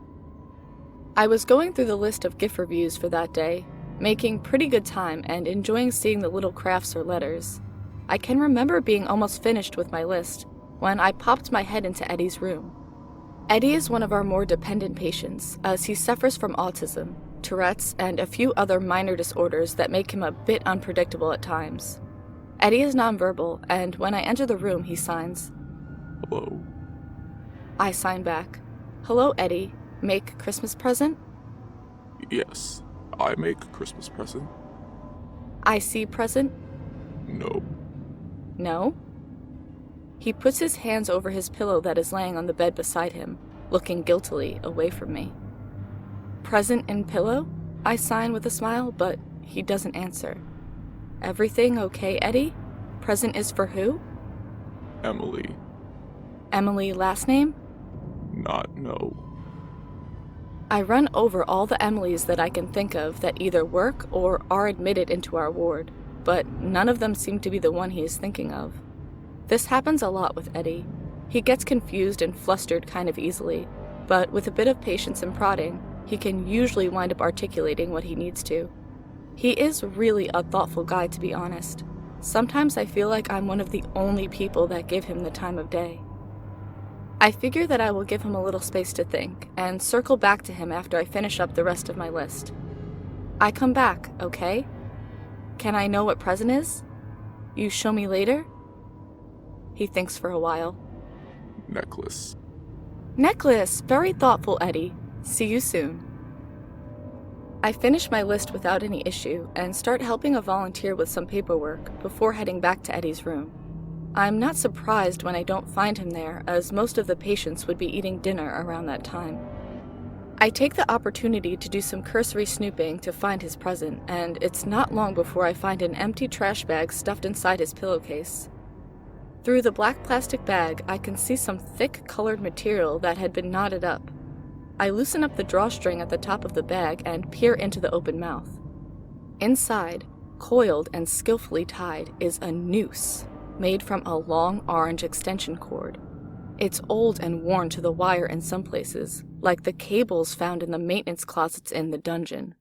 I was going through the list of gift reviews for that day, making pretty good time and enjoying seeing the little crafts or letters. I can remember being almost finished with my list when I popped my head into Eddie's room. Eddie is one of our more dependent patients, as he suffers from autism, Tourette's, and a few other minor disorders that make him a bit unpredictable at times. Eddie is nonverbal, and when I enter the room, he signs, Hello. I sign back, Hello, Eddie. Make Christmas present? Yes, I make a Christmas present. I see present? No. No? He puts his hands over his pillow that is laying on the bed beside him, looking guiltily away from me. Present in pillow? I sign with a smile, but he doesn't answer. Everything okay, Eddie? Present is for who? Emily. Emily last name? Not no. I run over all the Emilys that I can think of that either work or are admitted into our ward, but none of them seem to be the one he is thinking of. This happens a lot with Eddie. He gets confused and flustered kind of easily, but with a bit of patience and prodding, he can usually wind up articulating what he needs to. He is really a thoughtful guy, to be honest. Sometimes I feel like I'm one of the only people that give him the time of day. I figure that I will give him a little space to think, and circle back to him after I finish up the rest of my list. I come back, okay? Can I know what present is? You show me later? He thinks for a while. Necklace. Necklace! Very thoughtful, Eddie. See you soon. I finish my list without any issue, and start helping a volunteer with some paperwork before heading back to Eddie's room. I'm not surprised when I don't find him there, as most of the patients would be eating dinner around that time. I take the opportunity to do some cursory snooping to find his present, and it's not long before I find an empty trash bag stuffed inside his pillowcase. Through the black plastic bag, I can see some thick colored material that had been knotted up. I loosen up the drawstring at the top of the bag and peer into the open mouth. Inside, coiled and skillfully tied, is a noose made from a long orange extension cord. It's old and worn to the wire in some places, like the cables found in the maintenance closets in the dungeon.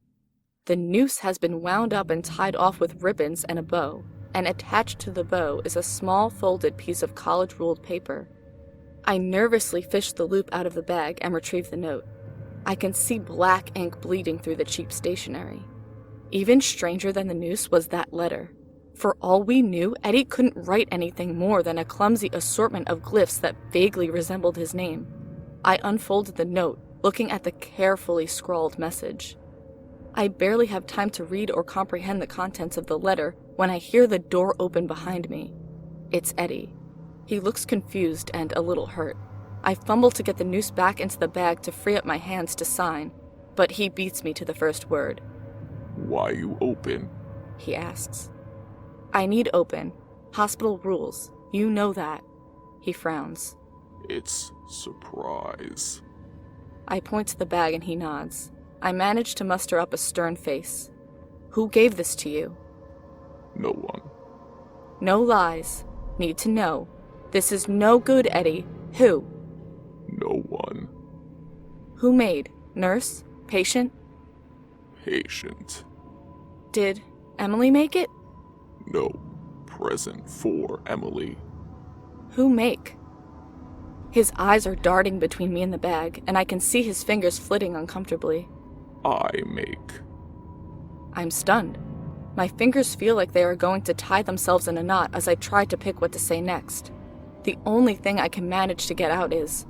The noose has been wound up and tied off with ribbons and a bow, and attached to the bow is a small folded piece of college-ruled paper. I nervously fish the loop out of the bag and retrieve the note. I can see black ink bleeding through the cheap stationery. Even stranger than the noose was that letter. For all we knew, Eddie couldn't write anything more than a clumsy assortment of glyphs that vaguely resembled his name. I unfolded the note, looking at the carefully scrawled message. I barely have time to read or comprehend the contents of the letter when I hear the door open behind me. It's Eddie. He looks confused and a little hurt. I fumble to get the noose back into the bag to free up my hands to sign, but he beats me to the first word. Why you open? He asks. I need open. Hospital rules. You know that. He frowns. It's surprise. I point to the bag and he nods. I managed to muster up a stern face. Who gave this to you? No one. No lies. Need to know. This is no good, Eddie. Who? No one. Who made? Nurse? Patient? Patient. Did Emily make it? No. Present for Emily. Who make? His eyes are darting between me and the bag, and I can see his fingers flitting uncomfortably. I make. I'm stunned. My fingers feel like they are going to tie themselves in a knot as I try to pick what to say next. The only thing I can manage to get out is,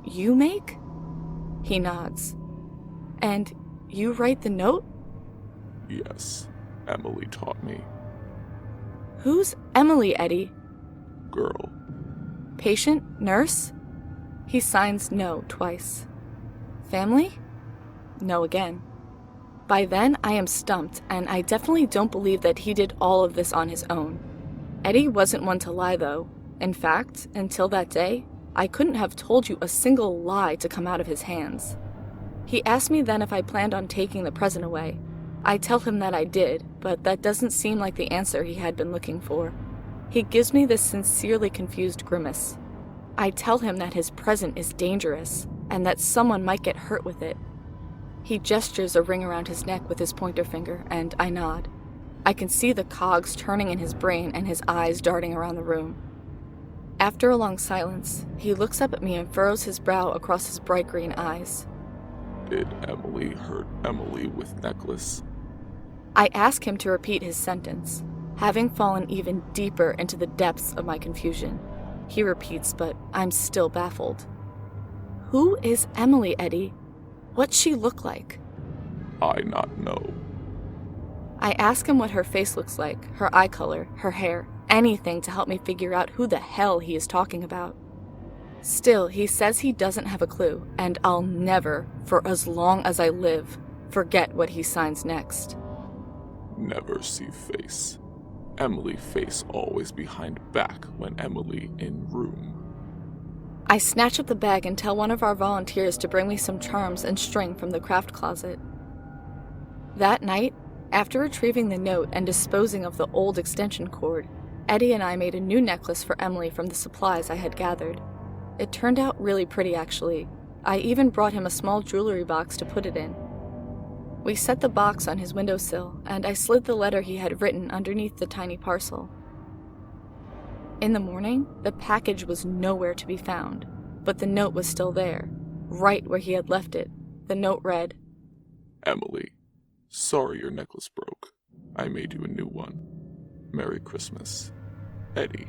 "You make?" He nods. "And you write the note?" Yes. Emily taught me. Who's Emily, Eddie? Girl. Patient? Nurse? He signs no twice. Family? No again. By then, I am stumped, and I definitely don't believe that he did all of this on his own. Eddie wasn't one to lie, though. In fact, until that day, I couldn't have told you a single lie to come out of his hands. He asked me then if I planned on taking the present away. I tell him that I did, but that doesn't seem like the answer he had been looking for. He gives me this sincerely confused grimace. I tell him that his present is dangerous, and that someone might get hurt with it. He gestures a ring around his neck with his pointer finger, and I nod. I can see the cogs turning in his brain and his eyes darting around the room. After a long silence, he looks up at me and furrows his brow across his bright green eyes. Did Emily hurt Emily with necklace? I ask him to repeat his sentence, having fallen even deeper into the depths of my confusion. He repeats, but I'm still baffled. Who is Emily, Eddie? What's she look like? I not know. I ask him what her face looks like, her eye color, her hair, anything to help me figure out who the hell he is talking about. Still, he says he doesn't have a clue, and I'll never, for as long as I live, forget what he signs next. Never see face. Emily face always behind back when Emily in room. I snatch up the bag and tell one of our volunteers to bring me some charms and string from the craft closet. That night, after retrieving the note and disposing of the old extension cord, Eddie and I made a new necklace for Emily from the supplies I had gathered. It turned out really pretty, actually. I even brought him a small jewelry box to put it in. We set the box on his windowsill, and I slid the letter he had written underneath the tiny parcel. In the morning, the package was nowhere to be found, but the note was still there, right where he had left it. The note read, Emily, sorry your necklace broke. I made you a new one. Merry Christmas. Eddie.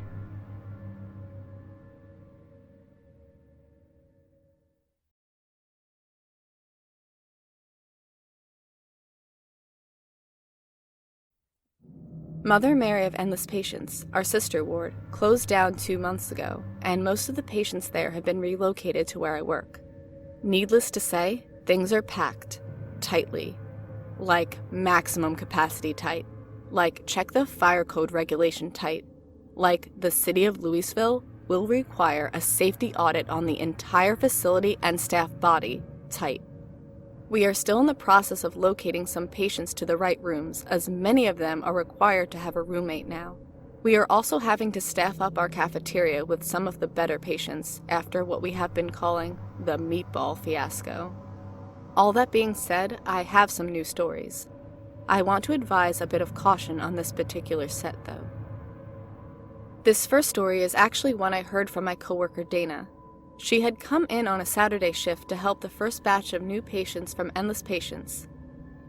Mother Mary of Endless Patients, our sister ward, closed down 2 months ago, and most of the patients there have been relocated to where I work. Needless to say, things are packed, tightly. Like maximum capacity tight. Like check the fire code regulation tight. Like the city of Louisville will require a safety audit on the entire facility and staff body tight. We are still in the process of locating some patients to the right rooms, as many of them are required to have a roommate now. We are also having to staff up our cafeteria with some of the better patients after what we have been calling the meatball fiasco. All that being said, I have some new stories. I want to advise a bit of caution on this particular set, though. This first story is actually one I heard from my coworker Dana. She had come in on a Saturday shift to help the first batch of new patients from Endless Patients.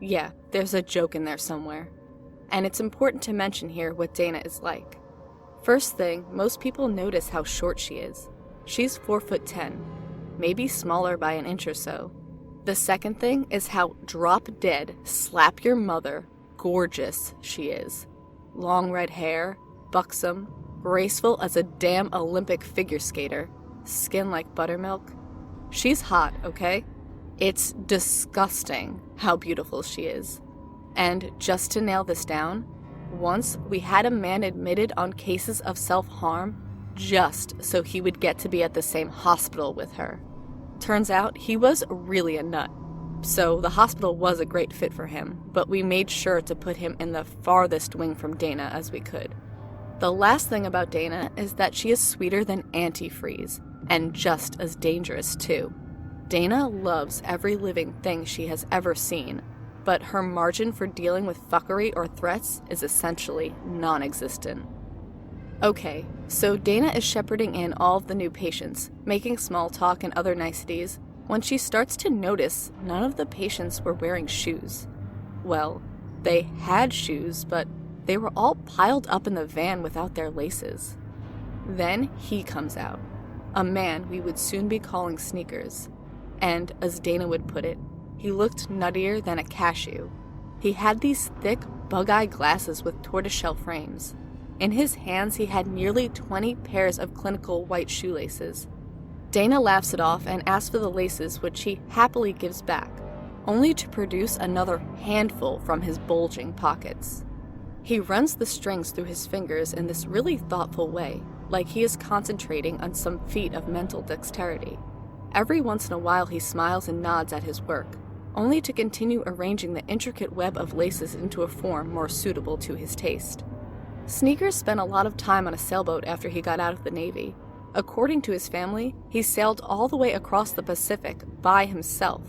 Yeah, there's a joke in there somewhere. And it's important to mention here what Dana is like. First thing, most people notice how short she is. She's 4'10", maybe smaller by an inch or so. The second thing is how drop-dead, slap-your-mother, gorgeous she is. Long red hair, buxom, graceful as a damn Olympic figure skater. Skin like buttermilk. She's hot, okay? It's disgusting how beautiful she is. And just to nail this down, once we had a man admitted on cases of self-harm just so he would get to be at the same hospital with her. Turns out he was really a nut. So the hospital was a great fit for him, but we made sure to put him in the farthest wing from Dana as we could. The last thing about Dana is that she is sweeter than antifreeze, and just as dangerous too. Dana loves every living thing she has ever seen, but her margin for dealing with fuckery or threats is essentially non-existent. Okay, so Dana is shepherding in all of the new patients, making small talk and other niceties, when she starts to notice none of the patients were wearing shoes. Well, they had shoes, but they were all piled up in the van without their laces. Then he comes out, a man we would soon be calling Sneakers. And, as Dana would put it, he looked nuttier than a cashew. He had these thick, bug-eye glasses with tortoiseshell frames. In his hands he had nearly 20 pairs of clinical white shoelaces. Dana laughs it off and asks for the laces, which he happily gives back, only to produce another handful from his bulging pockets. He runs the strings through his fingers in this really thoughtful way, like he is concentrating on some feat of mental dexterity. Every once in a while he smiles and nods at his work, only to continue arranging the intricate web of laces into a form more suitable to his taste. Sneakers spent a lot of time on a sailboat after he got out of the Navy. According to his family, he sailed all the way across the Pacific by himself.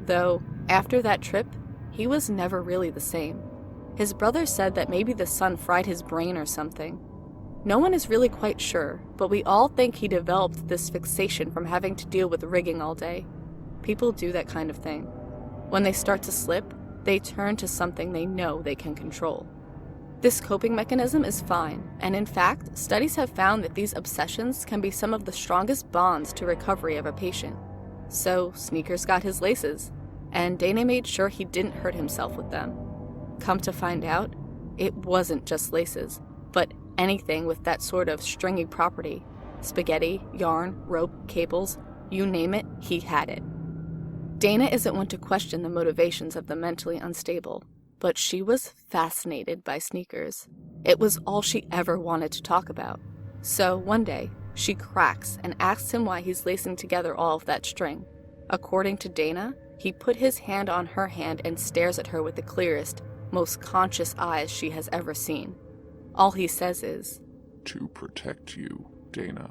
Though, after that trip, he was never really the same. His brother said that maybe the sun fried his brain or something. No one is really quite sure, but we all think he developed this fixation from having to deal with rigging all day. People do that kind of thing. When they start to slip, they turn to something they know they can control. This coping mechanism is fine, and in fact, studies have found that these obsessions can be some of the strongest bonds to recovery of a patient. So, Sneakers got his laces, and Dana made sure he didn't hurt himself with them. Come to find out, it wasn't just laces, but anything with that sort of stringy property. Spaghetti, yarn, rope, cables, you name it, he had it. Dana isn't one to question the motivations of the mentally unstable, but she was fascinated by Sneakers. It was all she ever wanted to talk about. So one day, she cracks and asks him why he's lacing together all of that string. According to Dana, he put his hand on her hand and stares at her with the clearest, most conscious eyes she has ever seen. All he says is, "To protect you, Dana."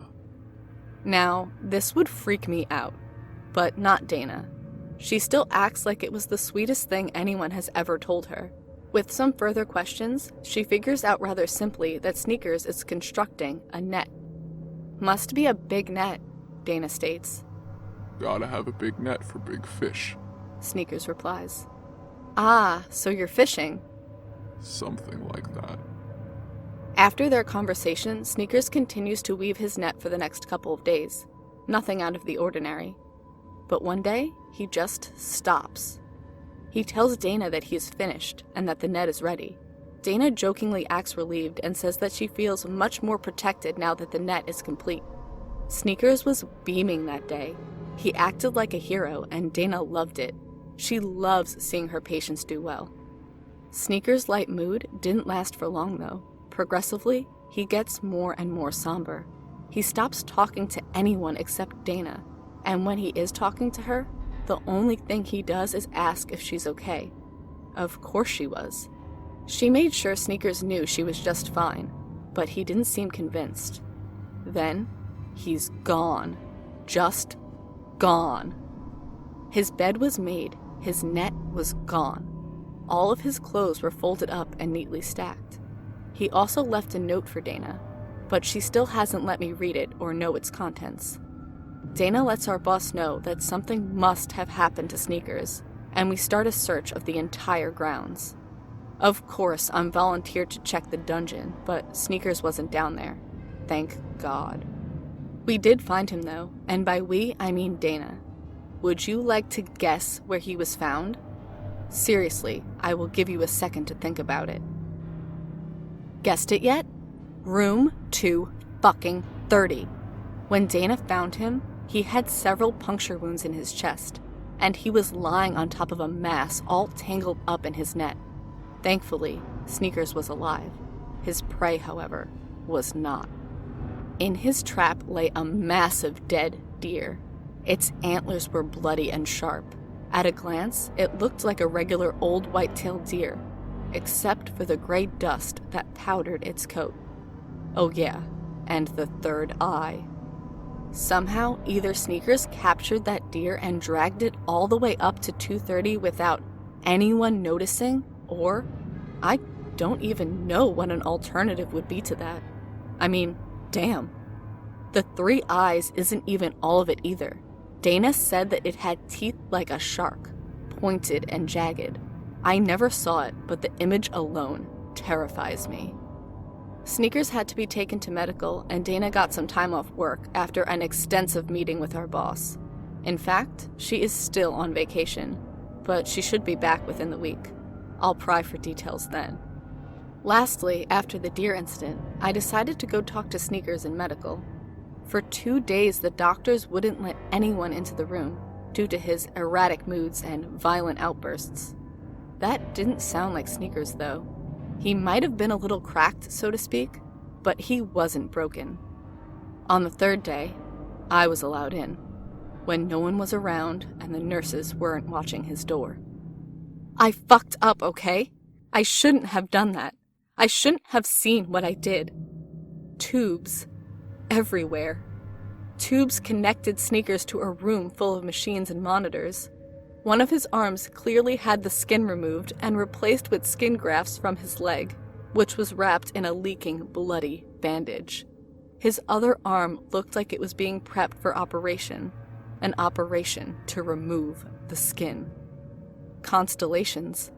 Now, this would freak me out, but not Dana. She still acts like it was the sweetest thing anyone has ever told her. With some further questions, she figures out rather simply that Sneakers is constructing a net. Must be a big net, Dana states. "Gotta have a big net for big fish." Sneakers replies. Ah, so you're fishing. Something like that. After their conversation, Sneakers continues to weave his net for the next couple of days. Nothing out of the ordinary. But one day, he just stops. He tells Dana that he is finished and that the net is ready. Dana jokingly acts relieved and says that she feels much more protected now that the net is complete. Sneakers was beaming that day. He acted like a hero, and Dana loved it. She loves seeing her patients do well. Sneakers' light mood didn't last for long, though. Progressively, he gets more and more somber. He stops talking to anyone except Dana, and when he is talking to her, the only thing he does is ask if she's okay. Of course she was. She made sure Sneakers knew she was just fine, but he didn't seem convinced. Then, he's gone. Just gone. His bed was made, his net was gone. All of his clothes were folded up and neatly stacked. He also left a note for Dana, but she still hasn't let me read it or know its contents. Dana lets our boss know that something must have happened to Sneakers, and we start a search of the entire grounds. Of course, I'm volunteered to check the dungeon, but Sneakers wasn't down there. Thank God. We did find him, though, and by we, I mean Dana. Would you like to guess where he was found? Seriously, I will give you a second to think about it. Guessed it yet? Room 230. When Dana found him, he had several puncture wounds in his chest, and he was lying on top of a mass all tangled up in his net. Thankfully, Sneakers was alive. His prey, however, was not. In his trap lay a massive dead deer. Its antlers were bloody and sharp. At a glance, it looked like a regular old white-tailed deer, except for the gray dust that powdered its coat. Oh yeah, and the third eye. Somehow, either Sneakers captured that deer and dragged it all the way up to 230 without anyone noticing, or I don't even know what an alternative would be to that. I mean, damn. The three eyes isn't even all of it either. Dana said that it had teeth like a shark, pointed and jagged. I never saw it, but the image alone terrifies me. Sneakers had to be taken to medical, and Dana got some time off work after an extensive meeting with our boss. In fact, she is still on vacation, but she should be back within the week. I'll pry for details then. Lastly, after the deer incident, I decided to go talk to Sneakers in medical. For 2 days, the doctors wouldn't let anyone into the room due to his erratic moods and violent outbursts. That didn't sound like Sneakers, though. He might have been a little cracked, so to speak, but he wasn't broken. On the third day, I was allowed in, when no one was around and the nurses weren't watching his door. I fucked up, okay? I shouldn't have done that. I shouldn't have seen what I did. Tubes. Everywhere. Tubes connected Sneakers to a room full of machines and monitors. One of his arms clearly had the skin removed and replaced with skin grafts from his leg, which was wrapped in a leaking, bloody bandage. His other arm looked like it was being prepped for operation, an operation to remove the skin. Constellations,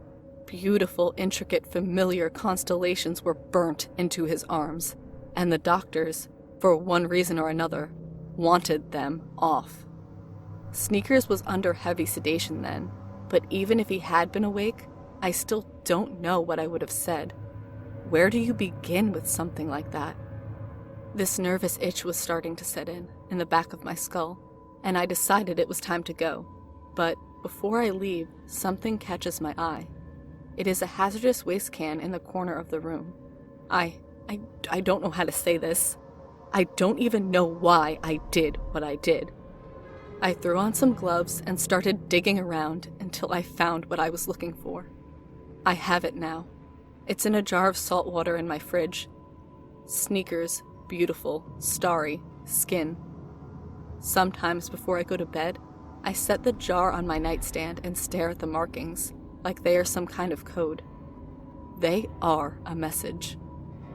beautiful, intricate, familiar constellations were burnt into his arms, and the doctors, for one reason or another, wanted them off. Sneakers was under heavy sedation then, but even if he had been awake, I still don't know what I would have said. Where do you begin with something like that? This nervous itch was starting to set in the back of my skull, and I decided it was time to go. But before I leave, something catches my eye. It is a hazardous waste can in the corner of the room. I don't know how to say this. I don't even know why I did what I did. I threw on some gloves and started digging around until I found what I was looking for. I have it now. It's in a jar of salt water in my fridge. Sneakers, beautiful, starry skin. Sometimes before I go to bed, I set the jar on my nightstand and stare at the markings, like they are some kind of code. They are a message.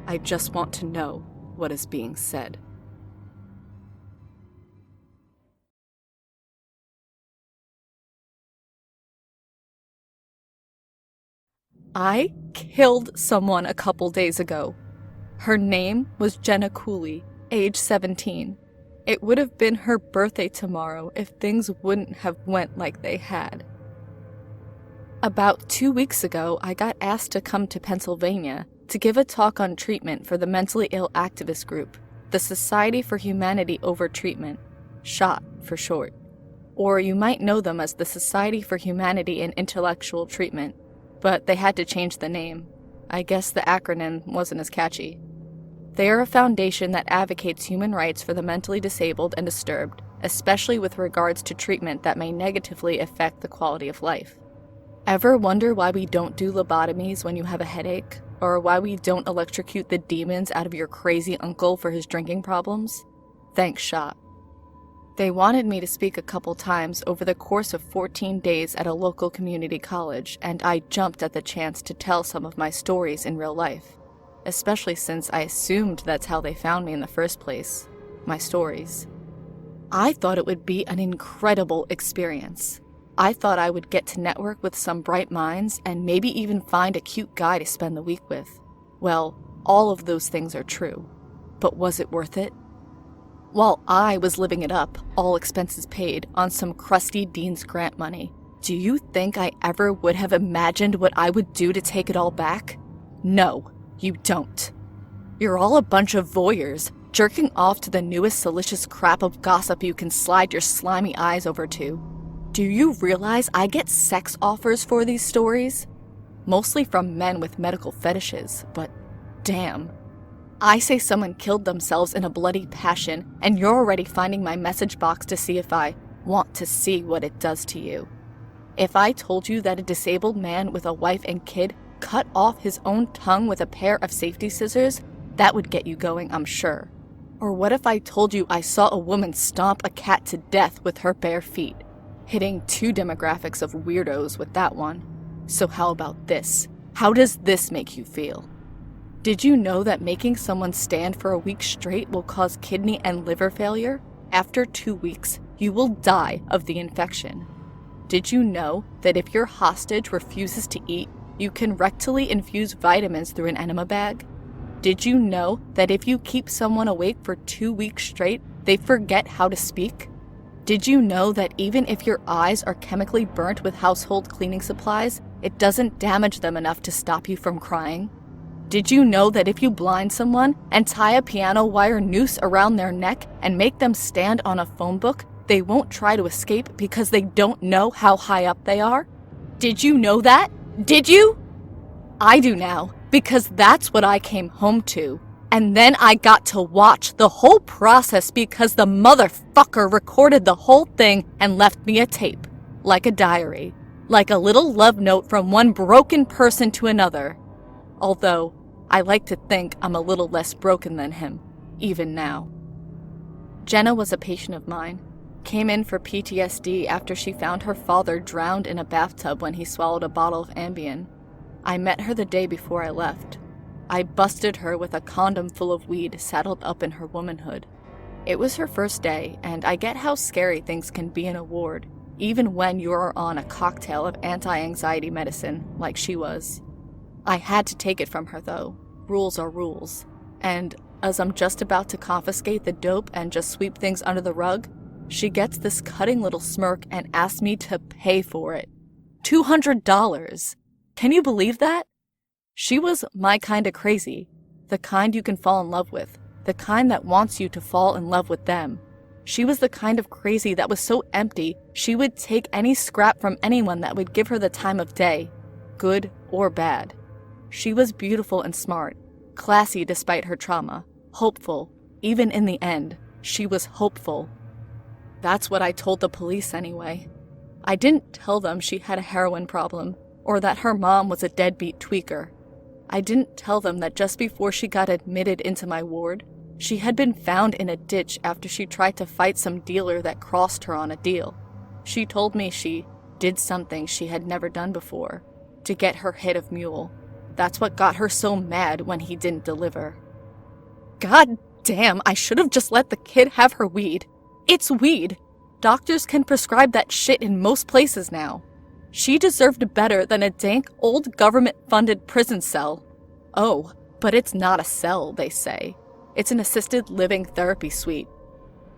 I just want to know what is being said. I killed someone a couple days ago. Her name was Jenna Cooley, age 17. It would have been her birthday tomorrow if things wouldn't have went like they had. About 2 weeks ago, I got asked to come to Pennsylvania to give a talk on treatment for the mentally ill activist group, the Society for Humanity Over Treatment, SHOT for short. Or you might know them as the Society for Humanity in Intellectual Treatment, but they had to change the name. I guess the acronym wasn't as catchy. They are a foundation that advocates human rights for the mentally disabled and disturbed, especially with regards to treatment that may negatively affect the quality of life. Ever wonder why we don't do lobotomies when you have a headache? Or why we don't electrocute the demons out of your crazy uncle for his drinking problems? Thanks, SHOT. They wanted me to speak a couple times over the course of 14 days at a local community college, and I jumped at the chance to tell some of my stories in real life, especially since I assumed that's how they found me in the first place, my stories. I thought it would be an incredible experience. I thought I would get to network with some bright minds and maybe even find a cute guy to spend the week with. Well, all of those things are true, but was it worth it? While I was living it up, all expenses paid, on some crusty Dean's Grant money, do you think I ever would have imagined what I would do to take it all back? No, you don't. You're all a bunch of voyeurs, jerking off to the newest salacious crap of gossip you can slide your slimy eyes over to. Do you realize I get sex offers for these stories? Mostly from men with medical fetishes, but damn. I say someone killed themselves in a bloody passion, and you're already finding my message box to see if I want to see what it does to you. If I told you that a disabled man with a wife and kid cut off his own tongue with a pair of safety scissors, that would get you going, I'm sure. Or what if I told you I saw a woman stomp a cat to death with her bare feet? Hitting two demographics of weirdos with that one. So how about this? How does this make you feel? Did you know that making someone stand for a week straight will cause kidney and liver failure? After 2 weeks, you will die of the infection. Did you know that if your hostage refuses to eat, you can rectally infuse vitamins through an enema bag? Did you know that if you keep someone awake for 2 weeks straight, they forget how to speak? Did you know that even if your eyes are chemically burnt with household cleaning supplies, it doesn't damage them enough to stop you from crying? Did you know that if you blind someone and tie a piano wire noose around their neck and make them stand on a phone book, they won't try to escape because they don't know how high up they are? Did you know that? Did you? I do now, because that's what I came home to. And then I got to watch the whole process because the motherfucker recorded the whole thing and left me a tape. Like a diary. Like a little love note from one broken person to another. Although, I like to think I'm a little less broken than him, even now. Jenna was a patient of mine. Came in for PTSD after she found her father drowned in a bathtub when he swallowed a bottle of Ambien. I met her the day before I left. I busted her with a condom full of weed saddled up in her womanhood. It was her first day, and I get how scary things can be in a ward, even when you're on a cocktail of anti-anxiety medicine, like she was. I had to take it from her, though. Rules are rules. And as I'm just about to confiscate the dope and just sweep things under the rug, she gets this cutting little smirk and asks me to pay for it. $200! Can you believe that? She was my kind of crazy. The kind you can fall in love with. The kind that wants you to fall in love with them. She was the kind of crazy that was so empty, she would take any scrap from anyone that would give her the time of day, good or bad. She was beautiful and smart, classy despite her trauma, hopeful. Even in the end, she was hopeful. That's what I told the police anyway. I didn't tell them she had a heroin problem, or that her mom was a deadbeat tweaker. I didn't tell them that just before she got admitted into my ward, she had been found in a ditch after she tried to fight some dealer that crossed her on a deal. She told me she did something she had never done before, to get her hit of mule. That's what got her so mad when he didn't deliver. God damn, I should have just let the kid have her weed. It's weed. Doctors can prescribe that shit in most places now. She deserved better than a dank old government-funded prison cell. Oh, but it's not a cell, they say. It's an assisted living therapy suite.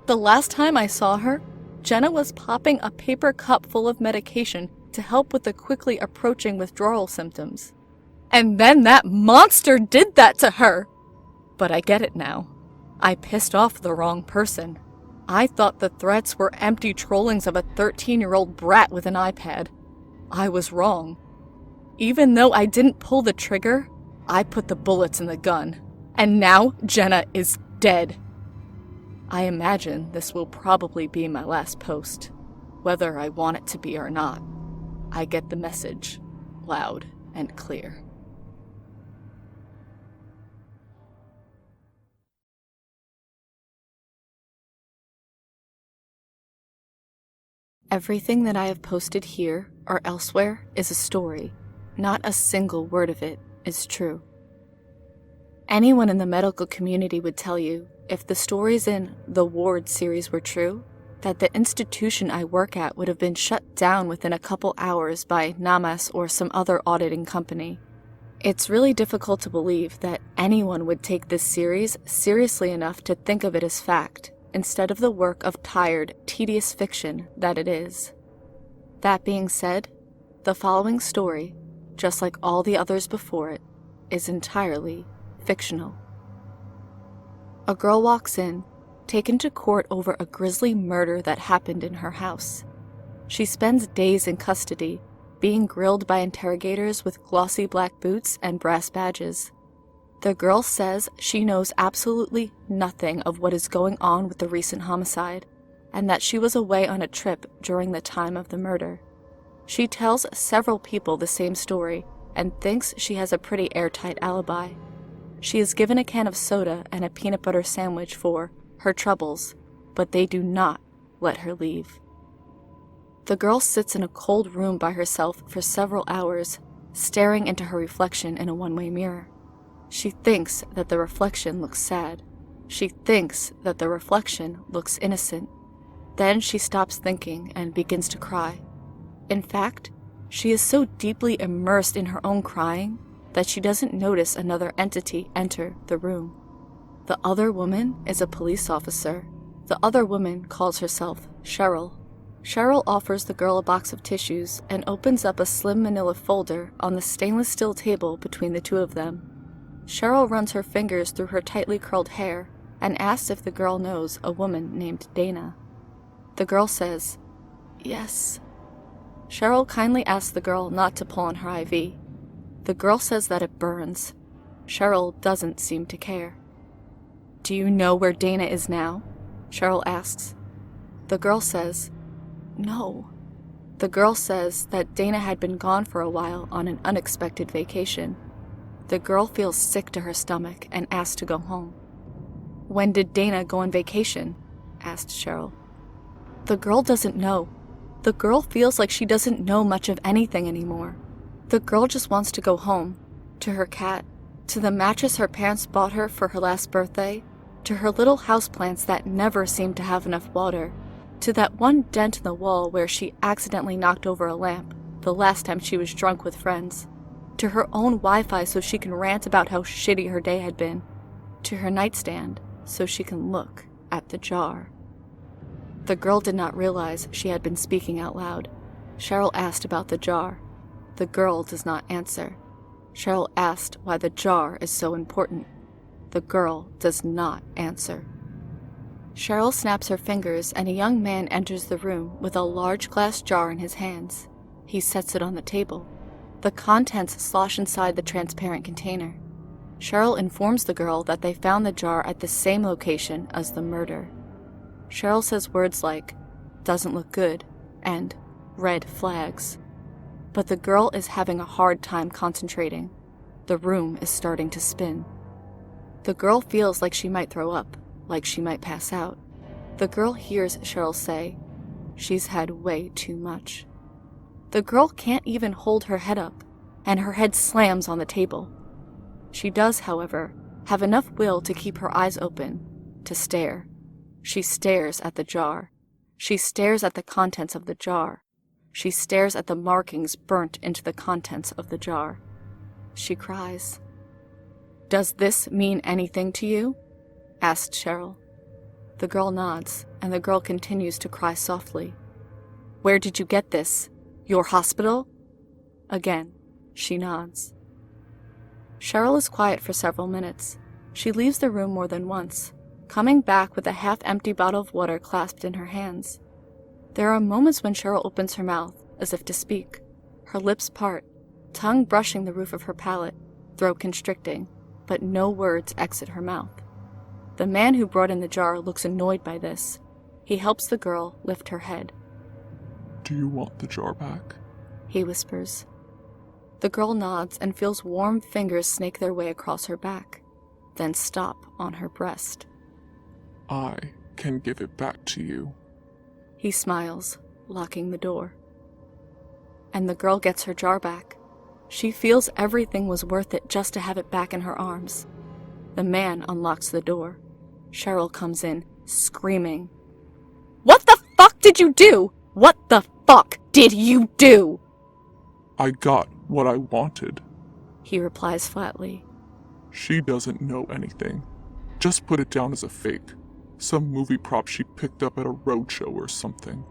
The last time I saw her, Jenna was popping a paper cup full of medication to help with the quickly approaching withdrawal symptoms. And then that monster did that to her! But I get it now. I pissed off the wrong person. I thought the threats were empty trollings of a 13-year-old brat with an iPad. I was wrong. Even though I didn't pull the trigger, I put the bullets in the gun. And now Jenna is dead. I imagine this will probably be my last post, whether I want it to be or not. I get the message, loud and clear. Everything that I have posted here or elsewhere is a story. Not a single word of it is true. Anyone in the medical community would tell you, if the stories in the Ward series were true, that the institution I work at would have been shut down within a couple hours by NAMAS or some other auditing company. It's really difficult to believe that anyone would take this series seriously enough to think of it as fact, instead of the work of tired, tedious fiction that it is. That being said, the following story, just like all the others before it, is entirely fictional. A girl walks in, taken to court over a grisly murder that happened in her house. She spends days in custody, being grilled by interrogators with glossy black boots and brass badges. The girl says she knows absolutely nothing of what is going on with the recent homicide, and that she was away on a trip during the time of the murder. She tells several people the same story and thinks she has a pretty airtight alibi. She is given a can of soda and a peanut butter sandwich for her troubles, but they do not let her leave. The girl sits in a cold room by herself for several hours, staring into her reflection in a one-way mirror. She thinks that the reflection looks sad. She thinks that the reflection looks innocent. Then she stops thinking and begins to cry. In fact, she is so deeply immersed in her own crying that she doesn't notice another entity enter the room. The other woman is a police officer. The other woman calls herself Cheryl. Cheryl offers the girl a box of tissues and opens up a slim manila folder on the stainless steel table between the two of them. Cheryl runs her fingers through her tightly curled hair and asks if the girl knows a woman named Dana. The girl says, "Yes." Cheryl kindly asks the girl not to pull on her IV. The girl says that it burns. Cheryl doesn't seem to care. "Do you know where Dana is now?" Cheryl asks. The girl says, "No." The girl says that Dana had been gone for a while on an unexpected vacation. The girl feels sick to her stomach and asks to go home. "When did Dana go on vacation?" asked Cheryl. The girl doesn't know. The girl feels like she doesn't know much of anything anymore. The girl just wants to go home, to her cat, to the mattress her parents bought her for her last birthday, to her little houseplants that never seem to have enough water, to that one dent in the wall where she accidentally knocked over a lamp the last time she was drunk with friends, to her own Wi-Fi so she can rant about how shitty her day had been, to her nightstand so she can look at the jar. The girl did not realize she had been speaking out loud. Cheryl asked about the jar. The girl does not answer. Cheryl asked why the jar is so important. The girl does not answer. Cheryl snaps her fingers and a young man enters the room with a large glass jar in his hands. He sets it on the table. The contents slosh inside the transparent container. Cheryl informs the girl that they found the jar at the same location as the murder. Cheryl says words like, "doesn't look good," and "red flags." But the girl is having a hard time concentrating. The room is starting to spin. The girl feels like she might throw up, like she might pass out. The girl hears Cheryl say, "She's had way too much." The girl can't even hold her head up, and her head slams on the table. She does, however, have enough will to keep her eyes open, to stare. She stares at the jar. She stares at the contents of the jar. She stares at the markings burnt into the contents of the jar. She cries. "Does this mean anything to you?" asked Cheryl. The girl nods, and the girl continues to cry softly. "Where did you get this? Your hospital?" Again, she nods. Cheryl is quiet for several minutes. She leaves the room more than once, coming back with a half-empty bottle of water clasped in her hands. There are moments when Cheryl opens her mouth, as if to speak. Her lips part, tongue brushing the roof of her palate, throat constricting, but no words exit her mouth. The man who brought in the jar looks annoyed by this. He helps the girl lift her head. "Do you want the jar back?" He whispers. The girl nods and feels warm fingers snake their way across her back, then stop on her breast. "I can give it back to you." He smiles, locking the door. And the girl gets her jar back. She feels everything was worth it just to have it back in her arms. The man unlocks the door. Cheryl comes in, screaming. "What the fuck did you do? What the fuck did you do?" "I got what I wanted." He replies flatly. "She doesn't know anything. Just put it down as a fake. Some movie prop she picked up at a roadshow or something."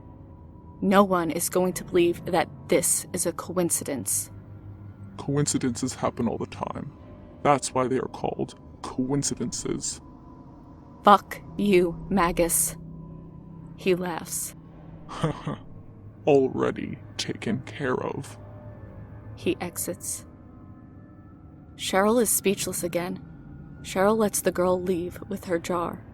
No one is going to believe that this is a coincidence. Coincidences happen all the time. That's why they are called coincidences. Fuck you, Magus. He laughs. Already taken care of. He exits. Cheryl is speechless again. Cheryl lets the girl leave with her jar.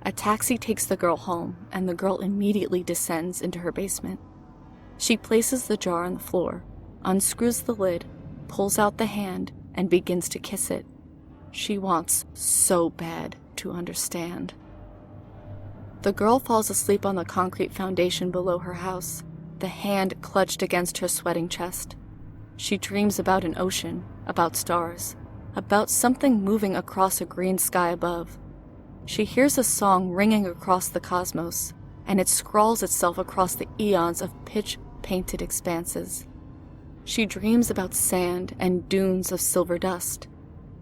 A taxi takes the girl home, and the girl immediately descends into her basement. She places the jar on the floor, unscrews the lid, pulls out the hand, and begins to kiss it. She wants so bad to understand. The girl falls asleep on the concrete foundation below her house, the hand clutched against her sweating chest. She dreams about an ocean, about stars, about something moving across a green sky above. She hears a song ringing across the cosmos, and it scrawls itself across the eons of pitch-painted expanses. She dreams about sand and dunes of silver dust.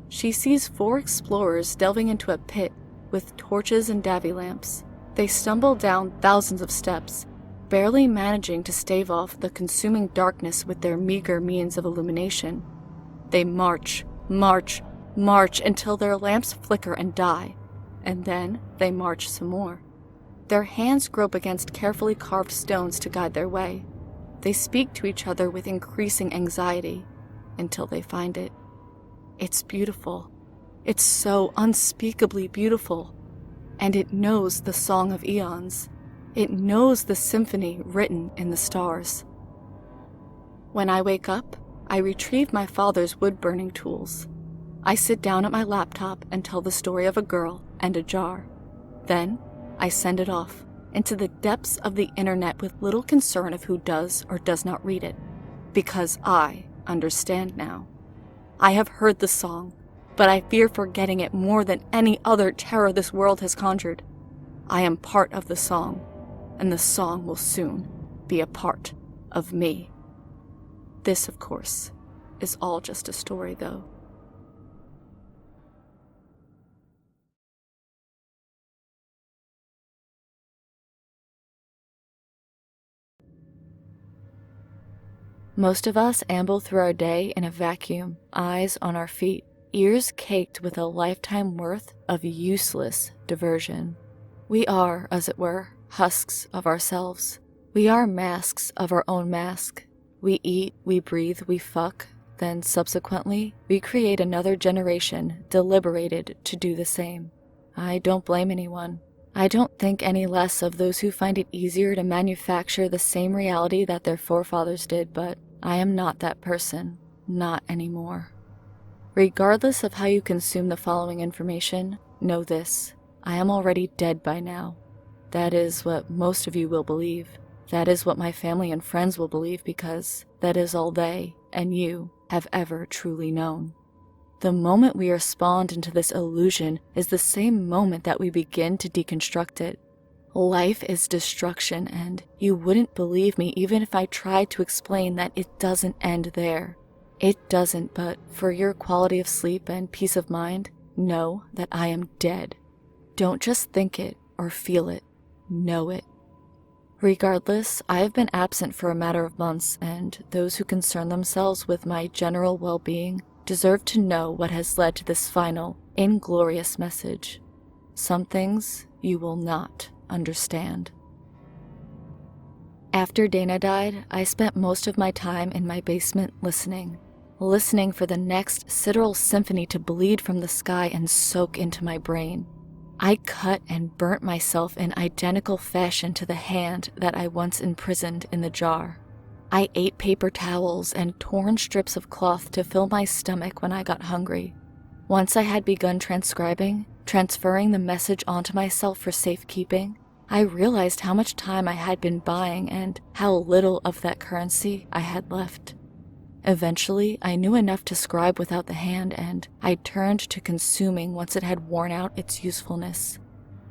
She sees 4 explorers delving into a pit with torches and davy lamps. They stumble down thousands of steps, barely managing to stave off the consuming darkness with their meager means of illumination. They march, march, march until their lamps flicker and die, and then they march some more. Their hands grope against carefully carved stones to guide their way. They speak to each other with increasing anxiety until they find it. It's beautiful. It's so unspeakably beautiful. And it knows the song of eons. It knows the symphony written in the stars. When I wake up, I retrieve my father's wood-burning tools. I sit down at my laptop and tell the story of a girl and a jar. Then, I send it off into the depths of the internet with little concern of who does or does not read it, because I understand now. I have heard the song, but I fear forgetting it more than any other terror this world has conjured. I am part of the song, and the song will soon be a part of me. This, of course, is all just a story, though. Most of us amble through our day in a vacuum, eyes on our feet, ears caked with a lifetime worth of useless diversion. We are, as it were, husks of ourselves. We are masks of our own mask. We eat, we breathe, we fuck, then subsequently, we create another generation deliberated to do the same. I don't blame anyone. I don't think any less of those who find it easier to manufacture the same reality that their forefathers did, but I am not that person. Not anymore. Regardless of how you consume the following information, know this: I am already dead by now. That is what most of you will believe. That is what my family and friends will believe, because that is all they and you have ever truly known. The moment we are spawned into this illusion is the same moment that we begin to deconstruct it. Life is destruction, and you wouldn't believe me even if I tried to explain that it doesn't end there. It doesn't, but for your quality of sleep and peace of mind, know that I am dead. Don't just think it or feel it, know it. Regardless, I have been absent for a matter of months, and those who concern themselves with my general well-being deserve to know what has led to this final, inglorious message. Some things you will not understand. After Dana died, I spent most of my time in my basement listening for the next sideral symphony to bleed from the sky and soak into my brain. I cut and burnt myself in identical fashion to the hand that I once imprisoned in the jar. I ate paper towels and torn strips of cloth to fill my stomach when I got hungry. Once I had begun transcribing, transferring the message onto myself for safekeeping, I realized how much time I had been buying and how little of that currency I had left. Eventually, I knew enough to scribe without the hand, and I turned to consuming once it had worn out its usefulness.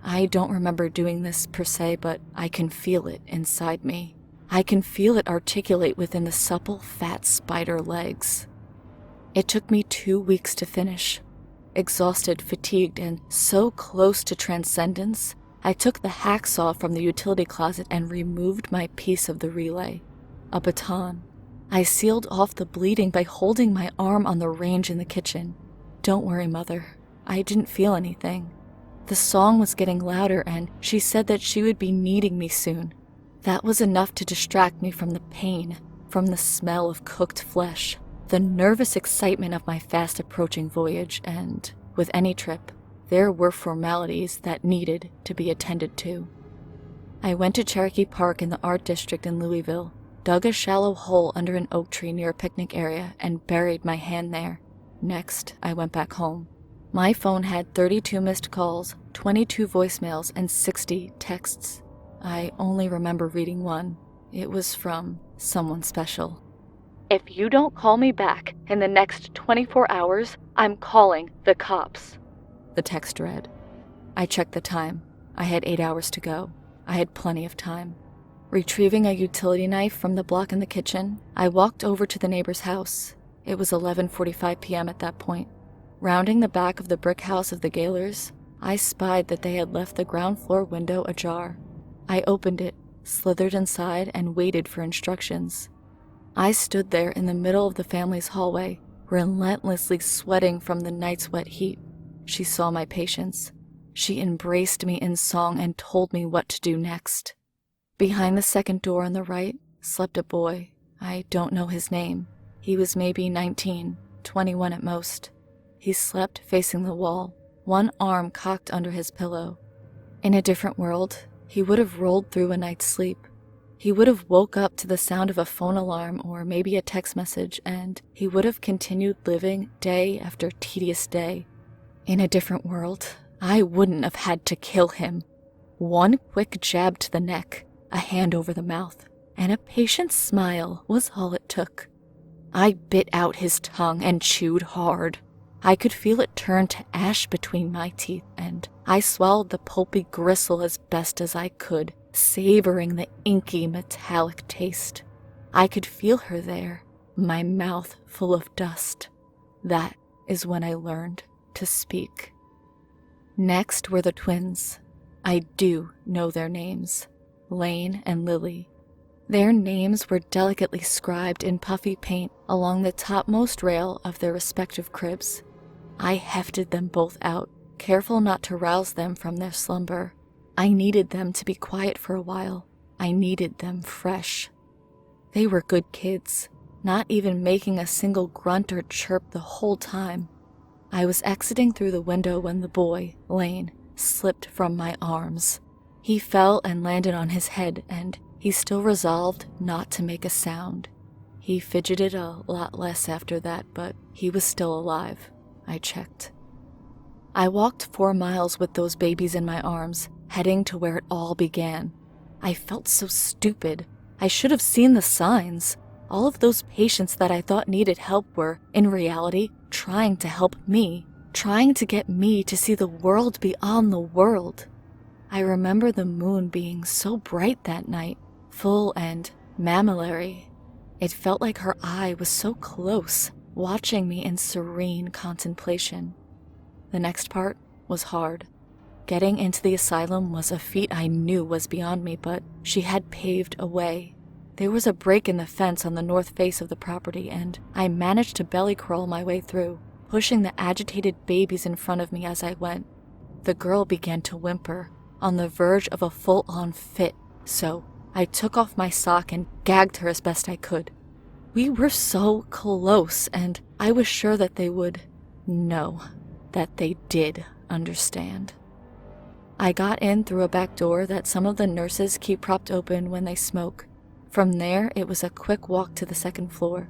I don't remember doing this per se, but I can feel it inside me. I can feel it articulate within the supple, fat spider legs. It took me 2 weeks to finish. Exhausted, fatigued, and so close to transcendence, I took the hacksaw from the utility closet and removed my piece of the relay, a baton. I sealed off the bleeding by holding my arm on the range in the kitchen. Don't worry, Mother. I didn't feel anything. The song was getting louder, and she said that she would be needing me soon. That was enough to distract me from the pain, from the smell of cooked flesh, the nervous excitement of my fast-approaching voyage, and, with any trip, there were formalities that needed to be attended to. I went to Cherokee Park in the Art District in Louisville. dug a shallow hole under an oak tree near a picnic area, and buried my hand there. Next, I went back home. My phone had 32 missed calls, 22 voicemails, and 60 texts. I only remember reading one. It was from someone special. If you don't call me back in the next 24 hours, I'm calling the cops, the text read. I checked the time. I had 8 hours to go. I had plenty of time. Retrieving a utility knife from the block in the kitchen, I walked over to the neighbor's house. It was 11:45 p.m. at that point. Rounding the back of the brick house of the Gaylors, I spied that they had left the ground floor window ajar. I opened it, slithered inside, and waited for instructions. I stood there in the middle of the family's hallway, relentlessly sweating from the night's wet heat. She saw my patience. She embraced me in song and told me what to do next. Behind the second door on the right slept a boy. I don't know his name. He was maybe 19, 21 at most. He slept facing the wall, one arm cocked under his pillow. In a different world, he would have rolled through a night's sleep. He would have woke up to the sound of a phone alarm or maybe a text message, and he would have continued living day after tedious day. In a different world, I wouldn't have had to kill him. One quick jab to the neck, a hand over the mouth, and a patient smile was all it took. I bit out his tongue and chewed hard. I could feel it turn to ash between my teeth, and I swallowed the pulpy gristle as best as I could, savoring the inky metallic taste. I could feel her there, my mouth full of dust. That is when I learned to speak. Next were the twins. I do know their names, Lane and Lily. Their names were delicately scribed in puffy paint along the topmost rail of their respective cribs. I hefted them both out, careful not to rouse them from their slumber. I needed them to be quiet for a while. I needed them fresh. They were good kids, not even making a single grunt or chirp the whole time. I was exiting through the window when the boy, Lane, slipped from my arms. He fell and landed on his head, and he still resolved not to make a sound. He fidgeted a lot less after that, but he was still alive. I checked. I walked 4 miles with those babies in my arms, heading to where it all began. I felt so stupid. I should have seen the signs. All of those patients that I thought needed help were, in reality, trying to help me, trying to get me to see the world beyond the world. I remember the moon being so bright that night, full and mammillary. It felt like her eye was so close, watching me in serene contemplation. The next part was hard. Getting into the asylum was a feat I knew was beyond me, but she had paved a way. There was a break in the fence on the north face of the property, and I managed to belly crawl my way through, pushing the agitated babies in front of me as I went. The girl began to whimper, on the verge of a full-on fit, so I took off my sock and gagged her as best I could. We were so close, and I was sure that they would know, that they did understand. I got in through a back door that some of the nurses keep propped open when they smoke. From there, it was a quick walk to the second floor.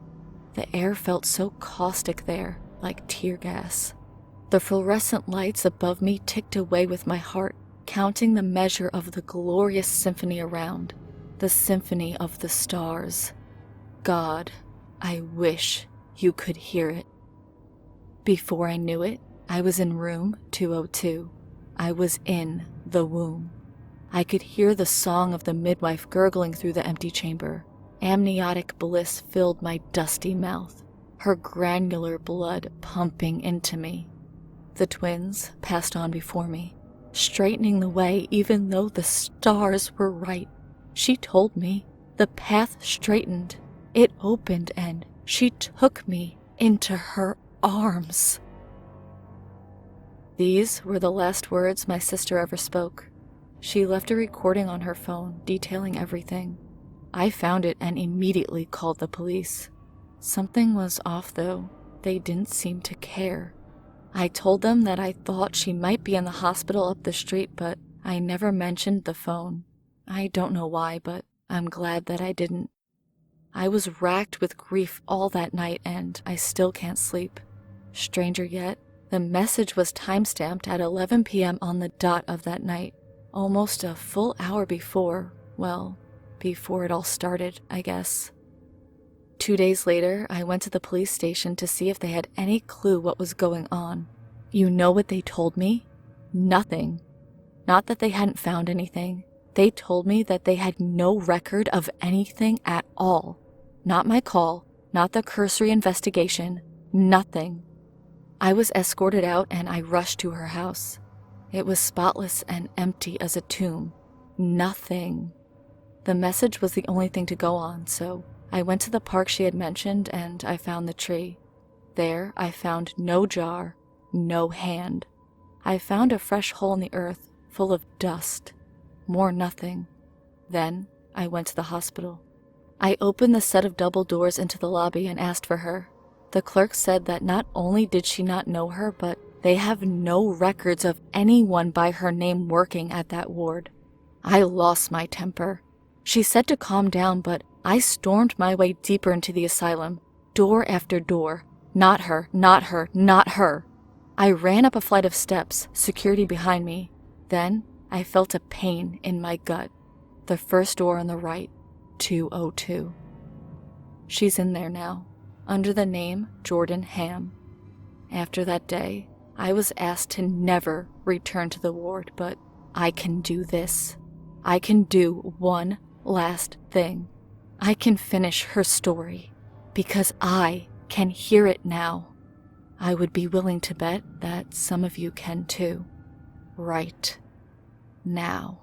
The air felt so caustic there, like tear gas. The fluorescent lights above me ticked away with my heart, counting the measure of the glorious symphony around, the symphony of the stars. God, I wish you could hear it. Before I knew it, I was in room 202. I was in the womb. I could hear the song of the midwife gurgling through the empty chamber. Amniotic bliss filled my dusty mouth, her granular blood pumping into me. The twins passed on before me, straightening the way even though the stars were right. She told me the path straightened. It opened and she took me into her arms. These were the last words my sister ever spoke. She left a recording on her phone detailing everything. I found it and immediately called the police. Something was off though. They didn't seem to care. I told them that I thought she might be in the hospital up the street, but I never mentioned the phone. I don't know why, but I'm glad that I didn't. I was racked with grief all that night, and I still can't sleep. Stranger yet, the message was timestamped at 11 p.m. on the dot of that night, almost a full hour before, well, before it all started, I guess. 2 days later, I went to the police station to see if they had any clue what was going on. You know what they told me? Nothing. Not that they hadn't found anything. They told me that they had no record of anything at all. Not my call, not the cursory investigation, nothing. I was escorted out and I rushed to her house. It was spotless and empty as a tomb. Nothing. The message was the only thing to go on, so I went to the park she had mentioned and I found the tree. There, I found no jar, no hand. I found a fresh hole in the earth, full of dust. More nothing. Then, I went to the hospital. I opened the set of double doors into the lobby and asked for her. The clerk said that not only did she not know her, but they have no records of anyone by her name working at that ward. I lost my temper. She said to calm down, but I stormed my way deeper into the asylum, door after door. Not her, not her, not her. I ran up a flight of steps, security behind me. Then, I felt a pain in my gut. The first door on the right, 202. She's in there now, under the name Jordan Ham. After that day, I was asked to never return to the ward, but I can do this. I can do one last thing. I can finish her story, because I can hear it now. I would be willing to bet that some of you can too. Right now.